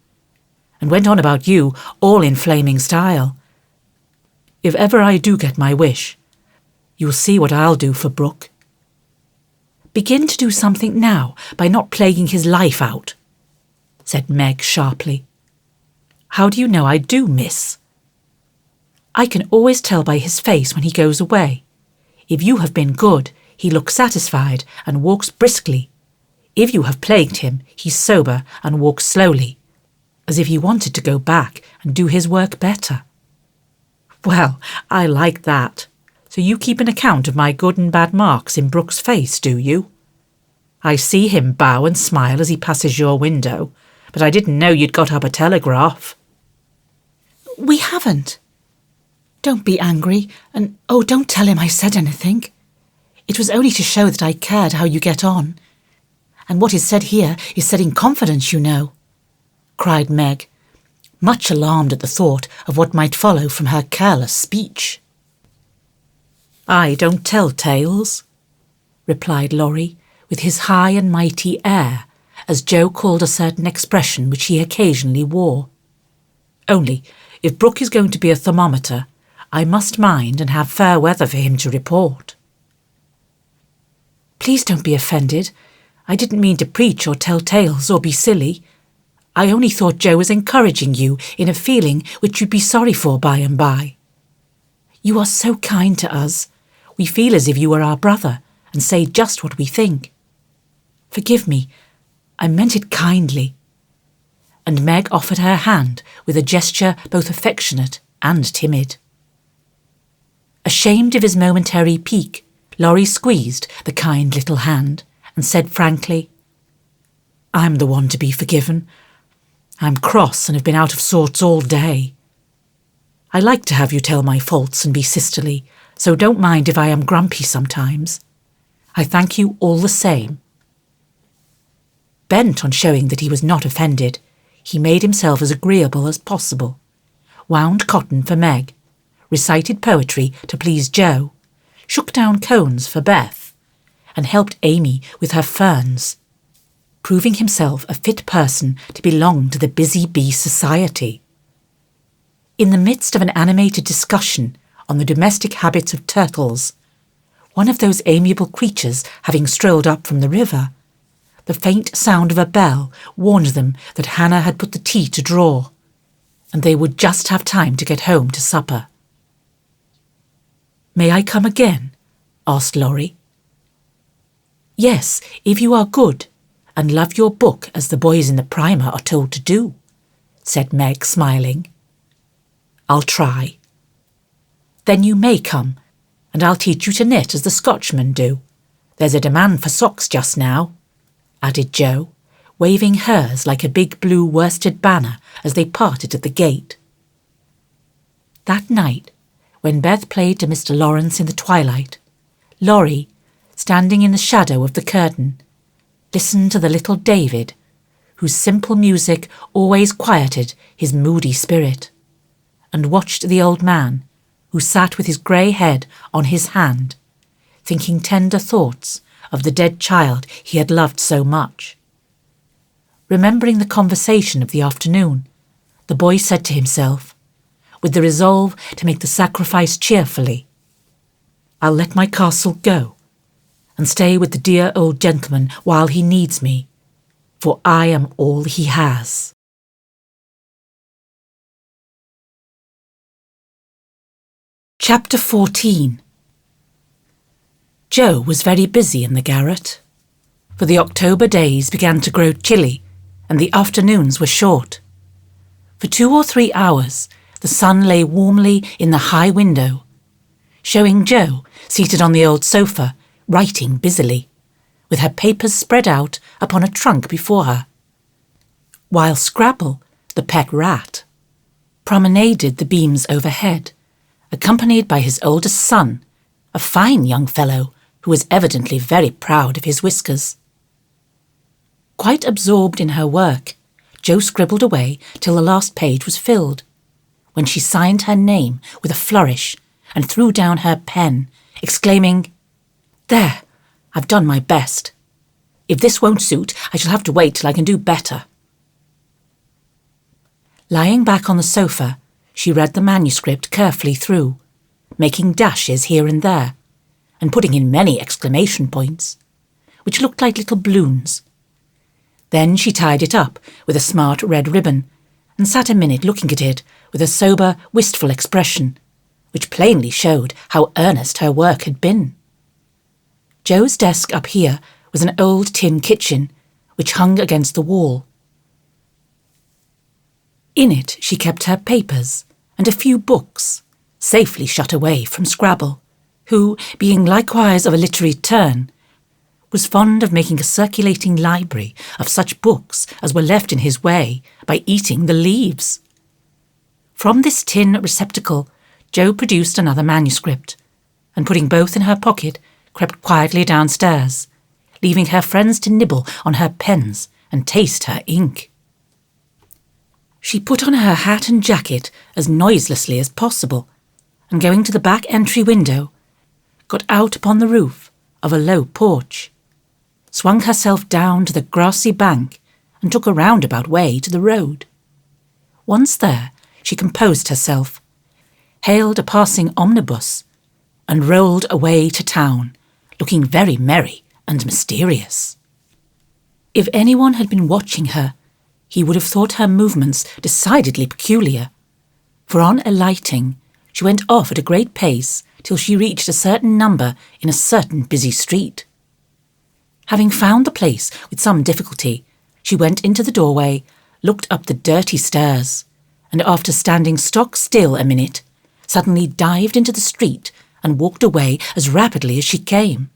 S1: and went on about you all in flaming style. If ever I do get my wish, you'll see what I'll do for Brooke. Begin to do something now by not plaguing his life out," said Meg sharply. "How do you know I do, miss?" "I can always tell by his face when he goes away. If you have been good, he looks satisfied and walks briskly. If you have plagued him, he's sober and walks slowly, as if he wanted to go back and do his work better." "Well, I like that. So you keep an account of my good and bad marks in Brooke's face, do you? I see him bow and smile as he passes your window, but I didn't know you'd got up a telegraph." "We haven't. Don't be angry, and don't tell him I said anything. It was only to show that I cared how you get on. And what is said here is said in confidence, you know," cried Meg, much alarmed at the thought of what might follow from her careless speech. "I don't tell tales," replied Laurie, with his high and mighty air, as Joe called a certain expression which he occasionally wore. "Only, if Brooke is going to be a thermometer, I must mind and have fair weather for him to report." "Please don't be offended. I didn't mean to preach or tell tales or be silly. I only thought Joe was encouraging you in a feeling which you'd be sorry for by and by. You are so kind to us. We feel as if you were our brother and say just what we think. Forgive me, I meant it kindly." And Meg offered her hand with a gesture both affectionate and timid. Ashamed of his momentary pique, Laurie squeezed the kind little hand and said frankly, "I'm the one to be forgiven. I'm cross and have been out of sorts all day. I like to have you tell my faults and be sisterly, so don't mind if I am grumpy sometimes. I thank you all the same." Bent on showing that he was not offended, he made himself as agreeable as possible, wound cotton for Meg, recited poetry to please Joe, shook down cones for Beth, and helped Amy with her ferns, proving himself a fit person to belong to the Busy Bee Society. In the midst of an animated discussion on the domestic habits of turtles, one of those amiable creatures having strolled up from the river, the faint sound of a bell warned them that Hannah had put the tea to draw, and they would just have time to get home to supper. "May I come again?" asked Laurie. "Yes, if you are good, and love your book as the boys in the primer are told to do," said Meg, smiling. "I'll try." "Then you may come, and I'll teach you to knit as the Scotchmen do. There's a demand for socks just now," added Jo, waving hers like a big blue worsted banner as they parted at the gate. That night, when Beth played to Mr. Lawrence in the twilight, Laurie, standing in the shadow of the curtain, listened to the little David, whose simple music always quieted his moody spirit, and watched the old man, who sat with his grey head on his hand, thinking tender thoughts of the dead child he had loved so much. Remembering the conversation of the afternoon, the boy said to himself, with the resolve to make the sacrifice cheerfully, "I'll let my castle go, and stay with the dear old gentleman while he needs me, for I am all he has." Chapter 14. Jo was very busy in the garret, for the October days began to grow chilly and the afternoons were short. For 2 or 3 hours the sun lay warmly in the high window, showing Jo seated on the old sofa, writing busily, with her papers spread out upon a trunk before her, while Scrabble, the pet rat, promenaded the beams overhead, accompanied by his oldest son, a fine young fellow who was evidently very proud of his whiskers. Quite absorbed in her work, Jo scribbled away till the last page was filled, when she signed her name with a flourish and threw down her pen, exclaiming, "There, I've done my best. If this won't suit, I shall have to wait till I can do better." Lying back on the sofa, she read the manuscript carefully through, making dashes here and there, and putting in many exclamation points, which looked like little balloons. Then she tied it up with a smart red ribbon, and sat a minute looking at it with a sober, wistful expression, which plainly showed how earnest her work had been. Jo's desk up here was an old tin kitchen, which hung against the wall. In it she kept her papers and a few books, safely shut away from Scrabble, who, being likewise of a literary turn, was fond of making a circulating library of such books as were left in his way by eating the leaves. From this tin receptacle, Jo produced another manuscript, and putting both in her pocket, crept quietly downstairs, leaving her friends to nibble on her pens and taste her ink. She put on her hat and jacket as noiselessly as possible, and going to the back entry window, got out upon the roof of a low porch, swung herself down to the grassy bank, and took a roundabout way to the road. Once there, she composed herself, hailed a passing omnibus, and rolled away to town, looking very merry and mysterious. If anyone had been watching her, he would have thought her movements decidedly peculiar, for on alighting, she went off at a great pace till she reached a certain number in a certain busy street. Having found the place with some difficulty, she went into the doorway, looked up the dirty stairs, and after standing stock still a minute, suddenly dived into the street and walked away as rapidly as she came.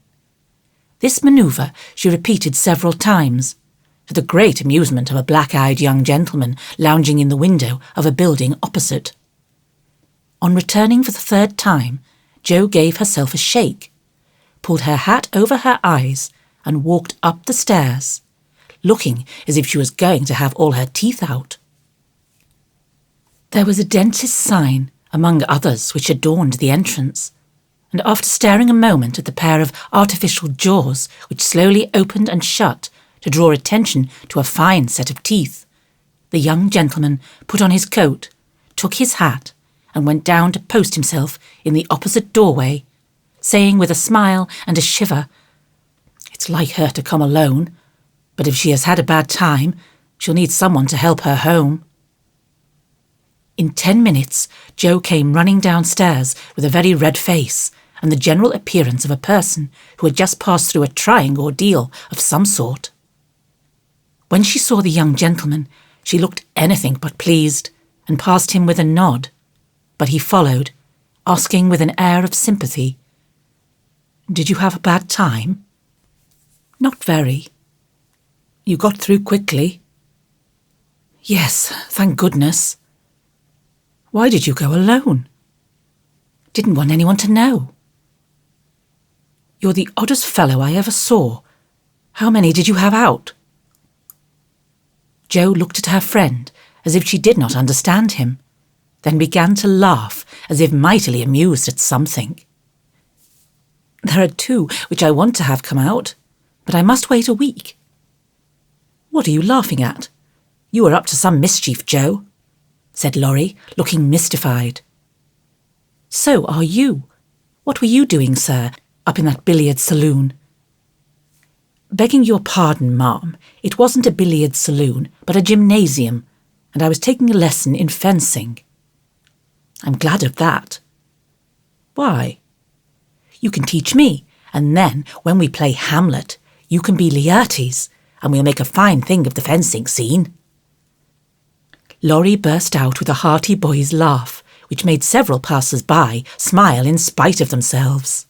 S1: This manoeuvre she repeated several times, to the great amusement of a black-eyed young gentleman lounging in the window of a building opposite. On returning for the third time, Jo gave herself a shake, pulled her hat over her eyes, and walked up the stairs, looking as if she was going to have all her teeth out. There was a dentist's sign, among others which adorned the entrance, and after staring a moment at the pair of artificial jaws which slowly opened and shut to draw attention to a fine set of teeth, the young gentleman put on his coat, took his hat, and went down to post himself in the opposite doorway, saying with a smile and a shiver, "It's like her to come alone, but if she has had a bad time, she'll need someone to help her home." In 10 minutes, Jo came running downstairs with a very red face and the general appearance of a person who had just passed through a trying ordeal of some sort. When she saw the young gentleman, She looked anything but pleased and passed him with a nod, but he followed, asking with an air of sympathy, "Did you have a bad time?" "Not very." "You got through quickly?" "Yes, thank goodness." "Why did you go alone?" "Didn't want anyone to know." "You're the oddest fellow I ever saw. How many did you have out?" Jo looked at her friend as if she did not understand him, then began to laugh as if mightily amused at something. "There are 2 which I want to have come out, but I must wait a week." "What are you laughing at? You are up to some mischief, Jo," said Laurie, looking mystified. "So are you. What were you doing, sir, up in that billiard saloon?" "Begging your pardon, ma'am, it wasn't a billiard saloon, but a gymnasium, and I was taking a lesson in fencing." "I'm glad of that." "Why?" "You can teach me, and then, when we play Hamlet, you can be Laertes, and we'll make a fine thing of the fencing scene." Laurie burst out with a hearty boy's laugh, which made several passers-by smile in spite of themselves.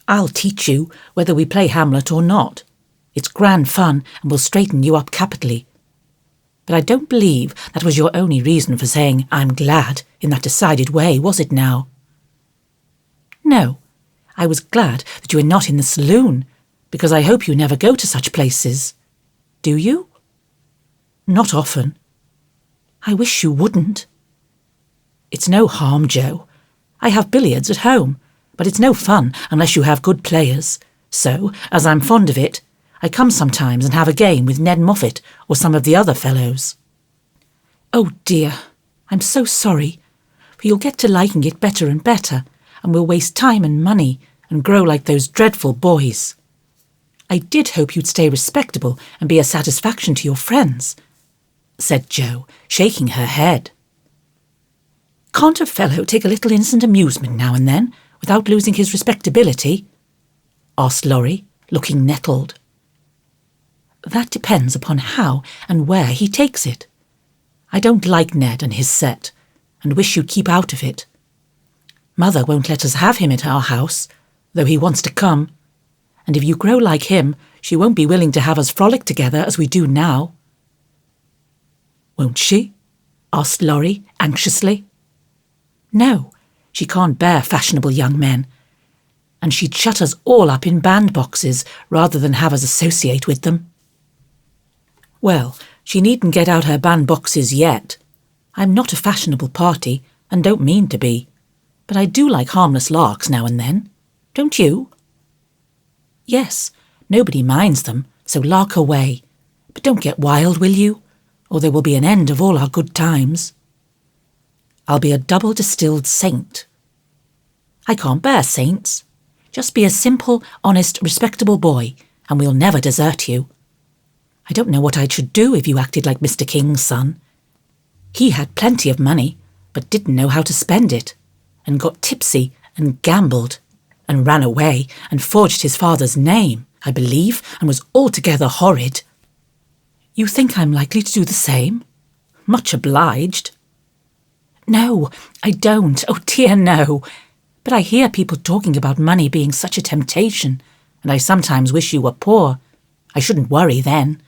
S1: "I'll teach you, whether we play Hamlet or not. It's grand fun and will straighten you up capitally. But I don't believe that was your only reason for saying 'I'm glad' in that decided way, was it now?" "No, I was glad that you were not in the saloon, because I hope you never go to such places. Do you?" "Not often." "I wish you wouldn't." "It's no harm, Jo. I have billiards at home, but it's no fun unless you have good players. So, as I'm fond of it, I come sometimes and have a game with Ned Moffat or some of the other fellows." "Oh dear, I'm so sorry, for you'll get to liking it better and better, and will waste time and money and grow like those dreadful boys. I did hope you'd stay respectable and be a satisfaction to your friends," said Jo, shaking her head. "Can't a fellow take a little innocent amusement now and then, without losing his respectability?" asked Laurie, looking nettled. "That depends upon how and where he takes it. I don't like Ned and his set, and wish you'd keep out of it. Mother won't let us have him at our house, though he wants to come, and if you grow like him, she won't be willing to have us frolic together as we do now." "Won't she?" asked Laurie anxiously. "No, she can't bear fashionable young men, and she'd shut us all up in bandboxes rather than have us associate with them." "Well, she needn't get out her bandboxes yet. I'm not a fashionable party, and don't mean to be, but I do like harmless larks now and then. Don't you?" "Yes, nobody minds them, so lark away. But don't get wild, will you? Or there will be an end of all our good times." "I'll be a double-distilled saint." "I can't bear saints. Just be a simple, honest, respectable boy, and we'll never desert you. I don't know what I should do if you acted like Mr. King's son. He had plenty of money, but didn't know how to spend it, and got tipsy and gambled, and ran away and forged his father's name, I believe, and was altogether horrid. You think I'm likely to do the same? Much obliged." "No, I don't. Oh dear, no. But I hear people talking about money being such a temptation, and I sometimes wish you were poor. I shouldn't worry then."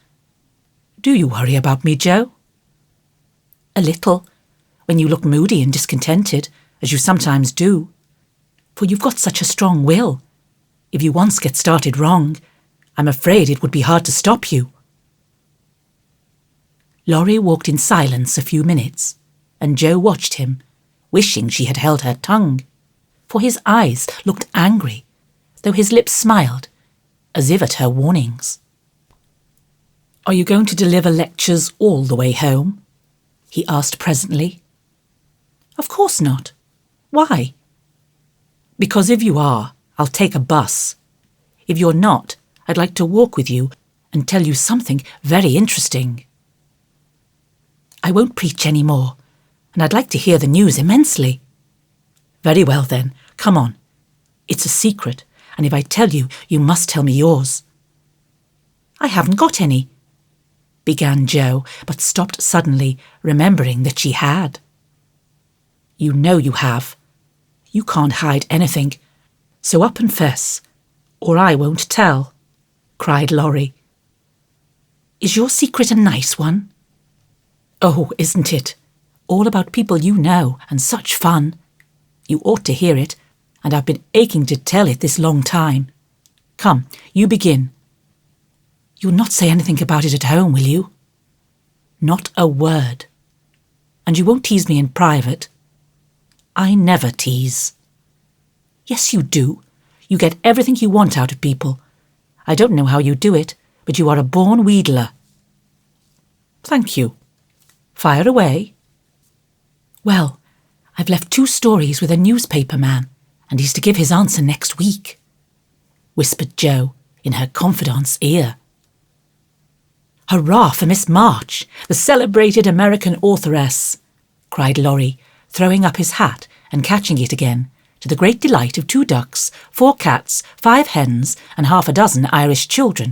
S1: "Do you worry about me, Jo?" "A little, when you look moody and discontented, as you sometimes do. For you've got such a strong will. If you once get started wrong, I'm afraid it would be hard to stop you." Laurie walked in silence a few minutes, and Jo watched him, wishing she had held her tongue, for his eyes looked angry, though his lips smiled, as if at her warnings. "Are you going to deliver lectures all the way home?" he asked presently. "Of course not. Why?" "Because if you are, I'll take a bus. If you're not, I'd like to walk with you and tell you something very interesting." "I won't preach any more, and I'd like to hear the news immensely." "Very well then, come on. It's a secret, and if I tell you, you must tell me yours." "I haven't got any." began Jo, but stopped suddenly, remembering that she had. You know you have. You can't hide anything, so up and fess, or I won't tell, cried Laurie. Is your secret a nice one? Oh, isn't it? All about people you know, and such fun. You ought to hear it, and I've been aching to tell it this long time. Come, you begin. You'll not say anything about it at home, will you? Not a word. And you won't tease me in private? I never tease. Yes, you do. You get everything you want out of people. I don't know how you do it, but you are a born wheedler. Thank you. Fire away. Well, I've left 2 stories with a newspaper man, and he's to give his answer next week, whispered Jo in her confidante's ear. Hurrah for Miss March, the celebrated American authoress, cried Laurie, throwing up his hat and catching it again, to the great delight of 2 ducks, 4 cats, 5 hens, and half a dozen Irish children.